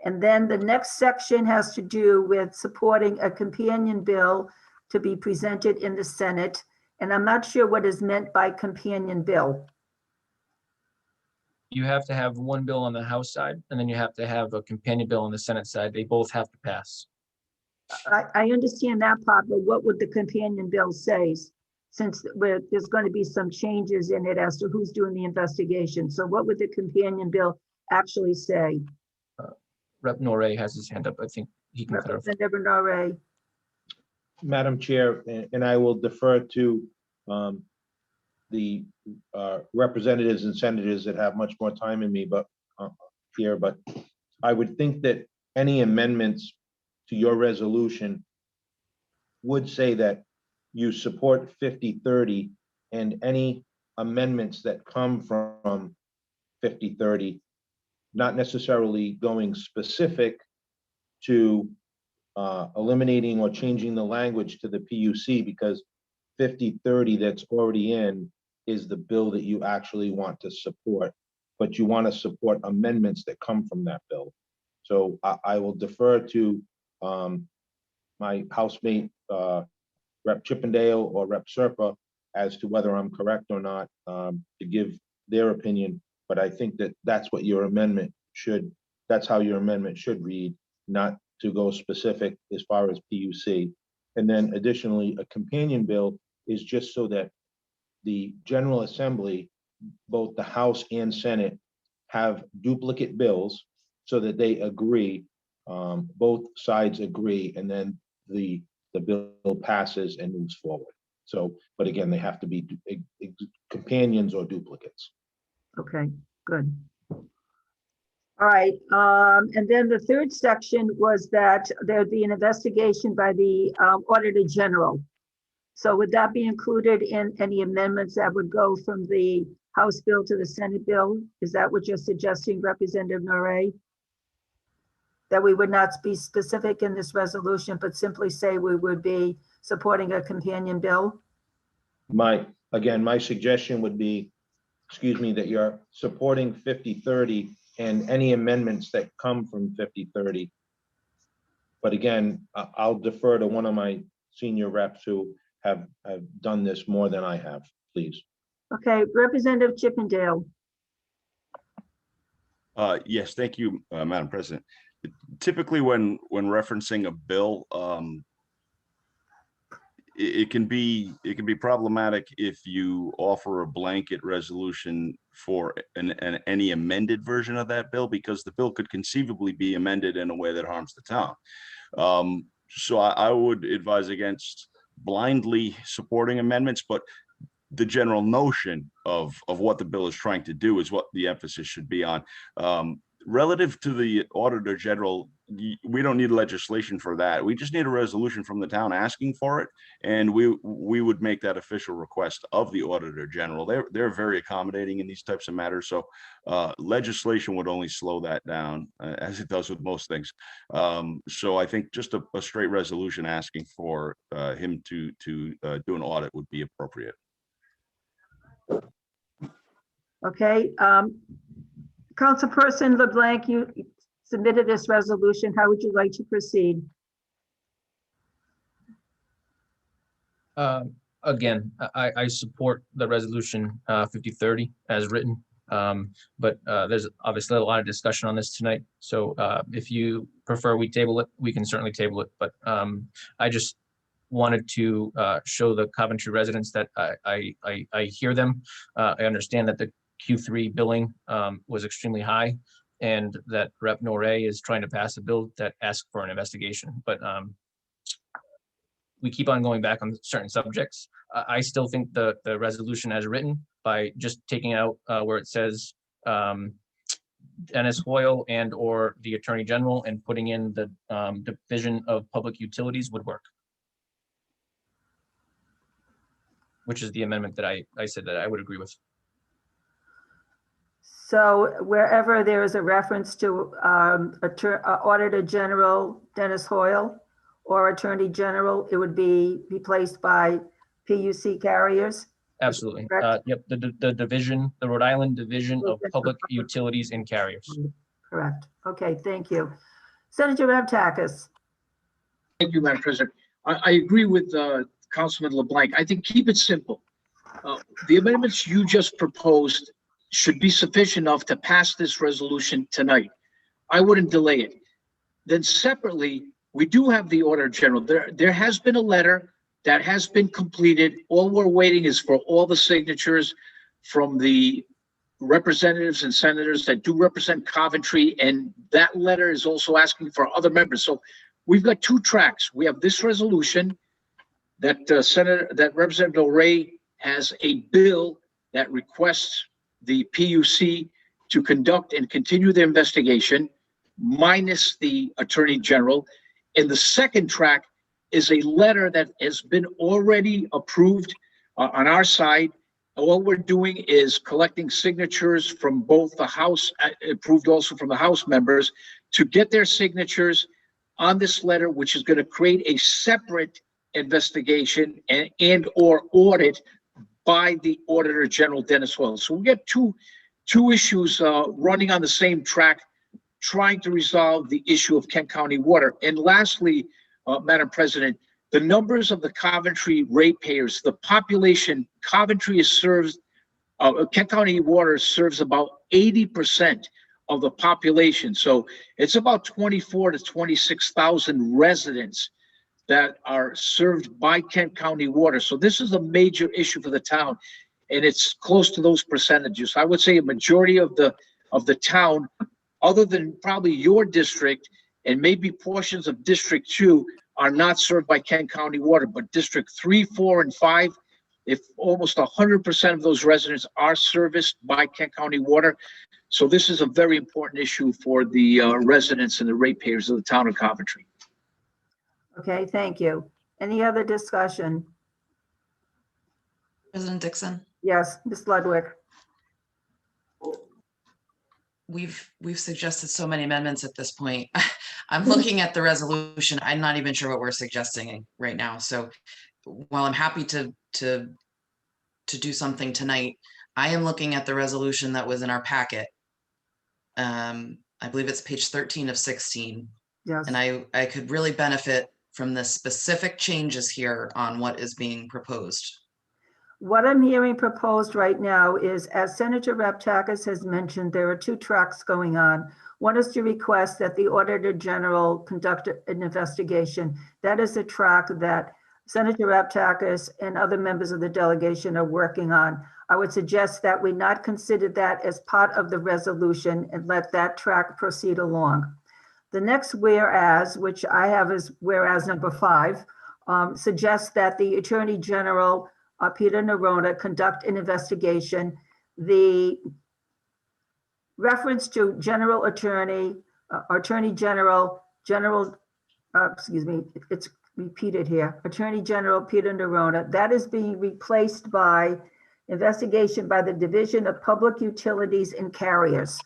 And then the next section has to do with supporting a companion bill to be presented in the Senate. And I'm not sure what is meant by companion bill. You have to have one bill on the House side, and then you have to have a companion bill on the Senate side. They both have to pass. I understand that part, but what would the companion bill say? Since there's going to be some changes in it as to who's doing the investigation. So what would the companion bill actually say? Rep. Norrie has his hand up. I think he can clarify. Representative Norrie. Madam Chair, and I will defer to the representatives and senators that have much more time in me, but but I would think that any amendments to your resolution would say that you support 50-30, and any amendments that come from 50-30, not necessarily going specific to eliminating or changing the language to the PUC, because 50-30 that's already in is the bill that you actually want to support, but you want to support amendments that come from that bill. So I will defer to my housemate, Rep. Chippendale or Rep. Serpa, as to whether I'm correct or not, to give their opinion. But I think that that's what your amendment should, that's how your amendment should read, not to go specific as far as PUC. And then additionally, a companion bill is just so that the General Assembly, both the House and Senate, have duplicate bills so that they agree, both sides agree, and then the bill passes and moves forward. So, but again, they have to be companions or duplicates. Okay, good. All right, and then the third section was that there'd be an investigation by the Auditor General. So would that be included in any amendments that would go from the House bill to the Senate bill? Is that what you're suggesting, Representative Norrie? That we would not be specific in this resolution, but simply say we would be supporting a companion bill? My suggestion would be, that you're supporting 50-30 and any amendments that come from 50-30. But again, I'll defer to one of my senior reps who have done this more than I have, please. Okay, Representative Chippendale. Yes, thank you, Madam President. Typically, when referencing a bill, it can be problematic if you offer a blanket resolution for any amended version of that bill, because the bill could conceivably be amended in a way that harms the town. So I would advise against blindly supporting amendments, but the general notion of what the bill is trying to do is what the emphasis should be on. Relative to the Auditor General, we don't need legislation for that. We just need a resolution from the town asking for it, and we would make that official request of the Auditor General. They're very accommodating in these types of matters, so legislation would only slow that down, as it does with most things. So I think just a straight resolution asking for him to do an audit would be appropriate. Okay, Councilperson LeBlanc, you submitted this resolution. How would you like to proceed? Again, I support the resolution 50-30 as written, but there's obviously a lot of discussion on this tonight. So if you prefer we table it, we can certainly table it. But I just wanted to show the Coventry residents that I hear them. I understand that the Q3 billing was extremely high, and that Rep. Norrie is trying to pass a bill that asks for an investigation. But we keep on going back on certain subjects. I still think the resolution as written, by just taking out where it says Dennis Hoyle and or the Attorney General and putting in the Division of Public Utilities would work. Which is the amendment that I said that I would agree with. So wherever there is a reference to Auditor General Dennis Hoyle or Attorney General, it would be replaced by PUC carriers? Absolutely. Yep, the division, the Rhode Island Division of Public Utilities and Carriers. Correct. Okay, thank you. Senator Rabtakis. Thank you, Madam President. I agree with Councilman LeBlanc. I think keep it simple. The amendments you just proposed should be sufficient enough to pass this resolution tonight. I wouldn't delay it. Then separately, we do have the Auditor General. There has been a letter that has been completed. All we're waiting is for all the signatures from the representatives and senators that do represent Coventry, and that letter is also asking for other members. So we've got two tracks. We have this resolution that Representative Ray has a bill that requests the PUC to conduct and continue the investigation, minus the Attorney General. And the second track is a letter that has been already approved on our side. All we're doing is collecting signatures from both the House, approved also from the House members, to get their signatures on this letter, which is going to create a separate investigation and or audit by the Auditor General Dennis Wells. So we get two issues running on the same track, trying to resolve the issue of Kent County Water. And lastly, Madam President, the numbers of the Coventry ratepayers, the population, Coventry serves, Kent County Water serves about 80% of the population. So it's about 24 to 26,000 residents that are served by Kent County Water. So this is a major issue for the town, and it's close to those percentages. I would say a majority of the town, other than probably your district and maybe portions of District 2, are not served by Kent County Water, but District 3, 4, and 5, if almost 100% of those residents are serviced by Kent County Water. So this is a very important issue for the residents and the ratepayers of the town of Coventry. Okay, thank you. Any other discussion? President Dixon, Yes, Ms. Ludwig. we've suggested so many amendments at this point. I'm looking at the resolution. I'm not even sure what we're suggesting right now. So while I'm happy to do something tonight, I am looking at the resolution that was in our packet. I believe it's page 13 of 16. Yes. And I could really benefit from the specific changes here on what is being proposed. What I'm hearing proposed right now is, as Senator Raptakis has mentioned, there are two tracks going on. One is to request that the Auditor General conduct an investigation. That is a track that Senator Raptakis and other members of the delegation are working on. I would suggest that we not consider that as part of the resolution and let that track proceed along. The next whereas, which I have as whereas number 5, suggests that the Attorney General, Peter Nerona, conduct an investigation. The reference to General Attorney, Attorney General, it's repeated here, Attorney General Peter Nerona, that is being replaced by investigation by the Division of Public Utilities and Carriers.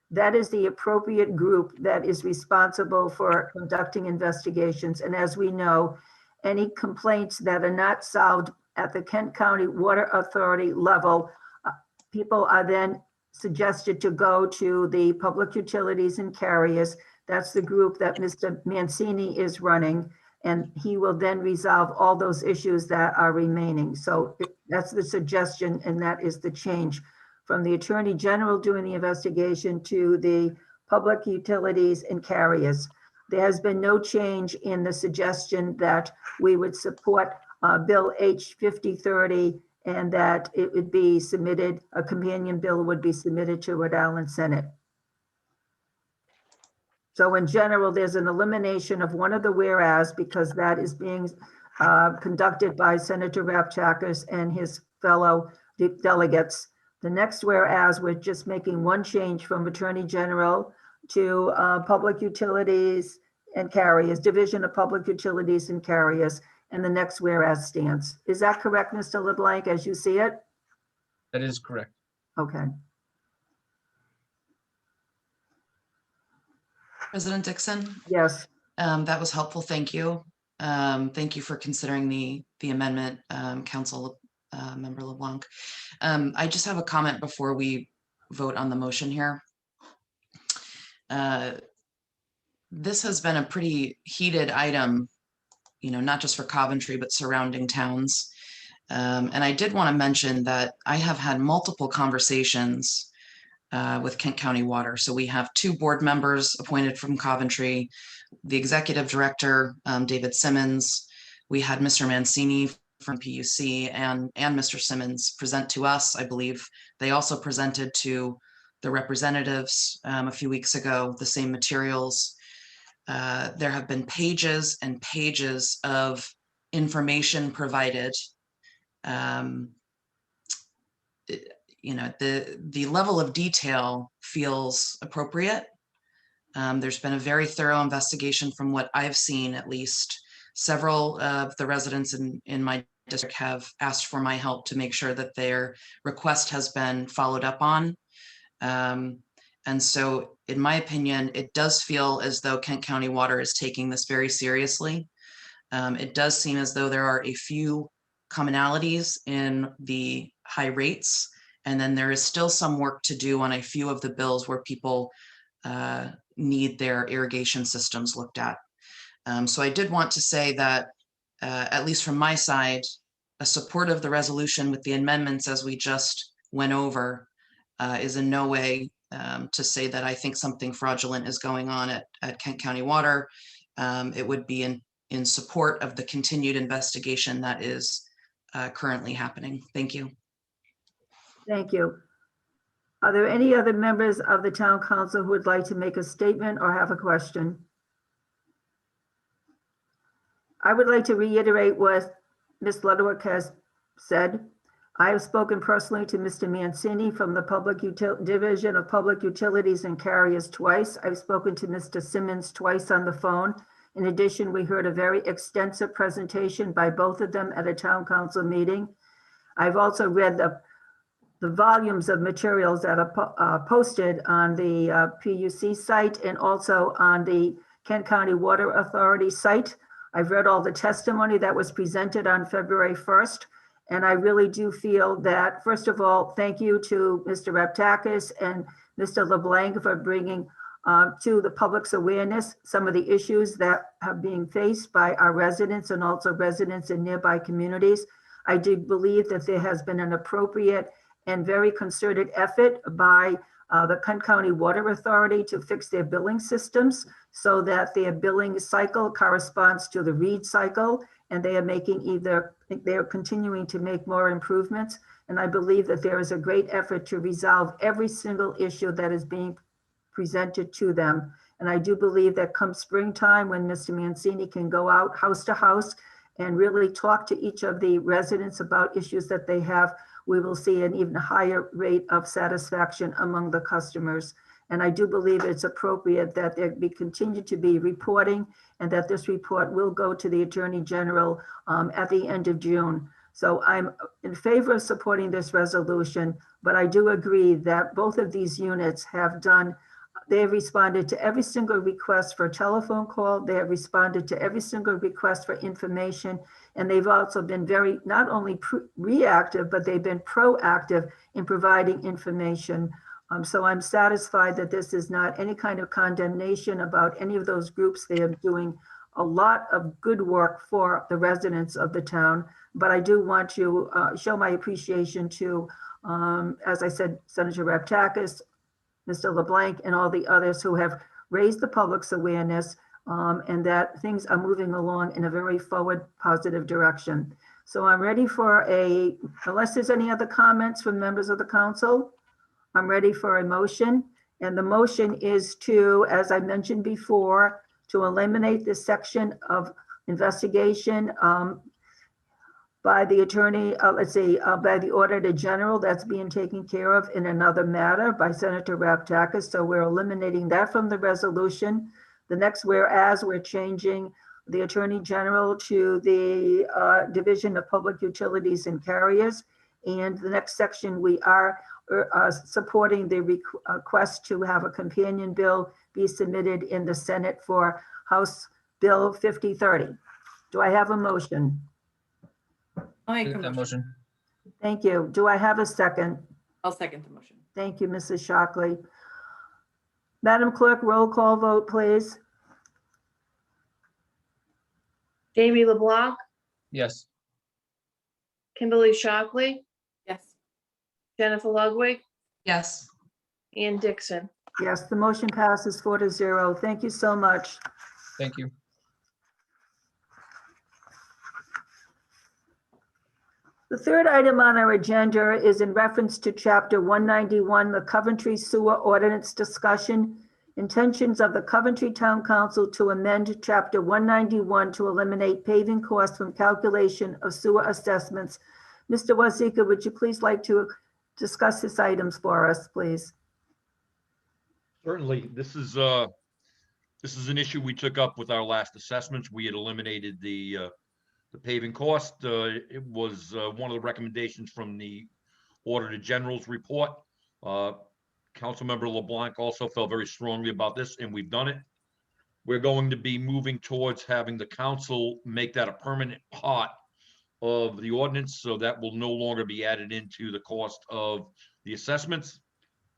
That is the appropriate group that is responsible for conducting investigations. And as we know, any complaints that are not solved at the Kent County Water Authority level, people are then suggested to go to the Public Utilities and Carriers. That's the group that Mr. Mancini is running, and he will then resolve all those issues that are remaining. So that's the suggestion, and that is the change from the Attorney General doing the investigation to the Public Utilities and Carriers. There has been no change in the suggestion that we would support Bill H 5030 and that it would be submitted, a companion bill would be submitted to Rhode Island Senate. So in general, there's an elimination of one of the whereas because that is being conducted by Senator Raptakis and his fellow delegates. The next whereas, we're just making one change from Attorney General to Public Utilities and Carriers, Division of Public Utilities and Carriers, and the next whereas stands. Is that correct, Mr. LeBlanc, as you see it? That is correct. Okay. President Dixon? Yes. That was helpful. Thank you. Thank you for considering the amendment, Council Member LeBlanc. I just have a comment before we vote on the motion here. This has been a pretty heated item, you know, not just for Coventry, but surrounding towns. And I did want to mention that I have had multiple conversations with Kent County Water. So we have 2 board members appointed from Coventry, the executive director, David Simmons. We had Mr. Mancini from PUC and Mr. Simmons present to us. I believe they also presented to the representatives a few weeks ago, the same materials. There have been pages and pages of information provided. You know, the level of detail feels appropriate. There's been a very thorough investigation from what I've seen, at least. Several of the residents in my district have asked for my help to make sure that their request has been followed up on. And so, in my opinion, it does feel as though Kent County Water is taking this very seriously. It does seem as though there are a few commonalities in the high rates, and then there is still some work to do on a few of the bills where people need their irrigation systems looked at. So I did want to say that, at least from my side, a support of the resolution with the amendments as we just went over is in no way to say that I think something fraudulent is going on at Kent County Water. It would be in support of the continued investigation that is currently happening. Thank you. Thank you. Are there any other members of the town council who would like to make a statement or have a question? I would like to reiterate what Ms. Ludwig has said. I have spoken personally to Mr. Mancini from the Division of Public Utilities and Carriers twice. I've spoken to Mr. Simmons twice on the phone. In addition, we heard a very extensive presentation by both of them at a town council meeting. I've also read the volumes of materials that are posted on the PUC site and also on the Kent County Water Authority site. I've read all the testimony that was presented on February 1st. And I really do feel that, first of all, thank you to Mr. Raptakis and Mr. LeBlanc for bringing to the public's awareness some of the issues that are being faced by our residents and also residents in nearby communities. I do believe that there has been an appropriate and very concerted effort by the Kent County Water Authority to fix their billing systems so that their billing cycle corresponds to the read cycle, and they are continuing to make more improvements. And I believe that there is a great effort to resolve every single issue that is being presented to them. And I do believe that come springtime, when Mr. Mancini can go out house to house and really talk to each of the residents about issues that they have, we will see an even higher rate of satisfaction among the customers. And I do believe it's appropriate that there be continued to be reporting and that this report will go to the Attorney General at the end of June. So I'm in favor of supporting this resolution, but I do agree that both of these units they've responded to every single request for a telephone call. They have responded to every single request for information. And they've also been very, not only reactive, but they've been proactive in providing information. So I'm satisfied that this is not any kind of condemnation about any of those groups. They are doing a lot of good work for the residents of the town. But I do want to show my appreciation to, as I said, Senator Raptakis, Mr. LeBlanc, and all the others who have raised the public's awareness and that things are moving along in a very forward, positive direction. So I'm ready for unless there's any other comments from members of the council, I'm ready for a motion. And the motion is to, as I mentioned before, to eliminate this section of investigation by the attorney, by the Auditor General that's being taken care of in another matter by Senator Raptakis. So we're eliminating that from the resolution. The next whereas, we're changing the Attorney General to the Division of Public Utilities and Carriers. And the next section, we are supporting the request to have a companion bill be submitted in the Senate for House Bill 5030. Do I have a motion? I'll make the motion. Thank you. Do I have a second? I'll second the motion. Thank you, Mrs. Shockley. Madam Clerk, roll call vote, please. Jamie LeBlanc, Yes. Kimberly Shockley, Yes. Jennifer Ludwig, Yes. Ann Dixon. Yes, the motion passes 4-0. Thank you so much. Thank you. The third item on our agenda is in reference to Chapter 191, the Coventry Sewer Ordinance discussion. intentions of the Coventry Town Council to amend Chapter 191 to eliminate paving costs from calculation of sewer assessments. Mr. Wazika, would you please like to discuss this items for us, please? Certainly, this is an issue we took up with our last assessments. We had eliminated the paving cost. It was one of the recommendations from the Auditor General's report. Councilmember LeBlanc also felt very strongly about this, and we've done it. We're going to be moving towards having the council make that a permanent part of the ordinance, so that will no longer be added into the cost of the assessments.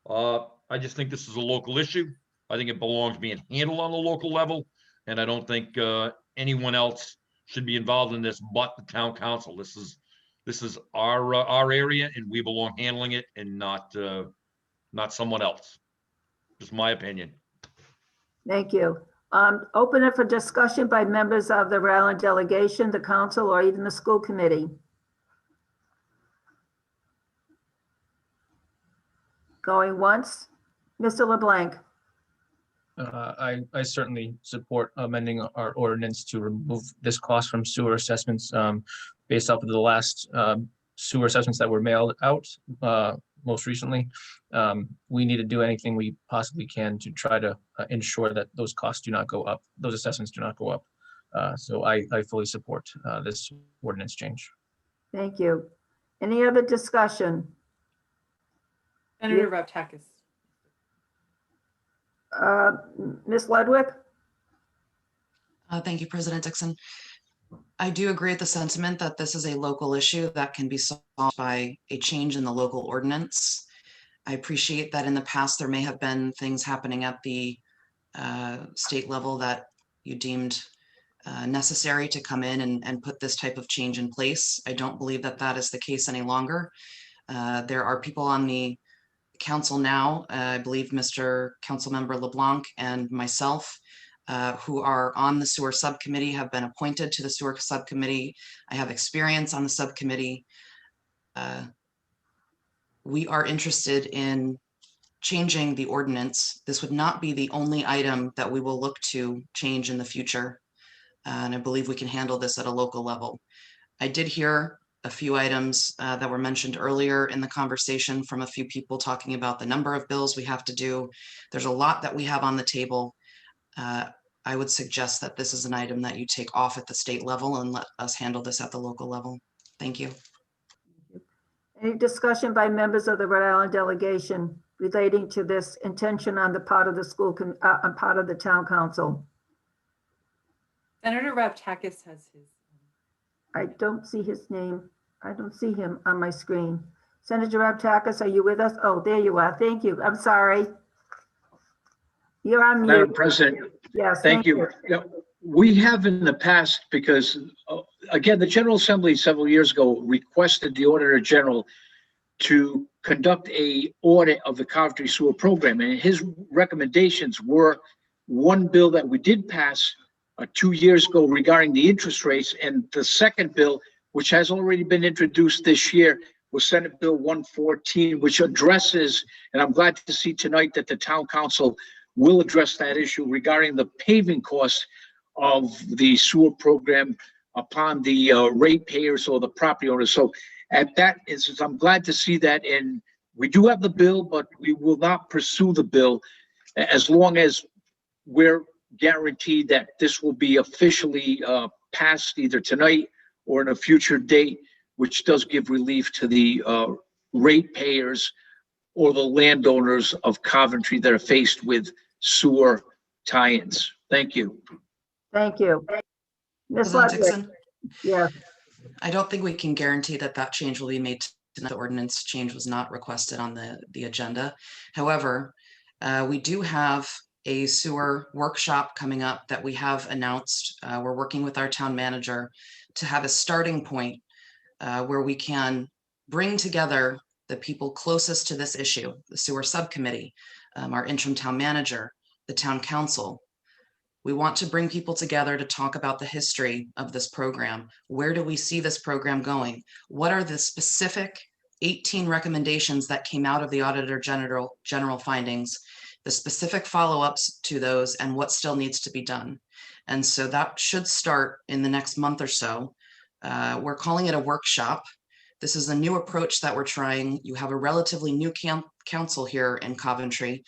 I just think this is a local issue. I think it belongs being handled on the local level, and I don't think anyone else should be involved in this but the town council. This is our area, and we belong handling it, and not someone else. Just my opinion. Thank you. Open it for discussion by members of the Rhode Island delegation, the council, or even the school committee. Going once. Mr. LeBlanc. I certainly support amending our ordinance to remove this cost from sewer assessments based off of the last sewer assessments that were mailed out most recently. We need to do anything we possibly can to try to ensure that those costs do not go up, those assessments do not go up. So I fully support this ordinance change. Thank you. Any other discussion? Senator Raptakis. Ms. Ludwig? Thank you, President Dixon. I do agree with the sentiment that this is a local issue that can be solved by a change in the local ordinance. I appreciate that in the past there may have been things happening at the state level that you deemed necessary to come in and put this type of change in place. I don't believe that that is the case any longer. There are people on the council now, I believe Mr. Councilmember LeBlanc and myself, who are on the sewer subcommittee, have been appointed to the sewer subcommittee. I have experience on the subcommittee. We are interested in changing the ordinance. This would not be the only item that we will look to change in the future. And I believe we can handle this at a local level. I did hear a few items that were mentioned earlier in the conversation from a few people talking about the number of bills we have to do. There's a lot that we have on the table. I would suggest that this is an item that you take off at the state level and let us handle this at the local level. Thank you. Any discussion by members of the Rhode Island delegation relating to this intention on the part of the school, on part of the town council? Senator Raptakis has his. I don't see his name. I don't see him on my screen. Senator Raptakis, are you with us? Oh, there you are. Thank you. I'm sorry. You're on mute. Madam President. Yes. Thank you. We have in the past, because again, the General Assembly several years ago requested the Auditor General to conduct a audit of the Coventry sewer program, and his recommendations were one bill that we did pass 2 years ago regarding the interest rates, and the second bill, which has already been introduced this year, was Senate Bill 114, which addresses, and I'm glad to see tonight that the town council will address that issue regarding the paving costs of the sewer program upon the ratepayers or the property owners. So at that instance, I'm glad to see that, and we do have the bill, but we will not pursue the bill as long as we're guaranteed that this will be officially passed either tonight or in a future date, which does give relief to the ratepayers or the landowners of Coventry that are faced with sewer tie-ins. Thank you. Thank you. Ms. President Ludwig. Dixon? Yes. I don't think we can guarantee that that change will be made tonight. The ordinance change was not requested on the agenda. However, we do have a sewer workshop coming up that we have announced. We're working with our town manager to have a starting point where we can bring together the people closest to this issue, the sewer subcommittee, our interim town manager, the town council. We want to bring people together to talk about the history of this program. Where do we see this program going? What are the specific 18 recommendations that came out of the Auditor General findings? the specific follow-ups to those, and what still needs to be done. And so that should start in the next month or so. We're calling it a workshop. This is a new approach that we're trying. You have a relatively new council here in Coventry,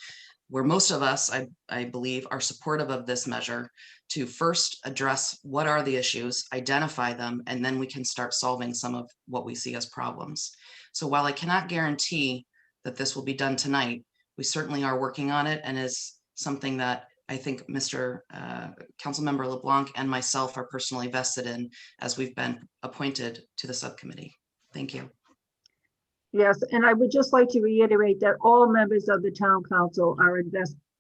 where most of us, I believe, are supportive of this measure to first address what are the issues, identify them, and then we can start solving some of what we see as problems. So while I cannot guarantee that this will be done tonight, we certainly are working on it, and is something that I think Mr. Councilmember LeBlanc and myself are personally vested in as we've been appointed to the subcommittee. Thank you. Yes, and I would just like to reiterate that all members of the town council are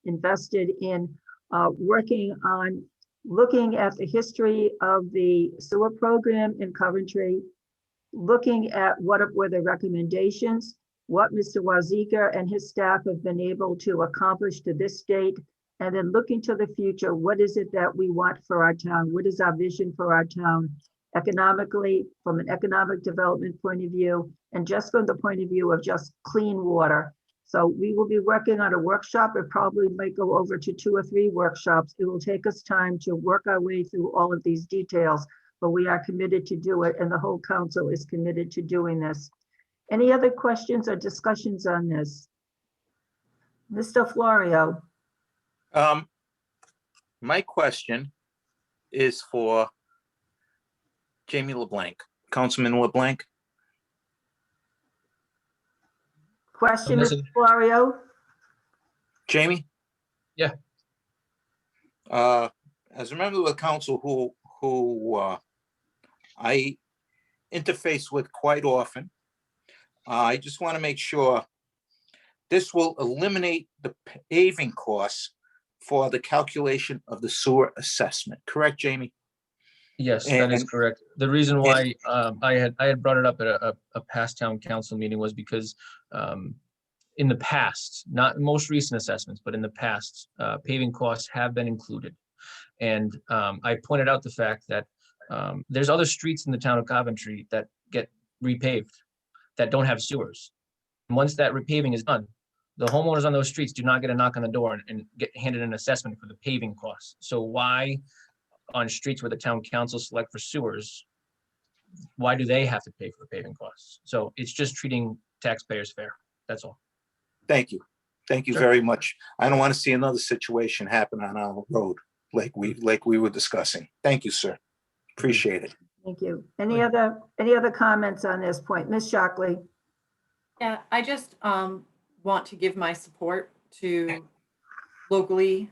invested in working on looking at the history of the sewer program in Coventry, looking at what were the recommendations, what Mr. Wazika and his staff have been able to accomplish to this date, and then looking to the future. What is it that we want for our town? What is our vision for our town economically, from an economic development point of view, and just from the point of view of just clean water? So we will be working on a workshop. It probably might go over to 2 or 3 workshops. It will take us time to work our way through all of these details, but we are committed to do it, and the whole council is committed to doing this. Any other questions or discussions on this? Mr. Florio. My question is for Jamie LeBlanc, Councilman LeBlanc. Question, Mr. Florio? Jamie? Yeah. As a member of the council who I interface with quite often, I just want to make sure this will eliminate the paving costs for the calculation of the sewer assessment. Correct, Jamie? Yes, that is correct. The reason why I had brought it up at a past town council meeting was because in the past, not most recent assessments, but in the past, paving costs have been included. And I pointed out the fact that there's other streets in the town of Coventry that get repaved that don't have sewers. And once that repaving is done, the homeowners on those streets do not get a knock on the door and get handed an assessment for the paving costs. So why on streets where the town council select for sewers, why do they have to pay for the paving costs? So it's just treating taxpayers fair. That's all. Thank you. Thank you very much. I don't want to see another situation happen on our road like we were discussing. Thank you, sir. Appreciate it. Thank you. Any other comments on this point? Ms. Shockley? Yeah, I just want to give my support to locally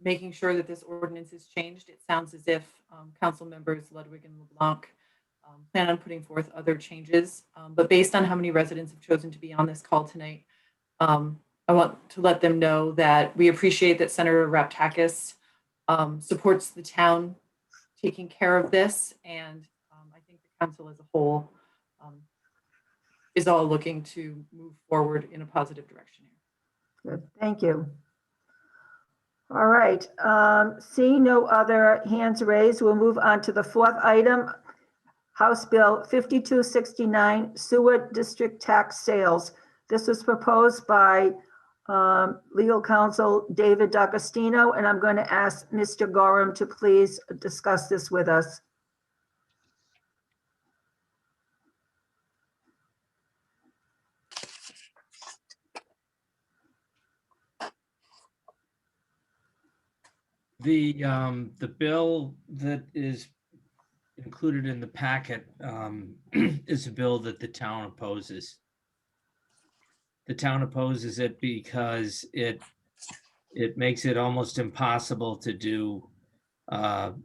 making sure that this ordinance is changed. It sounds as if council members Ludwig and LeBlanc plan on putting forth other changes. But based on how many residents have chosen to be on this call tonight, I want to let them know that we appreciate that Senator Raptakis supports the town taking care of this. And I think the council as a whole is all looking to move forward in a positive direction here. Good, thank you. All right, seeing no other hands raised, we'll move on to the 4th item, House Bill 5269, Sewer District Tax Sales. This was proposed by Legal Counsel David D'Agostino, and I'm going to ask Mr. Gorham to please discuss this with us. The bill that is included in the packet is a bill that the town opposes. The town opposes it because it makes it almost impossible to do the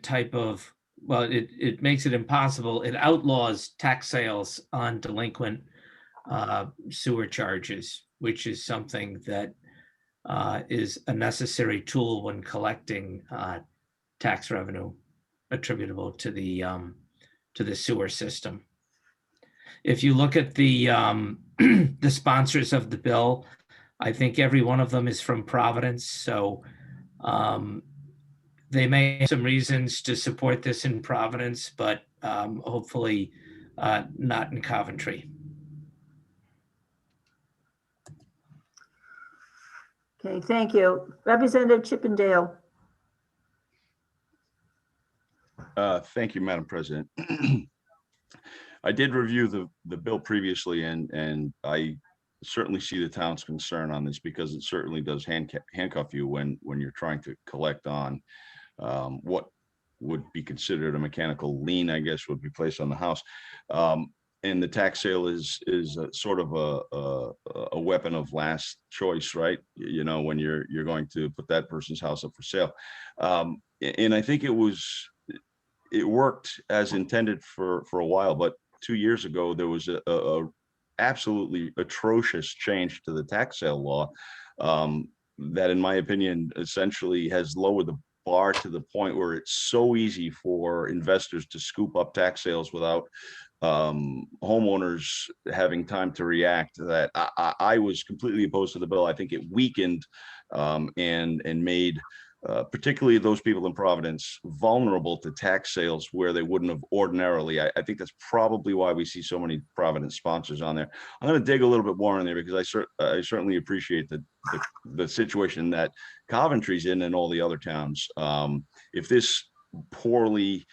type of, well, it makes it impossible. It outlaws tax sales on delinquent sewer charges, which is something that is a necessary tool when collecting tax revenue attributable to the sewer system. If you look at the the sponsors of the bill, I think every one of them is from Providence, so they may have some reasons to support this in Providence, but hopefully not in Coventry. Okay, thank you. Representative Chippendale. Thank you, Madam President. I did review the bill previously, and I certainly see the town's concern on this, because it certainly does handcuff you when you're trying to collect on what would be considered a mechanical lien, I guess, would be placed on the house. And the tax sale is a sort of a weapon of last choice, right? You know, when you're going to put that person's house up for sale. And I think it worked as intended for a while, but 2 years ago, there was a absolutely atrocious change to the tax sale law that, in my opinion, essentially has lowered the bar to the point where it's so easy for investors to scoop up tax sales without homeowners having time to react, that I was completely opposed to the bill. I think it weakened and made particularly those people in Providence vulnerable to tax sales where they wouldn't have ordinarily. I think that's probably why we see so many Providence sponsors on there. I'm going to dig a little bit more in there, because I certainly appreciate the situation that Coventry's in and all the other towns. If this poorly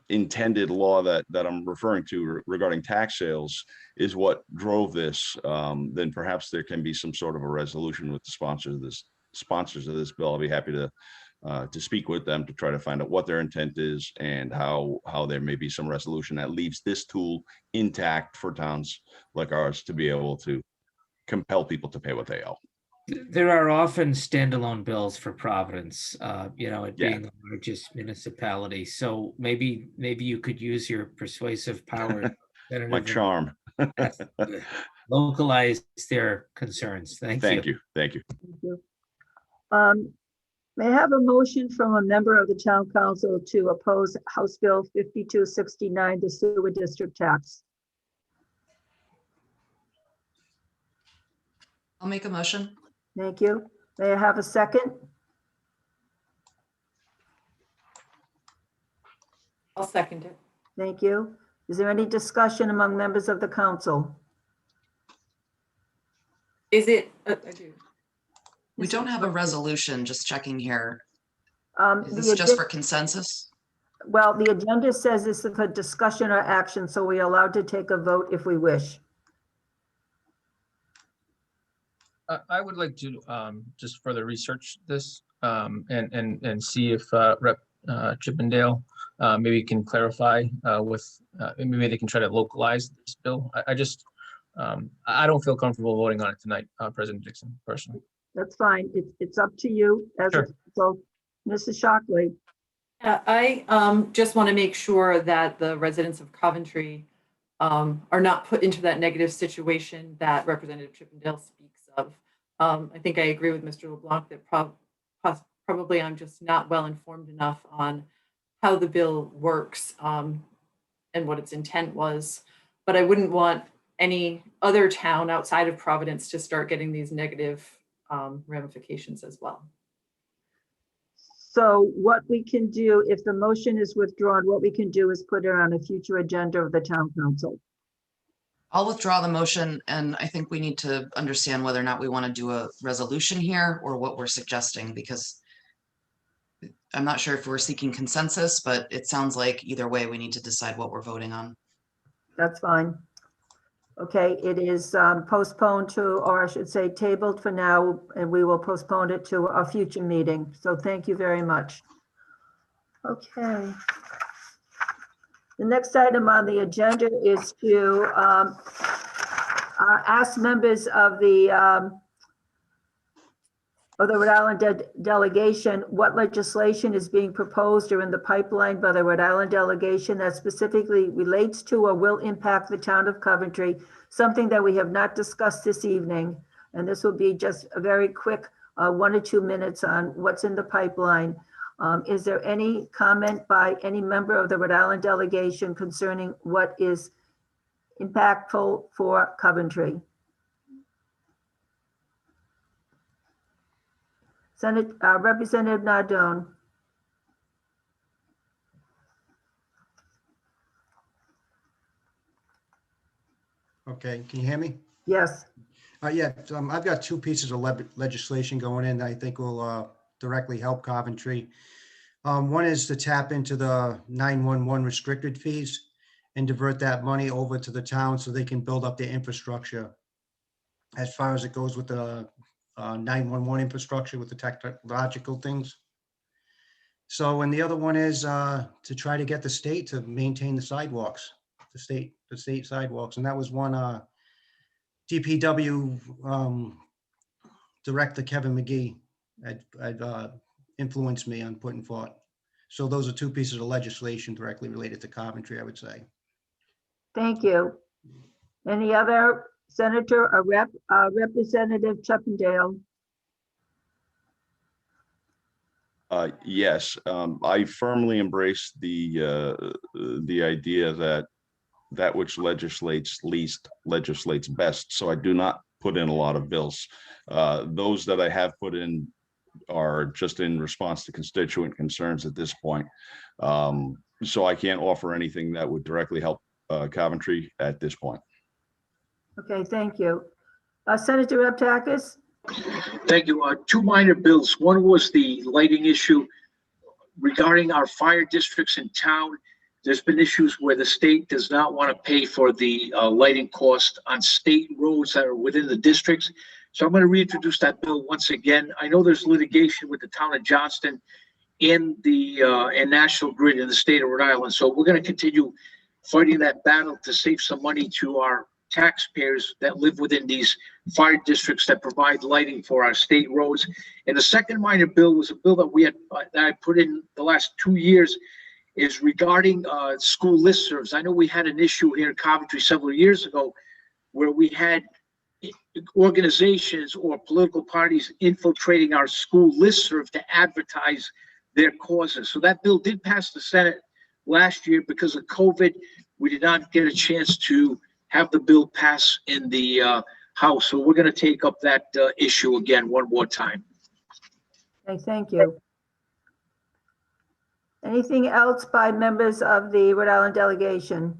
intended law that I'm referring to regarding tax sales is what drove this, then perhaps there can be some sort of a resolution with the sponsors of this bill. I'll be happy to speak with them to try to find out what their intent is and how there may be some resolution that leaves this tool intact for towns like ours to be able to compel people to pay what they owe. There are often standalone bills for Providence, it being the largest municipality. So maybe you could use your persuasive power. My charm. Localize their concerns. Thank you. Thank you. Thank you. May I have a motion from a member of the town council to oppose House Bill 5269, the sewer district tax? I'll make a motion. Thank you. May I have a second? I'll second it. Thank you. Is there any discussion among members of the council? Is it? I do. We don't have a resolution, just checking here. Is The this just agen- for consensus? Well, the agenda says it's for discussion or action, so we're allowed to take a vote if we wish. I would like to just further research this and see if Rep Chippendale maybe can clarify with maybe they can try to localize this bill. I don't feel comfortable voting on it tonight, President Dixon, personally. That's fine. It's up to you as a council. Mrs. Shockley. I just want to make sure that the residents of Coventry are not put into that negative situation that Representative Chippendale speaks of. I think I agree with Mr. LeBlanc that probably I'm just not well informed enough on how the bill works and what its intent was. But I wouldn't want any other town outside of Providence to start getting these negative ramifications as well. So what we can do, if the motion is withdrawn, what we can do is put it on a future agenda of the town council. I'll withdraw the motion, and I think we need to understand whether or not we want to do a resolution here or what we're suggesting, because I'm not sure if we're seeking consensus, but it sounds like either way, we need to decide what we're voting on. That's fine. Okay, it is postponed to, or I should say tabled for now, and we will postpone it to a future meeting. So thank you very much. Okay. The next item on the agenda is to ask members of the Rhode Island delegation what legislation is being proposed or in the pipeline by the Rhode Island delegation that specifically relates to or will impact the town of Coventry, something that we have not discussed this evening. And this will be just a very quick 1 or 2 minutes on what's in the pipeline. Is there any comment by any member of the Rhode Island delegation concerning what is impactful for Coventry? Representative Nardone. Okay, can you hear me? Yes. Yeah, I've got two pieces of legislation going in that I think will directly help Coventry. One is to tap into the 911 restricted fees and divert that money over to the town so they can build up their infrastructure as far as it goes with the 911 infrastructure with the technological things. So, and the other one is to try to get the state to maintain the sidewalks, the state sidewalks. And that was one DPW Director Kevin McGee had influenced me on putting forth. So those are two pieces of legislation directly related to Coventry, I would say. Thank you. Any other senator or Representative Chippendale? Yes, I firmly embrace the idea that that which legislates least legislates best. So I do not put in a lot of bills. Those that I have put in are just in response to constituent concerns at this point. So I can't offer anything that would directly help Coventry at this point. Okay, thank you. Senator Reptakis? Thank you. Two minor bills. One was the lighting issue regarding our fire districts in town. There's been issues where the state does not want to pay for the lighting cost on state roads that are within the districts. So I'm going to reintroduce that bill once again. I know there's litigation with the town of Johnston and the and National Grid in the state of Rhode Island. So we're going to continue fighting that battle to save some money to our taxpayers that live within these fire districts that provide lighting for our state roads. And the second minor bill was a bill that we had that I put in the last 2 years, is regarding school listservs. I know we had an issue here in Coventry several years ago where we had organizations or political parties infiltrating our school listserv to advertise their causes. So that bill did pass the Senate last year. Because of COVID, we did not get a chance to have the bill pass in the House. So we're going to take up that issue again one more time. Okay, thank you. Anything else by members of the Rhode Island delegation?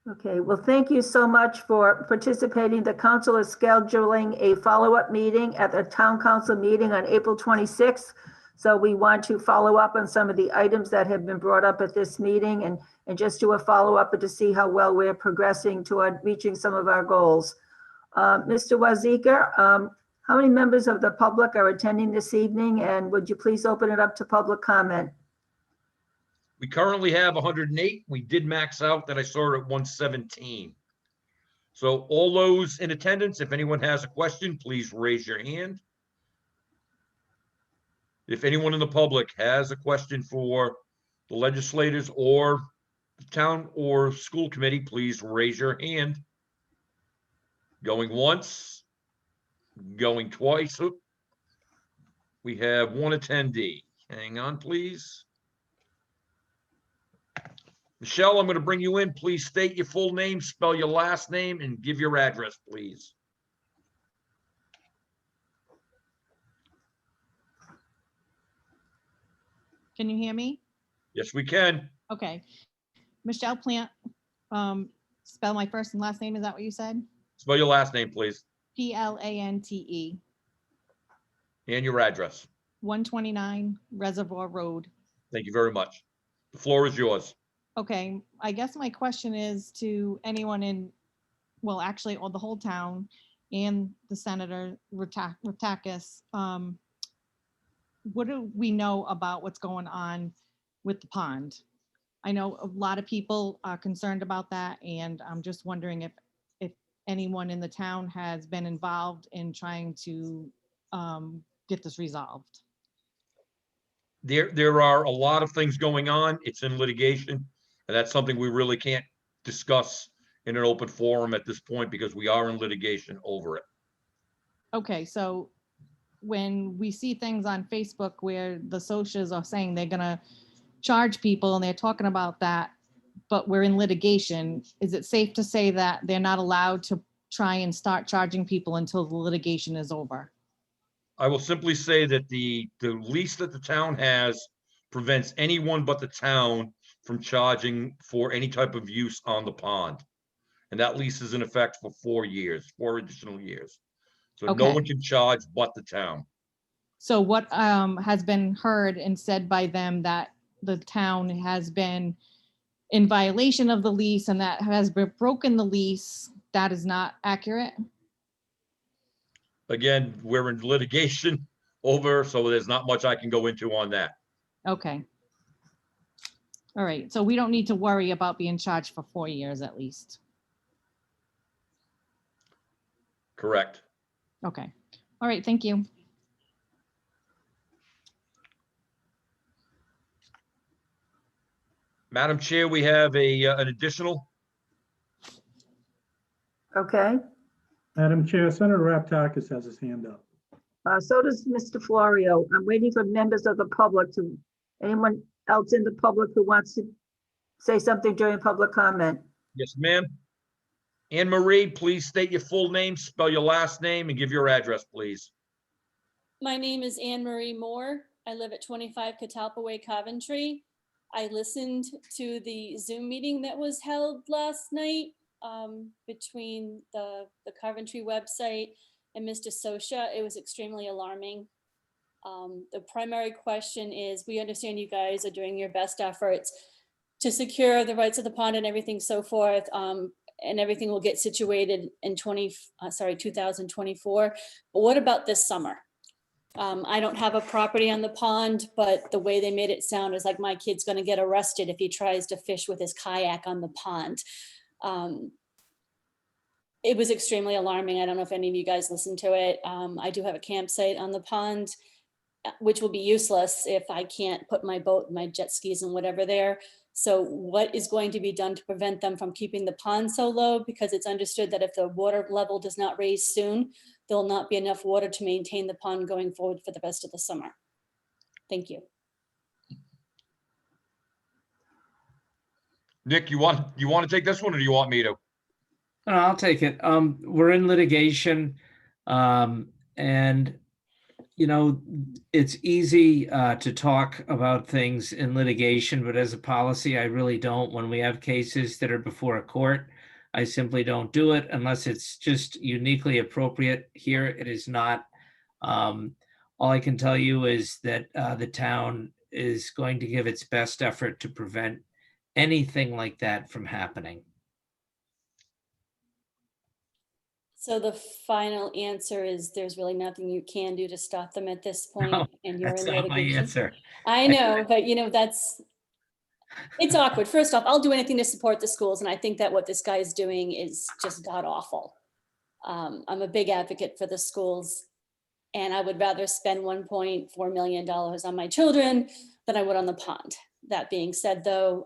Okay, well, thank you so much for participating. The council is scheduling a follow-up meeting at the town council meeting on April 26th. So we want to follow up on some of the items that have been brought up at this meeting and just do a follow-up to see how well we're progressing toward reaching some of our goals. Mr. Wazika, how many members of the public are attending this evening? And would you please open it up to public comment? We currently have 108. We did max out that I saw it at 117. So all those in attendance, if anyone has a question, please raise your hand. If anyone in the public has a question for the legislators or the town or school committee, please raise your hand. Going once, going twice. Oop. We have one attendee. Hang on, please. Michelle, I'm going to bring you in. Please state your full name, spell your last name, and give your address, please. Can you hear me? Yes, we can. Okay. Michelle Plant, spell my first and last name. Is that what you said? Spell your last name, please. Plante. And your address. 129 Reservoir Road. Thank you very much. The floor is yours. Okay, I guess my question is to anyone in, well, actually, or the whole town and the Senator Reptakis. What do we know about what's going on with the pond? I know a lot of people are concerned about that, and I'm just wondering if anyone in the town has been involved in trying to get this resolved. There are a lot of things going on. It's in litigation, and that's something we really can't discuss in an open forum at this point because we are in litigation over it. Okay, so when we see things on Facebook where the socials are saying they're gonna charge people and they're talking about that, but we're in litigation, is it safe to say that they're not allowed to try and start charging people until the litigation is over? I will simply say that the lease that the town has prevents anyone but the town from charging for any type of use on the pond. and that lease is in effect for 4 years, 4 additional years. So no Okay. one can charge but the town. So what has been heard and said by them that the town has been in violation of the lease and that has broken the lease, that is not accurate? Again, we're in litigation over, so there's not much I can go into on that. Okay. All right, so we don't need to worry about being charged for 4 years at least. Correct. Okay. All right, thank you. Madam Chair, we have an additional. Okay, Madam Chair, Senator Raptakis has his hand up. so does Mr. Florio. I'm waiting for members of the public to, anyone else in the public who wants to say something during public comment? Yes, ma'am. Anne Marie, please state your full name, spell your last name, and give your address, please. My name is Anne Marie Moore. I live at 25 Catalpa Way, Coventry. I listened to the Zoom meeting that was held last night between the Coventry website and Mr. Sosha. It was extremely alarming. The primary question is, we understand you guys are doing your best efforts to secure the rights of the pond and everything so forth, and everything will get situated in 2024. But what about this summer? I don't have a property on the pond, but the way they made it sound is like my kid's going to get arrested if he tries to fish with his kayak on the pond. It was extremely alarming. I don't know if any of you guys listened to it. I do have a campsite on the pond, which will be useless if I can't put my boat, my jet skis and whatever there. So what is going to be done to prevent them from keeping the pond so low? Because it's understood that if the water level does not raise soon, there'll not be enough water to maintain the pond going forward for the rest of the summer. Thank you. Nick, you want to take this one, or do you want me to? I'll take it. We're in litigation, and you know, it's easy to talk about things in litigation, but as a policy, I really don't. When we have cases that are before a court, I simply don't do it unless it's just uniquely appropriate. Here, it is not. All I can tell you is that the town is going to give its best effort to prevent anything like that from happening. So the final answer is there's really nothing you can do to stop them at this point, No, and you're that's in not my litigation. answer. I know, but you know, it's awkward. First off, I'll do anything to support the schools, and I think that what this guy is doing is just god awful. I'm a big advocate for the schools, and I would rather spend $1.4 million on my children than I would on the pond. That being said, though,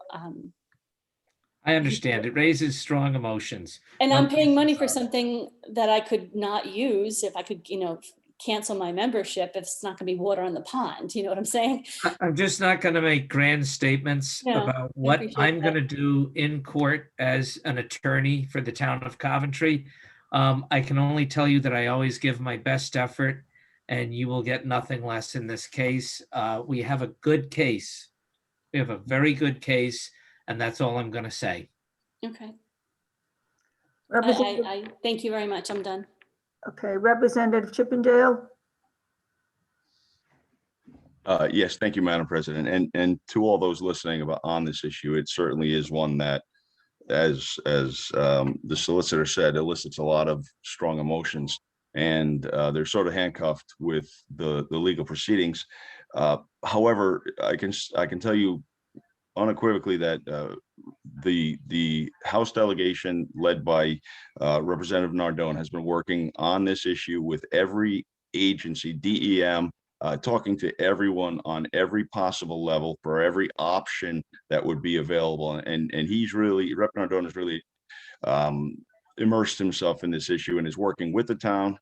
I understand. It raises strong emotions. and I'm paying money for something that I could not use if I could, you know, cancel my membership if it's not gonna be water on the pond. You know what I'm saying? I'm just not going to make grand statements No, about I what appreciate I'm that. going to do in court as an attorney for the town of Coventry. I can only tell you that I always give my best effort, and you will get nothing less in this case. We have a good case. We have a very good case, and that's all I'm going to say. Okay. Representative, I thank you very much. I'm done. okay, Representative Chippendale? Yes, thank you, Madam President. And to all those listening on this issue, it certainly is one that, as the solicitor said, elicits a lot of strong emotions, and they're sort of handcuffed with the legal proceedings. However, I can tell you unequivocally that the House delegation led by Representative Nardone has been working on this issue with every agency, DEM, talking to everyone on every possible level for every option that would be available. And he's really, Rep. Nardone has really immersed himself in this issue and is working with the town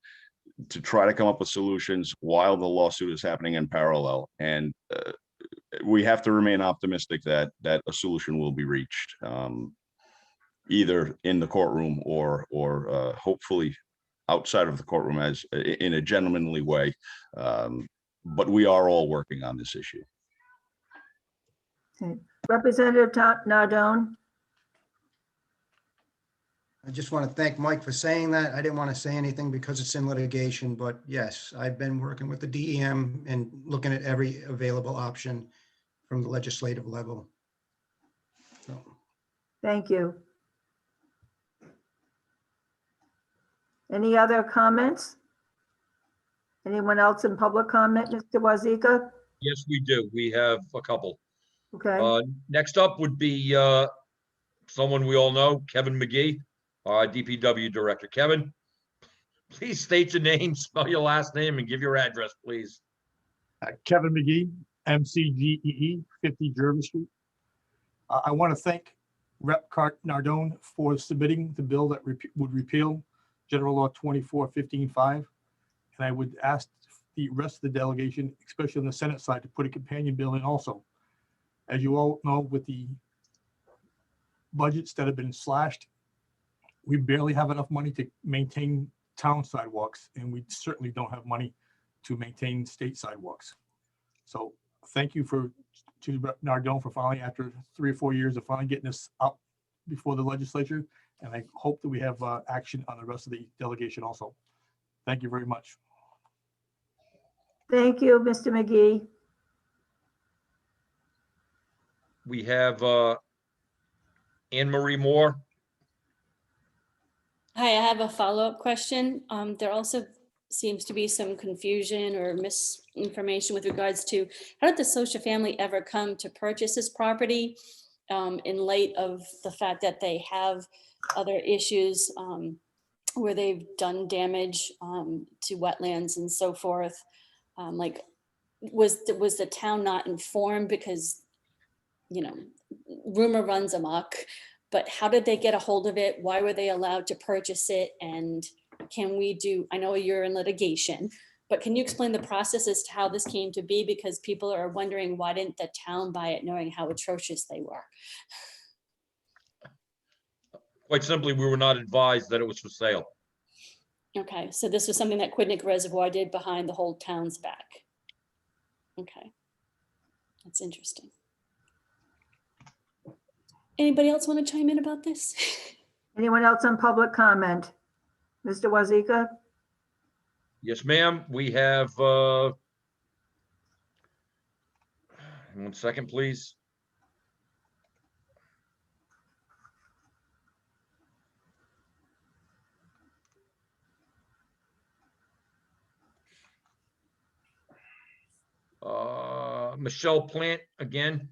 to try to come up with solutions while the lawsuit is happening in parallel. And we have to remain optimistic that a solution will be reached, either in the courtroom or hopefully outside of the courtroom, as in a gentlemanly way. But we are all working on this issue. Okay. Representative Nardone? I just want to thank Mike for saying that. I didn't want to say anything because it's in litigation, but yes, I've been working with the DEM and looking at every available option from the legislative level. So, Thank you. Any other comments? Anyone else in public comment, Mr. Wazika? Yes, we do. We have a couple. Okay, Next up would be someone we all know, Kevin McGee, our DPW director. Kevin, please state your name, spell your last name, and give your address, please. Kevin McGee, MCGEE, 50 Jervis Street. I want to thank Rep. Cart Nardone for submitting the bill that would repeal General Law 24-15-5. And I would ask the rest of the delegation, especially on the Senate side, to put a companion bill in also. As you all know, with the budgets that have been slashed, we barely have enough money to maintain town sidewalks, and we certainly don't have money to maintain state sidewalks. So thank you to Rep. Nardone for finally, after 3 or 4 years of finally getting this up before the legislature. And I hope that we have action on the rest of the delegation also. Thank you very much. thank you, Mr. McGee. We have Anne Marie Moore. Hi, I have a follow-up question. There also seems to be some confusion or misinformation with regards to how did the Social family ever come to purchase this property in light of the fact that they have other issues where they've done damage to wetlands and so forth. Like, was the town not informed? Because, you know, rumor runs amok, but how did they get a hold of it? Why were they allowed to purchase it? And can we do, I know you're in litigation, but can you explain the process as to how this came to be? Because people are wondering, why didn't the town buy it knowing how atrocious they were? Quite simply, we were not advised that it was for sale. Okay, so this was something that Quidnick Reservoir did behind the whole town's back. Okay, that's interesting. Anybody else want to chime in about this? Anyone else on public comment? Mr. Wazika? Yes, ma'am. We have, 1 second, please. Michelle Plant again.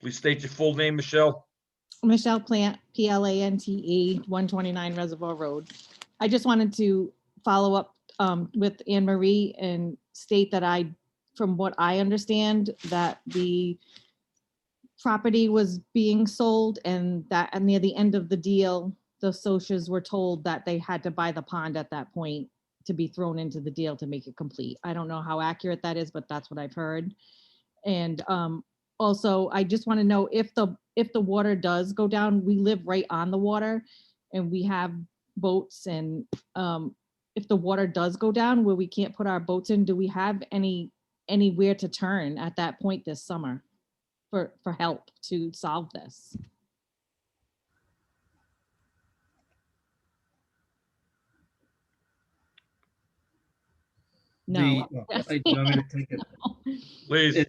Please state your full name, Michelle. Michelle Plant, PLANTE, 129 Reservoir Road. I just wanted to follow up with Anne Marie and state that from what I understand, that the property was being sold and that near the end of the deal, the Socias were told that they had to buy the pond at that point to be thrown into the deal to make it complete. I don't know how accurate that is, but that's what I've heard. And also, I just want to know if the water does go down, we live right on the water and we have boats, and if the water does go down where we can't put our boats in, do we have anywhere to turn at that point this summer for help to solve this? No. Do you want me to take it? Please.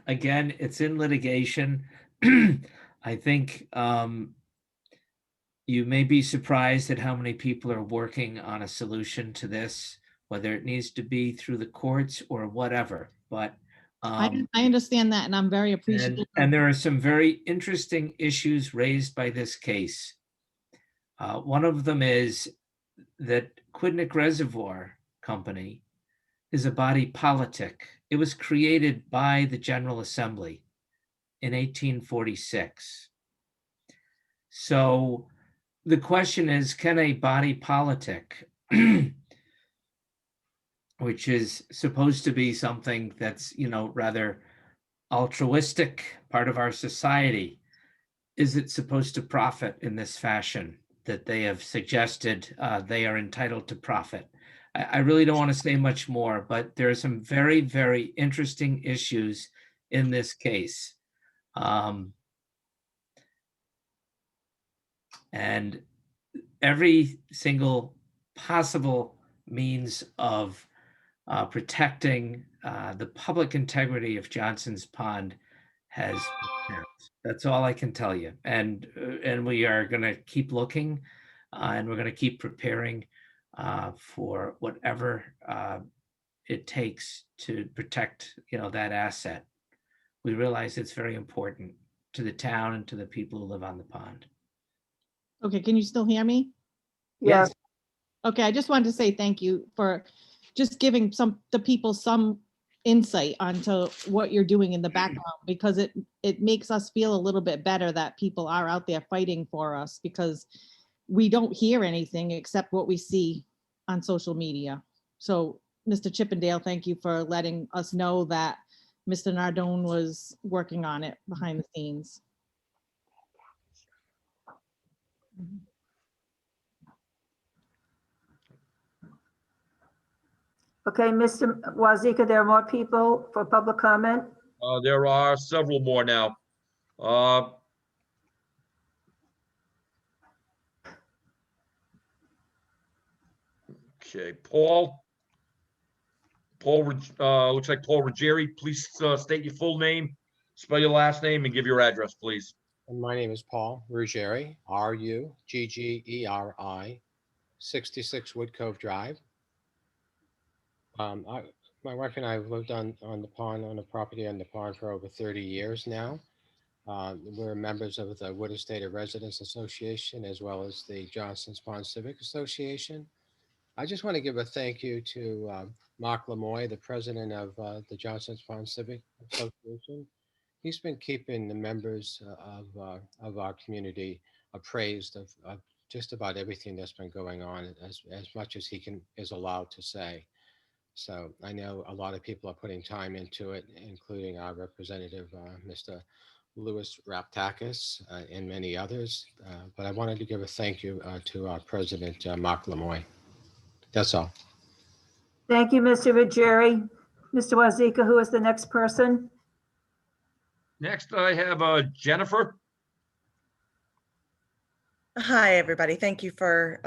Again, it's in litigation. I think you may be surprised at how many people are working on a solution to this, whether it needs to be through the courts or whatever. But I understand that, and I'm very appreciative. and there are some very interesting issues raised by this case. One of them is that Quidnick Reservoir Company is a body politic. It was created by the General Assembly in 1846. So the question is, can a body politic, which is supposed to be something that's, rather altruistic, part of our society, is it supposed to profit in this fashion that they have suggested they are entitled to profit? I really don't want to say much more, but there are some very, very interesting issues in this case. And every single possible means of protecting the public integrity of Johnson's Pond has been passed. That's all I can tell you. And we are going to keep looking, and we're going to keep preparing for whatever it takes to protect, that asset. We realize it's very important to the town and to the people who live on the pond. Okay, can you still hear me? Yes. Okay, I just wanted to say thank you for just giving the people some insight onto what you're doing in the background, because it makes us feel a little bit better that people are out there fighting for us, because we don't hear anything except what we see on social media. So, Mr. Chippendale, thank you for letting us know that Mr. Nardone was working on it behind the scenes. Okay, Mr. Wazika, there are more people for public comment? There are several more now. Okay, Paul, looks like Paul Ruggieri. Please state your full name, spell your last name, and give your address, please. And my name is Paul Ruggieri, Ruggeri, 66 Wood Cove Drive. My wife and I have lived on the pond, on the property on the pond for over 30 years now. We're members of the Wood Estate Residents Association, as well as the Johnson's Pond Civic Association. I just want to give a thank you to Mark Lemoy, the president of the Johnson's Pond Civic Association. He's been keeping the members of our community appraised of just about everything that's been going on, as much as he is allowed to say. So I know a lot of people are putting time into it, including our representative, Mr. Louis Raptakis, and many others. But I wanted to give a thank you to our president, Mark Lemoy. That's all. Thank you, Mr. Ruggieri. Mr. Wazika, who is the next person? Next, I have Jennifer. Hi, everybody. Thank you for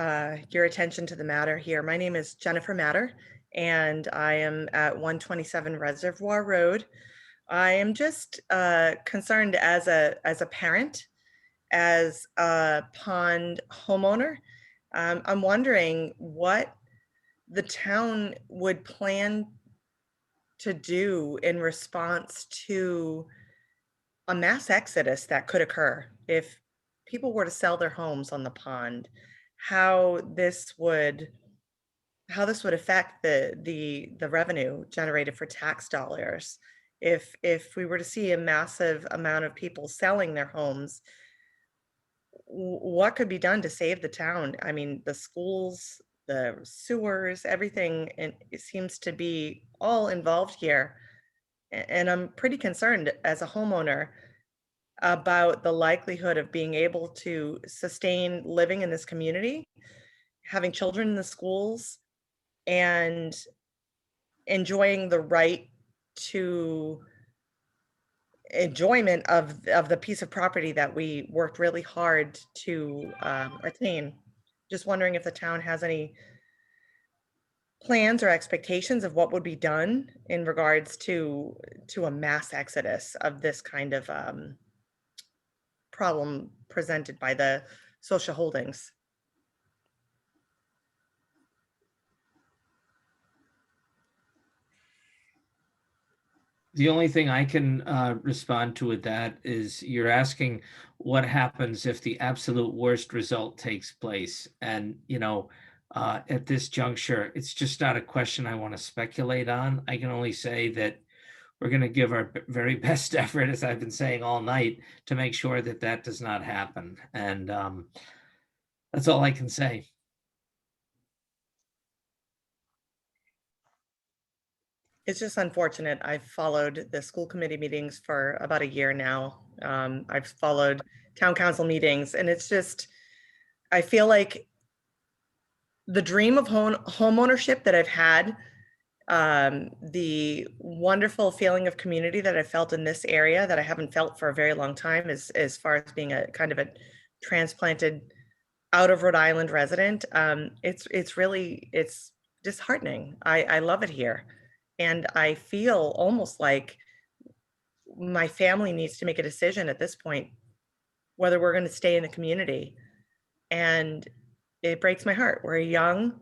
your attention to the matter here. My name is Jennifer Matter, and I am at 127 Reservoir Road. I am just concerned as a parent, as a pond homeowner. I'm wondering what the town would plan to do in response to a mass exodus that could occur if people were to sell their homes on the pond, how this would affect the revenue generated for tax dollars. If we were to see a massive amount of people selling their homes, what could be done to save the town? I mean, the schools, the sewers, everything, and it seems to be all involved here. And I'm pretty concerned as a homeowner about the likelihood of being able to sustain living in this community, having children in the schools, and enjoying the right to enjoyment of the piece of property that we worked really hard to attain. Just wondering if the town has any plans or expectations of what would be done in regards to a mass exodus of this kind of problem presented by the social holdings. The only thing I can respond to with that is you're asking what happens if the absolute worst result takes place. And, at this juncture, it's just not a question I want to speculate on. I can only say that we're going to give our very best effort, as I've been saying all night, to make sure that that does not happen. And that's all I can say. It's just unfortunate. I've followed the school committee meetings for about a year now. I've followed town council meetings, and it's just, I feel like the dream of home ownership that I've had, the wonderful feeling of community that I felt in this area that I haven't felt for a very long time, as far as being a kind of a transplanted out of Rhode Island resident, it's disheartening. I love it here. And I feel almost like my family needs to make a decision at this point, whether we're going to stay in the community. And it breaks my heart. We're a young,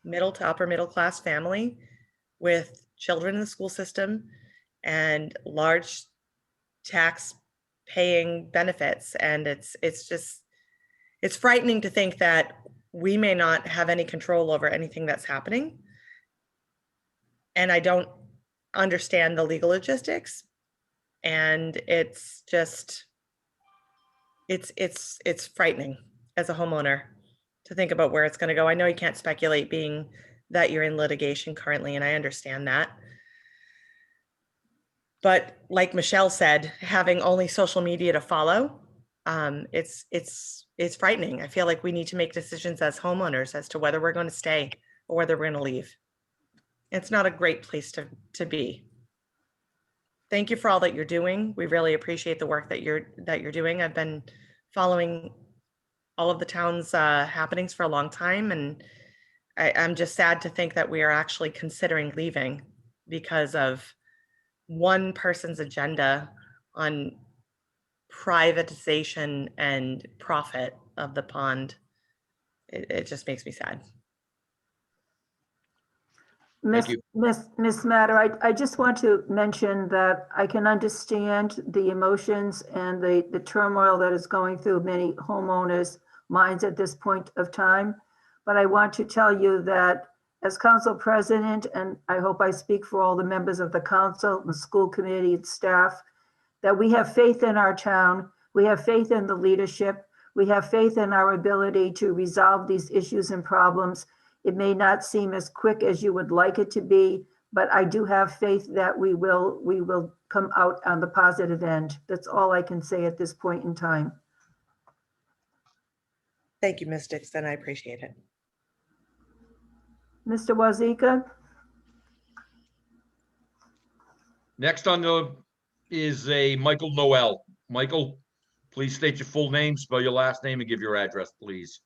middle to upper middle class family with children in the school system and large tax paying benefits. And it's frightening to think that we may not have any control over anything that's happening. And I don't understand the legal logistics. And it's just, it's frightening as a homeowner to think about where it's going to go. I know you can't speculate, being that you're in litigation currently, and I understand that. But like Michelle said, having only social media to follow, it's frightening. I feel like we need to make decisions as homeowners as to whether we're going to stay or whether we're going to leave. It's not a great place to be. Thank you for all that you're doing. We really appreciate the work that you're doing. I've been following all of the town's happenings for a long time, and I'm just sad to think that we are actually considering leaving because of one person's agenda on privatization and profit of the pond. It just makes me sad. Miss Matter, I just want to mention that I can understand the emotions and the turmoil that is going through many homeowners' minds at this point of time. But I want to tell you that as council president, and I hope I speak for all the members of the council and school committee and staff, that we have faith in our town. We have faith in the leadership. We have faith in our ability to resolve these issues and problems. It may not seem as quick as you would like it to be, but I do have faith that we will come out on the positive end. That's all I can say at this point in time. Thank you, Ms. Dixon. I appreciate it. Mr. Wazika? Next on the is a Michael Noel. Michael, please state your full name, spell your last name, and give your address, please.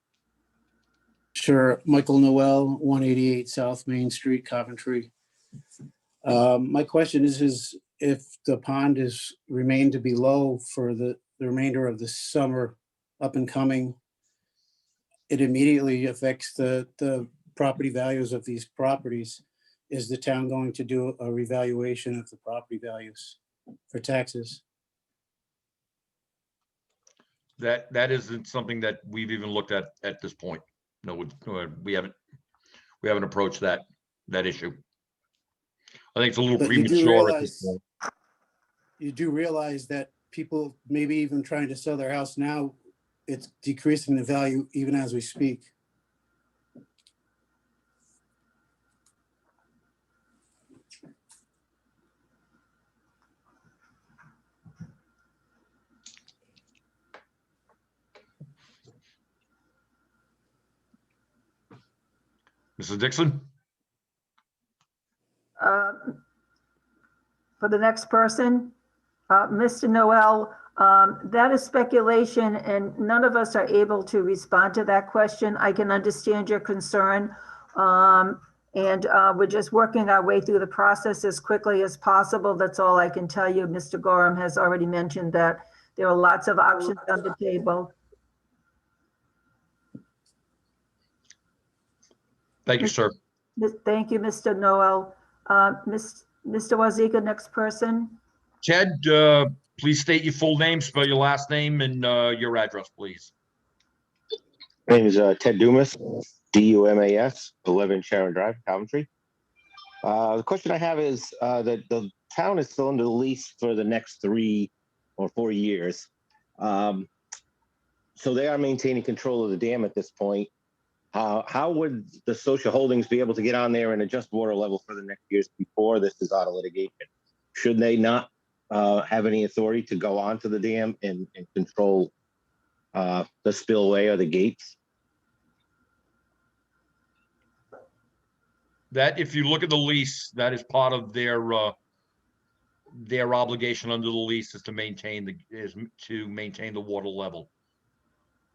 Sure. Michael Noel, 188 South Main Street, Coventry. My question is if the pond is remained to be low for the remainder of the summer up and coming, it immediately affects the property values of these properties. Is the town going to do a revaluation of the property values for taxes? That isn't something that we've even looked at this point. No, we haven't approached that issue. I think it's a little But premature at this point. You do realize that people maybe even trying to sell their house now, it's decreasing the value even as we speak. Mrs. Dixon? For the next person, Mr. Noel, that is speculation and none of us are able to respond to that question. I can understand your concern. And we're just working our way through the process as quickly as possible. That's all I can tell you. Mr. Gorham has already mentioned that there are lots of options on the table. Thank you, sir. Thank you, Mr. Noel. Mr. Wazika, next person. Ted, please state your full name, spell your last name, and your address, please. My name is Ted Dumas, D-U-M-A-S, 11 Sharon Drive, Coventry. The question I have is that the town is still under the lease for the next 3 or 4 years. So they are maintaining control of the dam at this point. How would the social holdings be able to get on there and adjust water level for the next years before this is out of litigation? Should they not have any authority to go onto the dam and control the spillway or the gates? That, if you look at the lease, that is part of their obligation under the lease is to maintain the water level,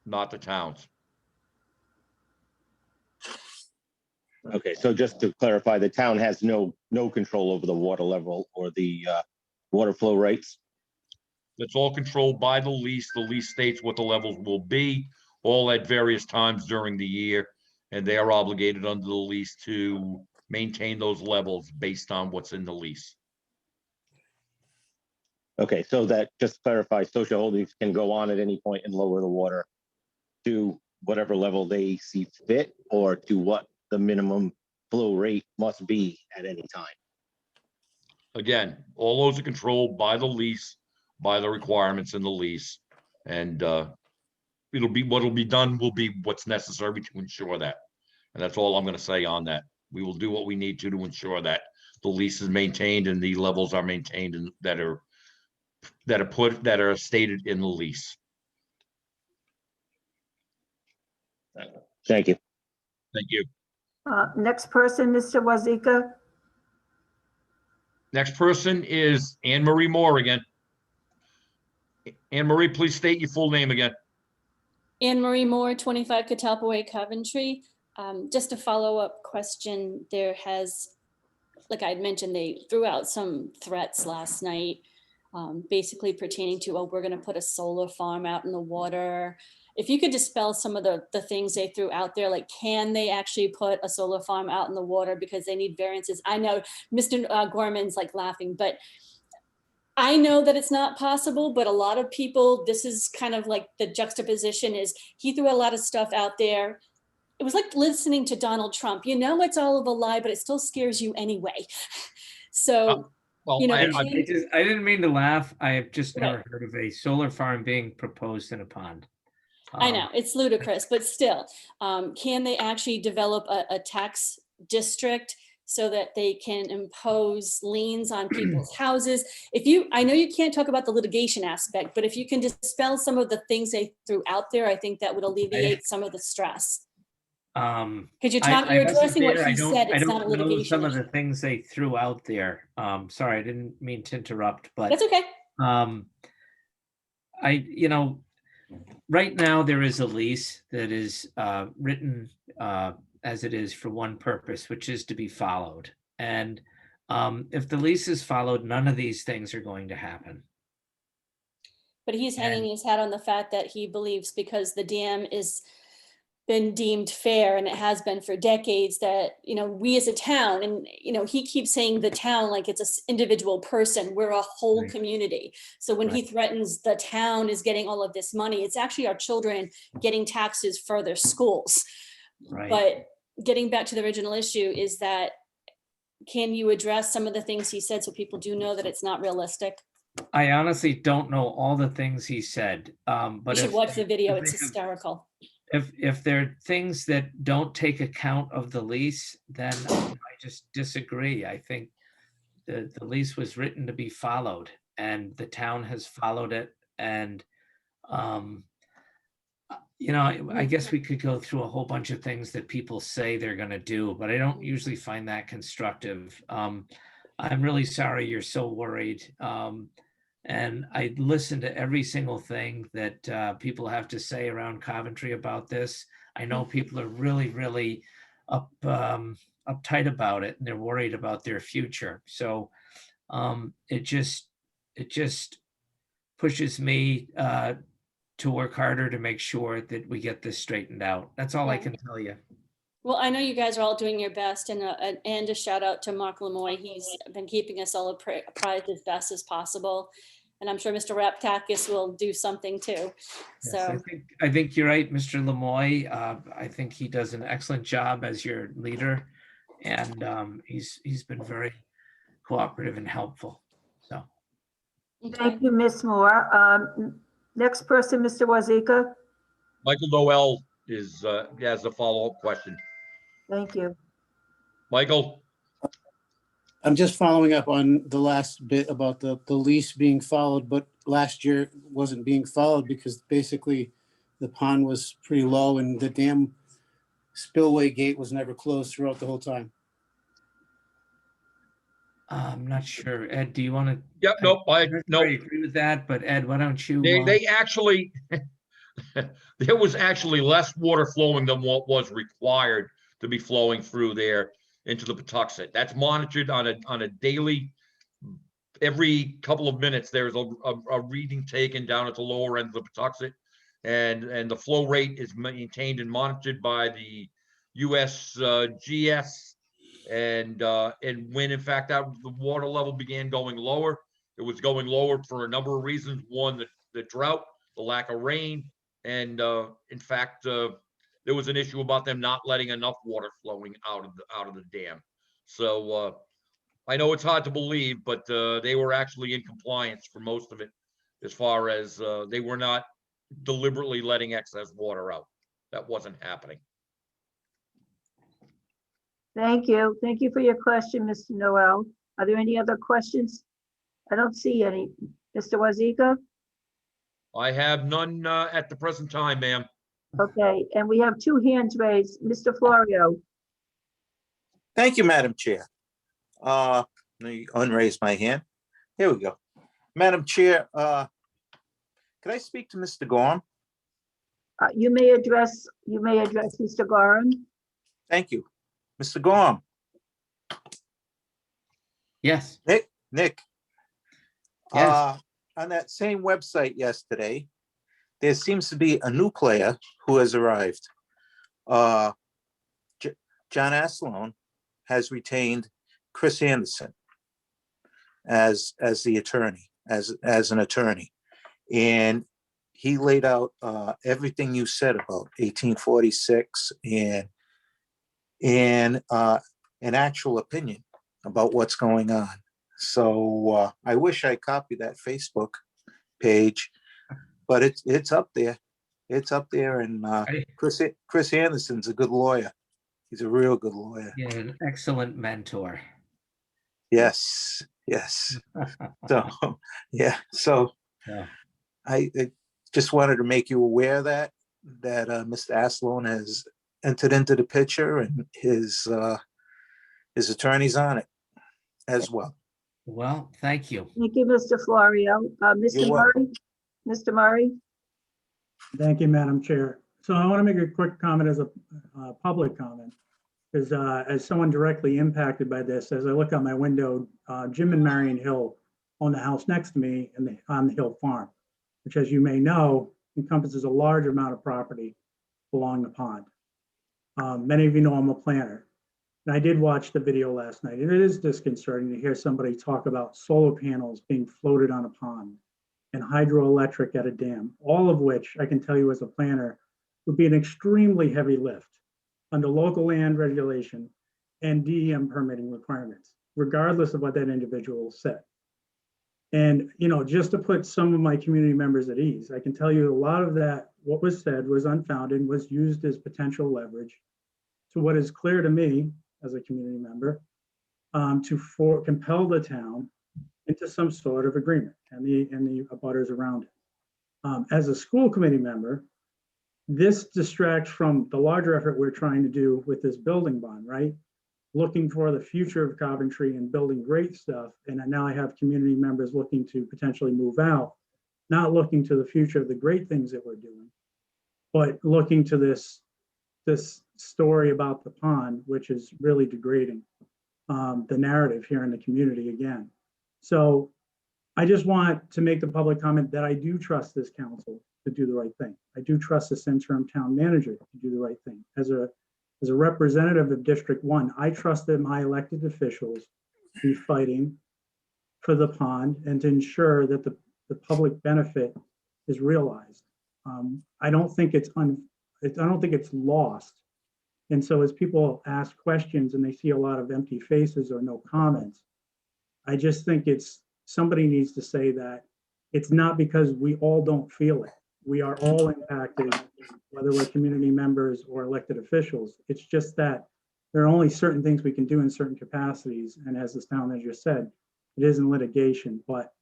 not the town's. Okay, so just to clarify, the town has no control over the water level or the water flow rates? It's all controlled by the lease. The lease states what the levels will be, all at various times during the year. And they are obligated under the lease to maintain those levels based on what's in the lease. Okay, so that just clarify, social holdings can go on at any point and lower the water to whatever level they see fit, or to what the minimum flow rate must be at any time. Again, all those are controlled by the lease, by the requirements in the lease. And what'll be done will be what's necessary to ensure that. And that's all I'm going to say on that. We will do what we need to ensure that the lease is maintained and the levels are maintained and that are stated in the lease. Thank you. Thank you. Next person, Mr. Wazika. Next person is Anne Marie Moore again. Anne Marie, please state your full name again. Anne Marie Moore, 25 Catalpa Way, Coventry. Just a follow-up question. There has, like I had mentioned, they threw out some threats last night, basically pertaining to, oh, we're going to put a solar farm out in the water. If you could dispel some of the things they threw out there, like can they actually put a solar farm out in the water because they need variances? I know Mr. Gorman's like laughing, but I know that it's not possible, but a lot of people, this is kind of like the juxtaposition is he threw a lot of stuff out there. It was like listening to Donald Trump. You know, it's all of a lie, but it still scares you anyway. So, well, you know, I didn't mean to laugh. I have just never heard of a solar farm being proposed in a pond. I know it's ludicrous, but still, can they actually develop a tax district so that they can impose liens on people's houses? I know you can't talk about the litigation aspect, but if you can dispel some of the things they threw out there, I think that would alleviate some of the stress. Could you talk? You're addressing what he said. It's not a litigation. I don't know some of the things they threw out there. Sorry, I didn't mean to interrupt, but that's okay. Right now there is a lease that is written as it is for one purpose, which is to be followed. And if the lease is followed, none of these things are going to happen. But he's hanging his hat on the fact that he believes because the dam is been deemed fair, and it has been for decades, that, you know, we as a town, and, you know, he keeps saying the town like it's an individual person, we're a whole community. So when he threatens the town is getting all of this money, it's actually our children getting taxes for their schools. But getting back to the original issue is that, can you address some of the things he said so people do know that it's not realistic? I honestly don't know all the things he said. But you should watch the video. It's hysterical. If there are things that don't take account of the lease, then I just disagree. I think the lease was written to be followed, and the town has followed it. And, you know, I guess we could go through a whole bunch of things that people say they're going to do, but I don't usually find that constructive. I'm really sorry you're so worried. And I listen to every single thing that people have to say around Coventry about this. I know people are really, really uptight about it, and they're worried about their future. So it just pushes me to work harder to make sure that we get this straightened out. That's all I can tell you. Well, I know you guys are all doing your best, and a shout out to Mark Lemoy. He's been keeping us all apprised as best as possible. And I'm sure Mr. Raptakis will do something too. So yes, I think you're right, Mr. Lemoy. I think he does an excellent job as your leader, and he's been very cooperative and helpful. So thank you, Ms. Moore. Next person, Mr. Wazika. Michael Noel has a follow-up question. Thank you. Michael. I'm just following up on the last bit about the lease being followed, but last year it wasn't being followed because basically the pond was pretty low and the dam spillway gate was never closed throughout the whole time. I'm not sure. Ed, do you want to? Yep, nope. I agree with that, but Ed, why don't you? They actually, there was actually less water flowing than what was required to be flowing through there into the Patuxent. That's monitored on a daily, every couple of minutes, there's a reading taken down at the lower end of the Patuxent, and the flow rate is maintained and monitored by the USGS. And when in fact the water level began going lower, it was going lower for a number of reasons. One, the drought, the lack of rain, and in fact, there was an issue about them not letting enough water flowing out of the dam. So I know it's hard to believe, but they were actually in compliance for most of it, as far as they were not deliberately letting excess water out. That wasn't happening. Thank you. Thank you for your question, Mr. Noel. Are there any other questions? I don't see any. Mr. Wazika? I have none at the present time, ma'am. Okay, and we have two hands raised. Mr. Florio? Thank you, Madam Chair. Let me unraise my hand. Here we go. Madam Chair, can I speak to Mr. Gorham? You may address Mr. Gorham. Thank you. Mr. Gorham. Yes. Nick. Yes. On that same website yesterday, there seems to be a new player who has arrived. John Asselone has retained Chris Anderson as the attorney, as an attorney. And he laid out everything you said about 1846 and an actual opinion about what's going on. So I wish I copied that Facebook page, but it's up there. It's up there, and Chris Anderson's a good lawyer. He's a real good lawyer. Yeah, an excellent mentor. Yes. So yeah. So Yeah. I just wanted to make you aware that Mr. Asselone has entered into the picture, and his attorney's on it as well. Well, thank you. Thank you, Mr. Florio. Mr. You're Murray? welcome. Mr. Murray? Thank you, Madam Chair. So I want to make a quick comment as a public comment, because as someone directly impacted by this, as I look out my window, Jim and Marion Hill own the house next to me on the Hill Farm, which, as you may know, encompasses a large amount of property along the pond. Many of you know I'm a planner. And I did watch the video last night, and it is disconcerting to hear somebody talk about solar panels being floated on a pond and hydroelectric at a dam, all of which I can tell you as a planner would be an extremely heavy lift under local land regulation and DEM permitting requirements, regardless of what that individual said. And, just to put some of my community members at ease, I can tell you a lot of that, what was said was unfounded, was used as potential leverage to what is clear to me as a community member, to compel the town into some sort of agreement and the abutters around it. As a school committee member, this distracts from the larger effort we're trying to do with this building bond, right? Looking for the future of Coventry and building great stuff. And now I have community members looking to potentially move out, not looking to the future of the great things that we're doing, but looking to this story about the pond, which is really degrading the narrative here in the community again. So I just want to make the public comment that I do trust this council to do the right thing. I do trust this interim town manager to do the right thing. As a representative of District 1, I trust that my elected officials be fighting for the pond and to ensure that the public benefit is realized. I don't think it's lost. And so as people ask questions and they see a lot of empty faces or no comments, I just think somebody needs to say that it's not because we all don't feel it. We are all impacted, whether we're community members or elected officials. It's just that there are only certain things we can do in certain capacities. And as this town manager said, it is in litigation, but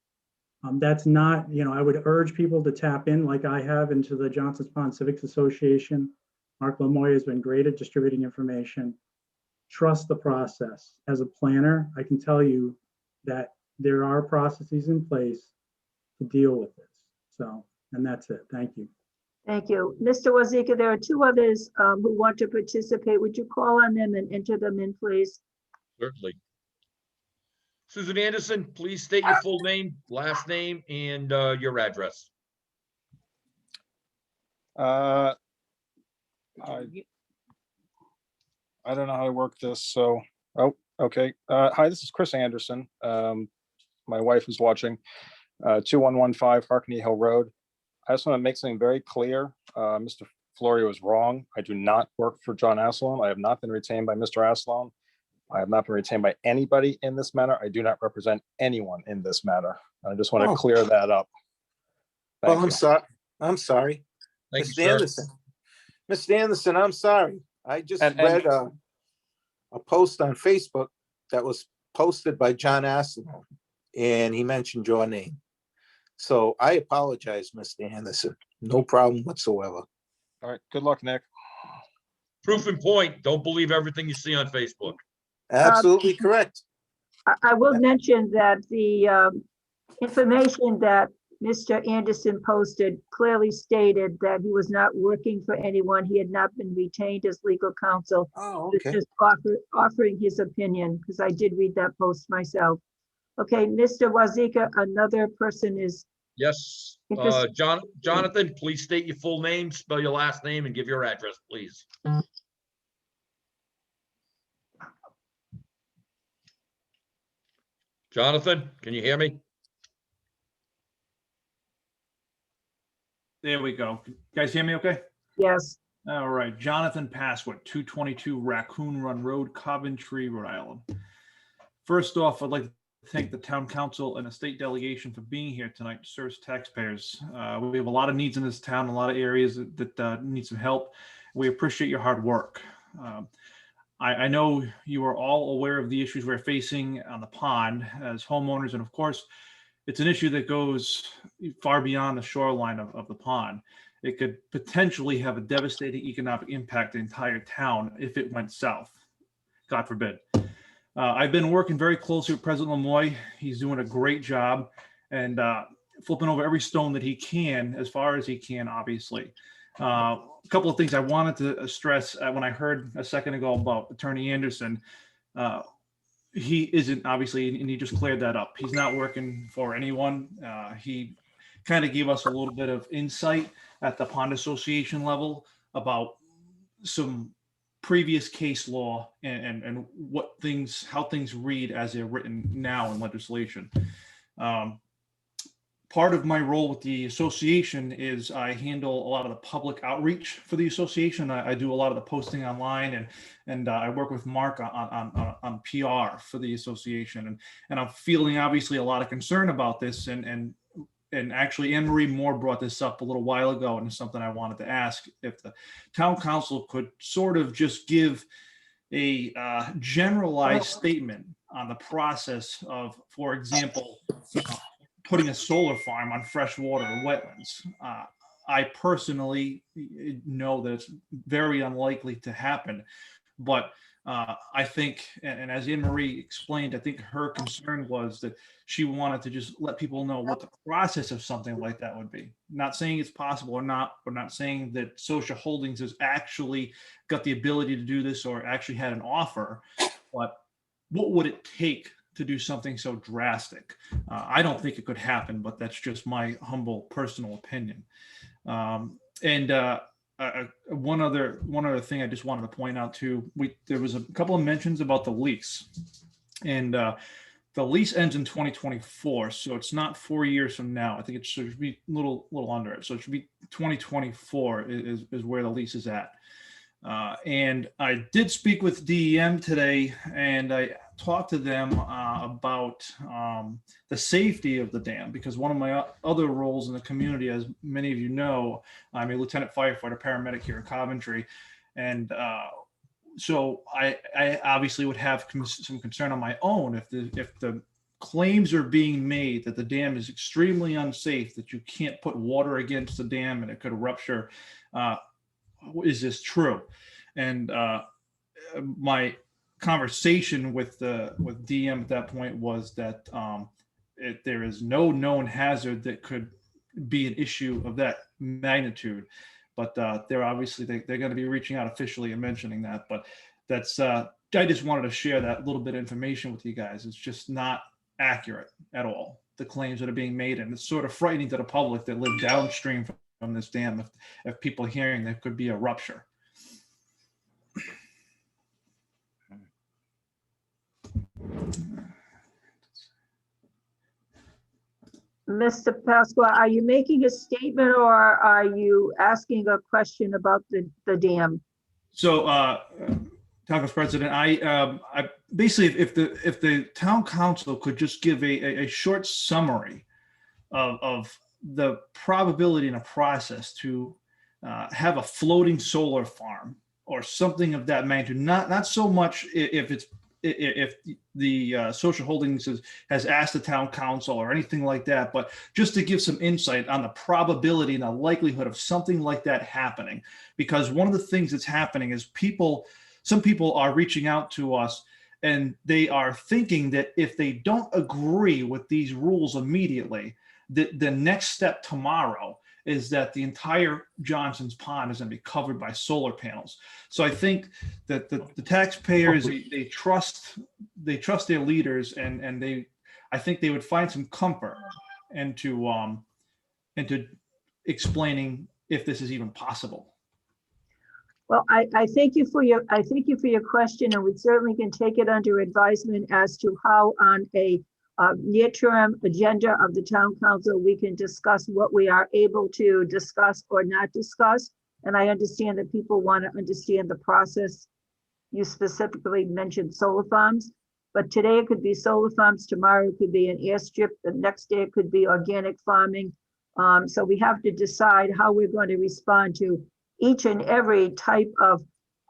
that's not, I would urge people to tap in like I have into the Johnson's Pond Civics Association. Mark Lamoya has been great at distributing information. Trust the process. As a planner, I can tell you that there are processes in place to deal with this. So, and that's it. Thank you. Thank you. Mr. Wazika, there are two others who want to participate. Would you call on them and enter them in, please? Certainly. Susan Anderson, please state your full name, last name, and your address. I don't know how to work this, so, oh, okay. Hi, this is Chris Anderson. My wife is watching, 2115 Harkney Hill Road. I just want to make something very clear. Mr. Florio is wrong. I do not work for John Asselon. I have not been retained by Mr. Asselon. I have not been retained by anybody in this matter. I do not represent anyone in this matter. I just want to clear that up. Well, Thank I'm you. sorry. I'm sorry. Thank you, Mr. sir. Anderson. Mr. Anderson, I'm sorry. I just And- read a post on Facebook that was posted by John Asselon, and he mentioned your name. So I apologize, Mr. Anderson. No problem whatsoever. All right. Good luck, Nick. Proof in point, don't believe everything you see on Facebook. Absolutely correct. I will mention that the information that Mr. Anderson posted clearly stated that he was not working for anyone. He had not been retained as legal counsel. Oh, He was okay. just offering his opinion, because I did read that post myself. Okay, Mr. Wazika, another person is, Yes, Interesting. Jonathan, please state your full name, spell your last name, and give your address, please. Jonathan, can you hear me? There we go. You guys hear me okay? yes, All right, Jonathan Passwood, 222 Raccoon Run Road, Coventry, Rhode Island. First off, I'd like to thank the town council and the state delegation for being here tonight to serve taxpayers. We have a lot of needs in this town, a lot of areas that need some help. We appreciate your hard work. I know you are all aware of the issues we're facing on the pond as homeowners, and of course, it's an issue that goes far beyond the shoreline of the pond. It could potentially have a devastating economic impact on the entire town if it went south, God forbid. I've been working very closely with President Lemoy. He's doing a great job and flipping over every stone that he can, as far as he can, obviously. A couple of things I wanted to stress when I heard a second ago about Attorney Anderson. He isn't, obviously, and he just cleared that up. He's not working for anyone. He kind of gave us a little bit of insight at the Pond Association level about some previous case law and how things read as they're written now in legislation. Part of my role with the association is I handle a lot of the public outreach for the association. I do a lot of the posting online, and I work with Mark on PR for the association. And I'm feeling obviously a lot of concern about this. And actually, Anne Marie Moore brought this up a little while ago, and it's something I wanted to ask if the town council could sort of just give a generalized statement on the process of, for example, putting a solar farm on freshwater wetlands. I personally know that it's very unlikely to happen, but I think, and as Anne Marie explained, I think her concern was that she wanted to just let people know what the process of something like that would be. Not saying it's possible or not. We're not saying that Social Holdings has actually got the ability to do this or actually had an offer, but what would it take to do something so drastic? I don't think it could happen, but that's just my humble personal opinion. One other thing I just wanted to point out too, there was a couple of mentions about the lease, and the lease ends in 2024, so it's not 4 years from now. I think it should be a little under it, so it should be 2024 is where the lease is at. And I did speak with DEM today, and I talked to them about the safety of the dam, because one of my other roles in the community, as many of you know, I'm a lieutenant firefighter paramedic here in Coventry. And so I obviously would have some concern on my own if the claims are being made that the dam is extremely unsafe, that you can't put water against the dam and it could rupture. Is this true? And my conversation with DM at that point was that there is no known hazard that could be an issue of that magnitude. but they're obviously, they're going to be reaching out officially and mentioning that. But that's, I just wanted to share that little bit of information with you guys. It's just not accurate at all, the claims that are being made. And it's sort of frightening to the public that live downstream from this dam if people are hearing there could be a rupture. Mr. Pasqua, are you making a statement or are you asking a question about the dam? So, Congress President, I basically, if the town council could just give a short summary of the probability in a process to have a floating solar farm or something of that magnitude, not so much if the social holdings has asked the town council or anything like that, but just to give some insight on the probability and the likelihood of something like that happening. Because one of the things that's happening is some people are reaching out to us and they are thinking that if they don't agree with these rules immediately, the next step tomorrow is that the entire Johnson's Pond is going to be covered by solar panels. So I think that the taxpayers, they trust their leaders, and I think they would find some comfort into explaining if this is even possible. Well, I thank you for your question, and we certainly can take it under advisement as to how on a near-term agenda of the town council, we can discuss what we are able to discuss or not discuss. And I understand that people want to understand the process. You specifically mentioned solar farms, but today it could be solar farms, tomorrow it could be an airstrip, the next day it could be organic farming. So we have to decide how we're going to respond to each and every type of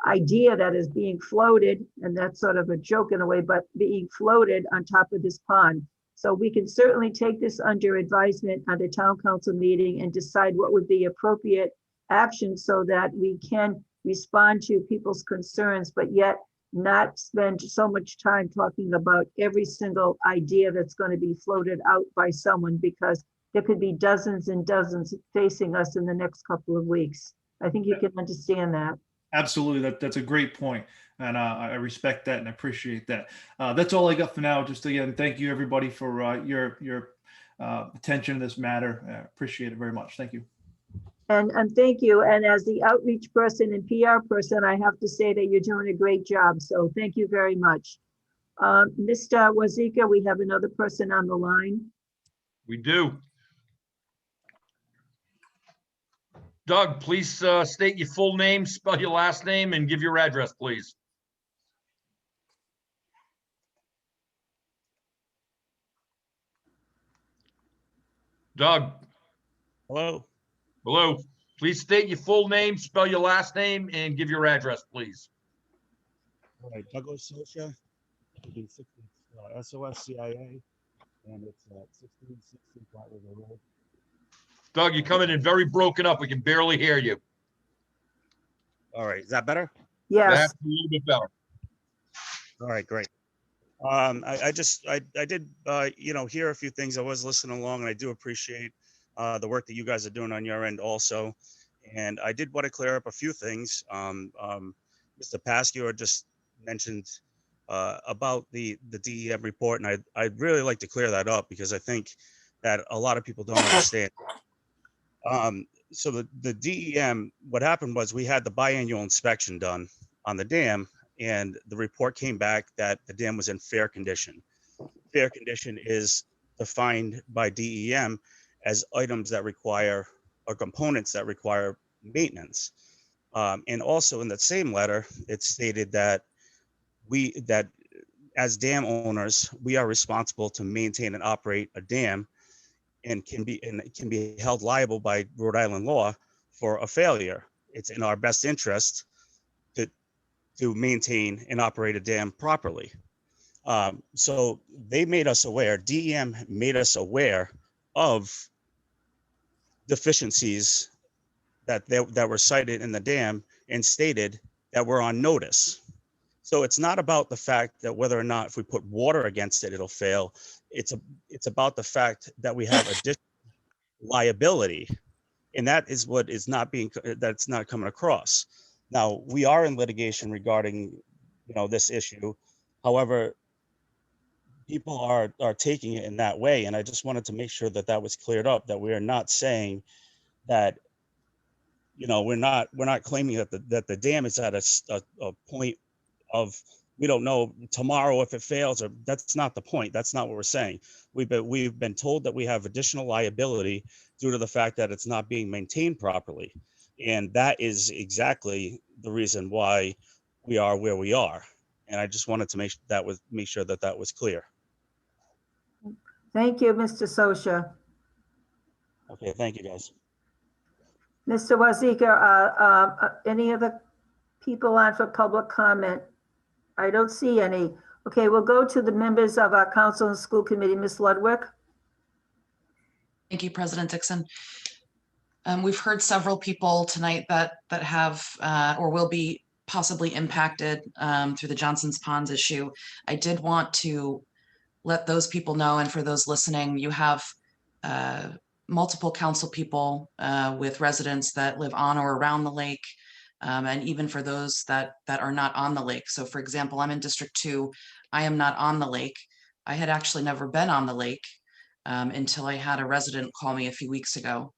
idea that is being floated, and that's sort of a joke in a way, but being floated on top of this pond. So we can certainly take this under advisement at a town council meeting and decide what would be appropriate action so that we can respond to people's concerns, but yet not spend so much time talking about every single idea that's going to be floated out by someone, because there could be dozens and dozens facing us in the next couple of weeks. I think you can understand that. Absolutely, that's a great point, and I respect that and appreciate that. That's all I got for now. Just again, thank you everybody for your attention to this matter. Appreciate it very much. Thank you. And thank you. And as the outreach person and PR person, I have to say that you're doing a great job. So thank you very much. Mr. Wazika, we have another person on the line. We do. Doug, please state your full name, spell your last name, and give your address, please. Doug. Hello. Hello. Please state your full name, spell your last name, and give your address, please. All right, Douglas Socha, SOSCIA, and it's 1660 Platte River Road. Doug, you're coming in very broken up. We can barely hear you. All right, is that better? Yes. That's a little bit better. All right, great. I did hear a few things. I was listening along, and I do appreciate the work that you guys are doing on your end also. And I did want to clear up a few things. Mr. Pasqua just mentioned about the DEM report, and I'd really like to clear that up because I think that a lot of people don't understand. So the DEM, what happened was we had the biannual inspection done on the dam, and the report came back that the dam was in fair condition. Fair condition is defined by DEM as items that require or components that require maintenance. And also in that same letter, it stated that that as dam owners, we are responsible to maintain and operate a dam, and can be held liable by Rhode Island law for a failure. It's in our best interest to maintain and operate a dam properly. So they made us aware, DEM made us aware of deficiencies that were cited in the dam and stated that we're on notice. So it's not about the fact that whether or not if we put water against it, it'll fail. It's about the fact that we have additional liability And that is what is not being, that's not coming across. Now, we are in litigation regarding, this issue. However, people are taking it in that way. And I just wanted to make sure that that was cleared up, that we are not saying that, we're not claiming that the dam is at a point of, we don't know tomorrow if it fails, or that's not the point. That's not what we're saying. We've been told that we have additional liability due to the fact that it's not being maintained properly. And that is exactly the reason why we are where we are. And I just wanted to make sure that that was clear. Thank you, Mr. Sosha. Okay, thank you, guys. Mr. Wazika, any other people on for public comment? I don't see any. Okay, we'll go to the members of our council and school committee. Ms. Ludwig. Thank you, President Dixon. We've heard several people tonight that have or will be possibly impacted through the Johnson's Ponds issue. I did want to let those people know, and for those listening, you have multiple council people with residents that live on or around the lake, and even for those that are not on the lake. So for example, I'm in District 2, I am not on the lake. I had actually never been on the lake until I had a resident call me a few weeks ago.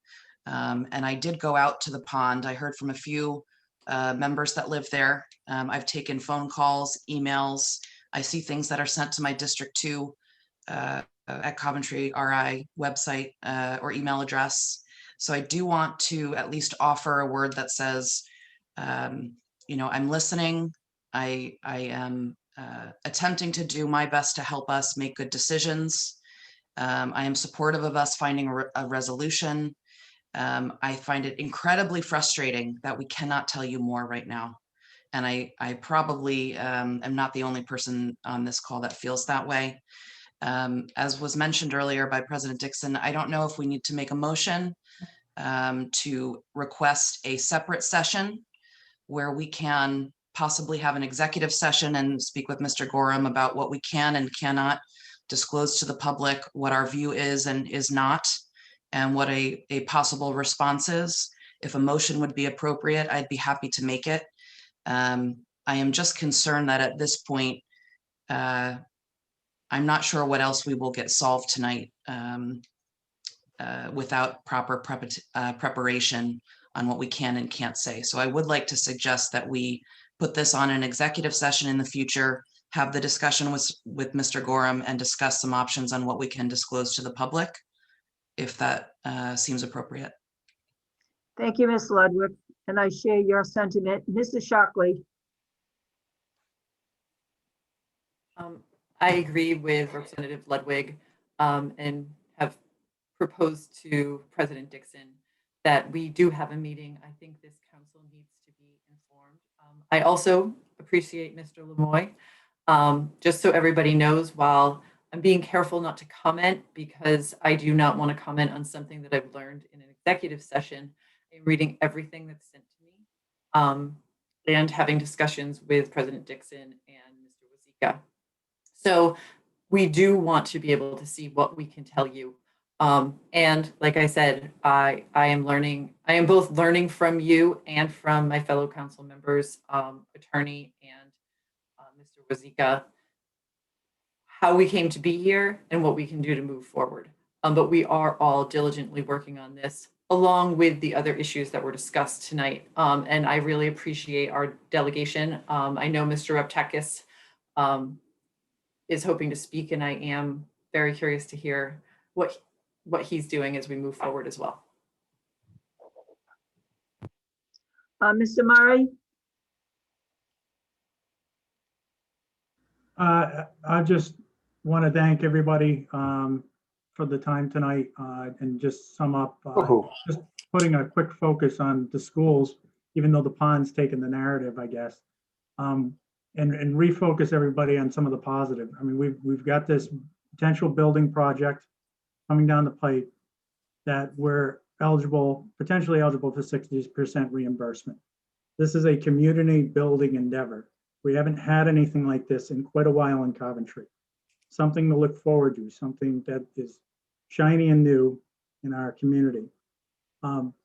And I did go out to the pond. I heard from a few members that live there. I've taken phone calls, emails. I see things that are sent to my District 2 at Coventry RI website or email address. So I do want to at least offer a word that says, I'm listening. I am attempting to do my best to help us make good decisions. I am supportive of us finding a resolution. I find it incredibly frustrating that we cannot tell you more right now. And I probably am not the only person on this call that feels that way. As was mentioned earlier by President Dixon, I don't know if we need to make a motion to request a separate session where we can possibly have an executive session and speak with Mr. Gorham about what we can and cannot disclose to the public, what our view is and is not, and what a possible response is. If a motion would be appropriate, I'd be happy to make it. I am just concerned that at this point, I'm not sure what else we will get solved tonight without proper preparation on what we can and can't say. So I would like to suggest that we put this on an executive session in the future, have the discussion with Mr. Gorham and discuss some options on what we can disclose to the public, if that seems appropriate. Thank you, Ms. Ludwig, and I share your sentiment. Mr. Shockley. I agree with Representative Ludwig and have proposed to President Dixon that we do have a meeting. I think this council needs to be informed. I also appreciate Mr. Lemoy. Just so everybody knows, while I'm being careful not to comment because I do not want to comment on something that I've learned in an executive session, I'm reading everything that's sent to me and having discussions with President Dixon and Mr. Wazika. So we do want to be able to see what we can tell you. And like I said, I am both learning from you and from my fellow council members, attorney and Mr. Wazika, how we came to be here and what we can do to move forward. But we are all diligently working on this along with the other issues that were discussed tonight. And I really appreciate our delegation. I know Mr. Reptakis is hoping to speak, and I am very curious to hear what he's doing as we move forward as well. Mr. Murray? I just want to thank everybody for the time tonight and just sum up, just putting a quick focus on the schools, even though the pond's taken the narrative, I guess, and refocus everybody on some of the positive. I mean, we've got this potential building project coming down the pipe that we're potentially eligible for 60% reimbursement. This is a community building endeavor. We haven't had anything like this in quite a while in Coventry. Something to look forward to, something that is shiny and new in our community.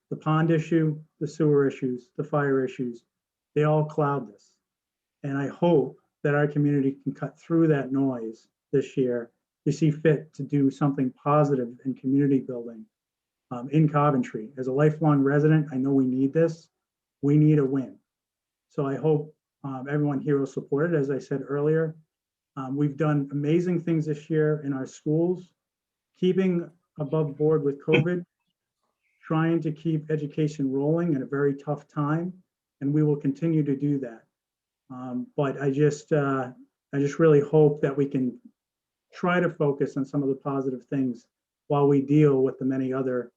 the pond issue, the sewer issues, the fire issues, they all cloud this. And I hope that our community can cut through that noise this year to see fit to do something positive in community building in Coventry. As a lifelong resident, I know we need this. We need a win. So I hope everyone here will support it. As I said earlier, we've done amazing things this year in our schools, keeping above board with COVID, trying to keep education rolling in a very tough time, and we will continue to do that. But I just really hope that we can try to focus on some of the positive things while we deal with the many other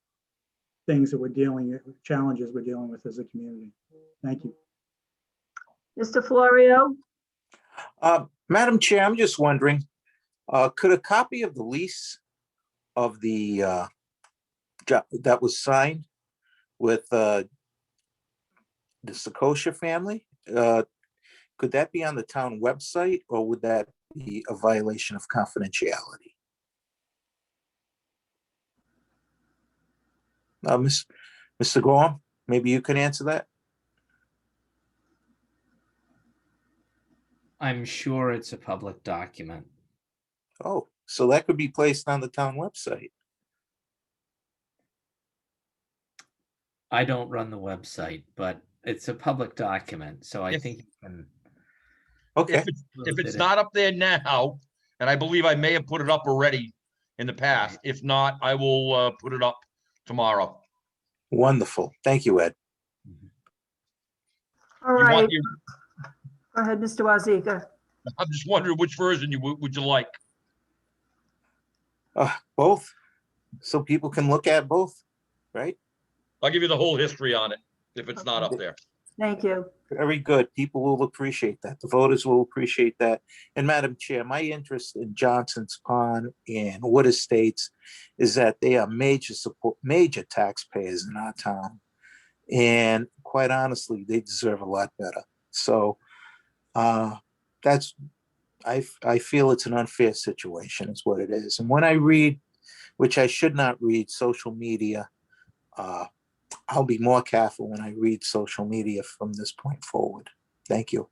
things that challenges we're dealing with as a community. Thank you. Mr. Florio? Madam Chair, I'm just wondering, could a copy of the lease of the that was signed with the Sakosha family, could that be on the town website, or would that be a violation of confidentiality? Mr. Gorham, maybe you can answer that. I'm sure it's a public document. Oh, so that could be placed on the town website. I don't run the website, but it's a public document, so I think you can. Okay. If it's not up there now, and I believe I may have put it up already in the past. If not, I will put it up tomorrow. Wonderful. Thank you, Ed. All right. Go ahead, Mr. Wazika. I'm just wondering which version would you like? Both, so people can look at both, right? I'll give you the whole history on it if it's not up there. Thank you. Very good. People will appreciate that. The voters will appreciate that. And Madam Chair, my interest in Johnson's Pond and Wood Estates is that they are major taxpayers in our town. And quite honestly, they deserve a lot better. So I feel it's an unfair situation is what it is. And when I read, which I should not read, social media, I'll be more careful when I read social media from this point forward. Thank you.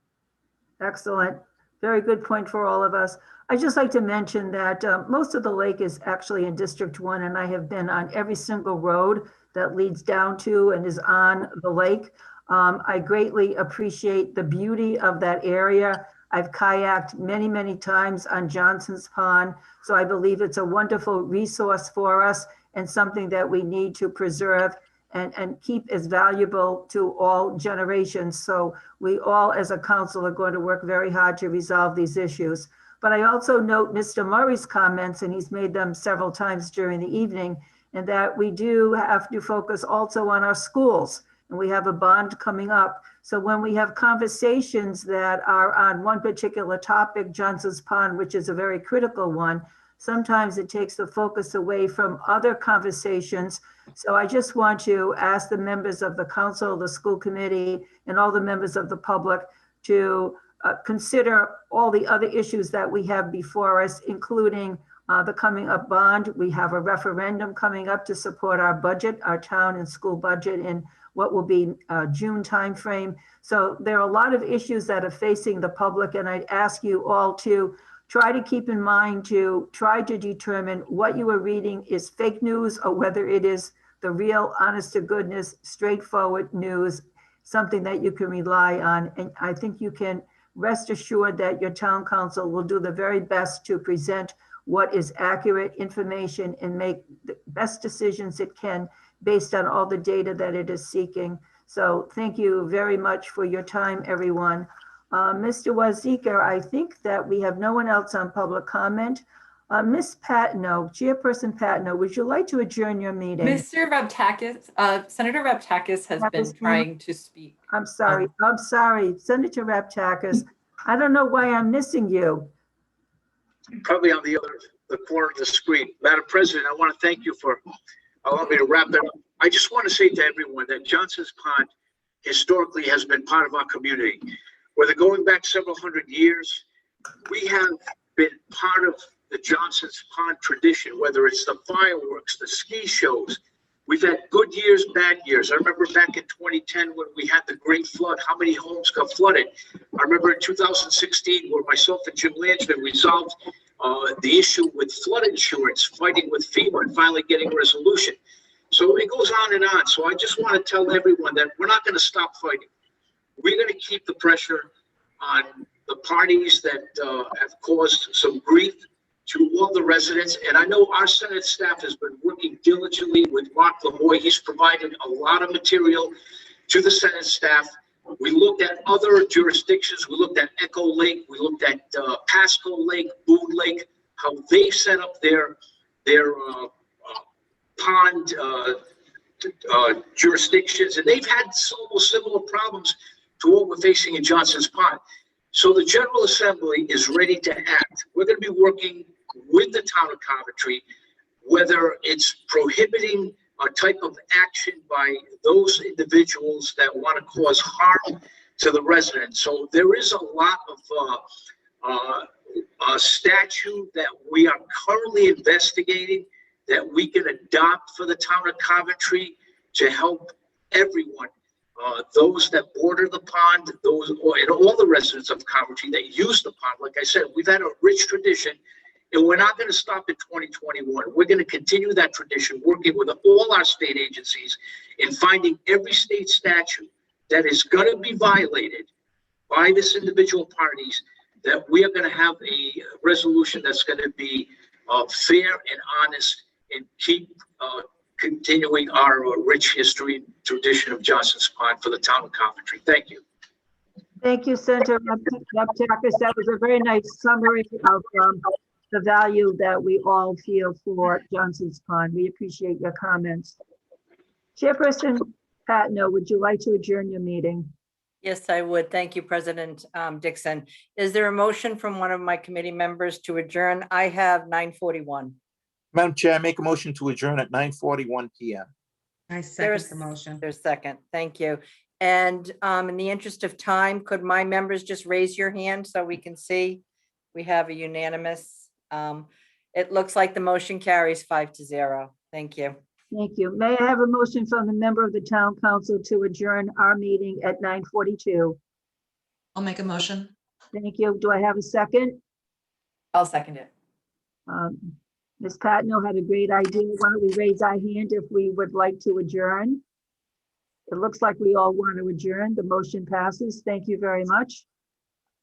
Excellent. Very good point for all of us. I'd just like to mention that most of the lake is actually in District 1, and I have been on every single road that leads down to and is on the lake. I greatly appreciate the beauty of that area. I've kayaked many, many times on Johnson's Pond, so I believe it's a wonderful resource for us and something that we need to preserve and keep as valuable to all generations. So we all as a council are going to work very hard to resolve these issues. But I also note Mr. Murray's comments, and he's made them several times during the evening, and that we do have to focus also on our schools. And we have a bond coming up. So when we have conversations that are on one particular topic, Johnson's Pond, which is a very critical one, sometimes it takes the focus away from other conversations. So I just want to ask the members of the council, the school committee, and all the members of the public to consider all the other issues that we have before us, including the coming up bond. We have a referendum coming up to support our budget, our town and school budget in what will be June timeframe. So there are a lot of issues that are facing the public, and I'd ask you all to try to keep in mind to try to determine what you are reading is fake news or whether it is the real, honest to goodness, straightforward news, something that you can rely on. And I think you can rest assured that your town council will do the very best to present what is accurate information and make the best decisions it can based on all the data that it is seeking. So thank you very much for your time, everyone. Mr. Wazika, I think that we have no one else on public comment. Ms. Patno, Chairperson Patno, would you like to adjourn your meeting? Mr. Reptakis, Senator Reptakis has been trying to speak. I'm sorry. Senator Reptakis, I don't know why I'm missing you. Probably on the corner of the screen. Madam President, I want to thank you for allowing me to wrap that up. I just want to say to everyone that Johnson's Pond historically has been part of our community. Whether going back several hundred years, we have been part of the Johnson's Pond tradition, whether it's the fireworks, the ski shows, We've had good years, bad years. I remember back in 2010 when we had the great flood, how many homes got flooded. I remember in 2016 where myself and Jim Lanchman resolved the issue with flood insurance, fighting with FEMA and finally getting a resolution. So it goes on and on. So I just want to tell everyone that we're not going to stop fighting. We're going to keep the pressure on the parties that have caused some grief to all the residents. And I know our Senate staff has been working diligently with Mark Lamoy. He's provided a lot of material to the Senate staff. We looked at other jurisdictions. We looked at Echo Lake. We looked at Pasco Lake, Boone Lake, how they set up their pond jurisdictions. And they've had almost similar problems to what we're facing in Johnson's Pond. So the General Assembly is ready to act. We're going to be working with the town of Coventry, whether it's prohibiting a type of action by those individuals that want to cause harm to the residents. So there is a lot of statute that we are currently investigating that we can adopt for the town of Coventry to help everyone. Those that border the pond, and all the residents of Coventry that use the pond. Like I said, we've had a rich tradition, and we're not going to stop in 2021. We're going to continue that tradition, working with all our state agencies in finding every state statute that is going to be violated by this individual parties, that we are going to have a resolution that's going to be fair and honest and keep continuing our rich history and tradition of Johnson's Pond for the town of Coventry. Thank you. Thank you, Senator Raptakis. That was a very nice summary of the value that we all feel for Johnson's Pond. We appreciate your comments. Chairperson Patno, would you like to adjourn your meeting? Yes, I would. Thank you, President Dixon. Is there a motion from one of my committee members to adjourn? I have 9:41. Madam Chair, I make a motion to adjourn at 9:41 PM. I second the motion. There's second. Thank you. And in the interest of time, could my members just raise your hand so we can see? We have a unanimous. It looks like the motion carries 5-0. Thank you. Thank you. May I have a motion from the member of the town council to adjourn our meeting at 9:42? I'll make a motion. Thank you. Do I have a second? I'll second it. Ms. Patno had a great idea. Why don't we raise our hand if we would like to adjourn? It looks like we all want to adjourn. The motion passes. Thank you very much.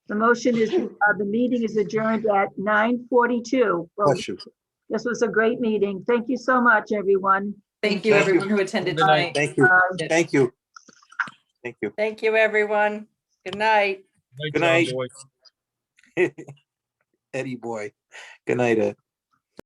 The motion is, the meeting is adjourned at 9:42. Well, Bless you. this was a great meeting. Thank you so much, everyone. Thank you, everyone who attended tonight. Thank you. Thank you. Thank you. Thank you, everyone. Good night. Good night. Eddie boy. Good night, Ed.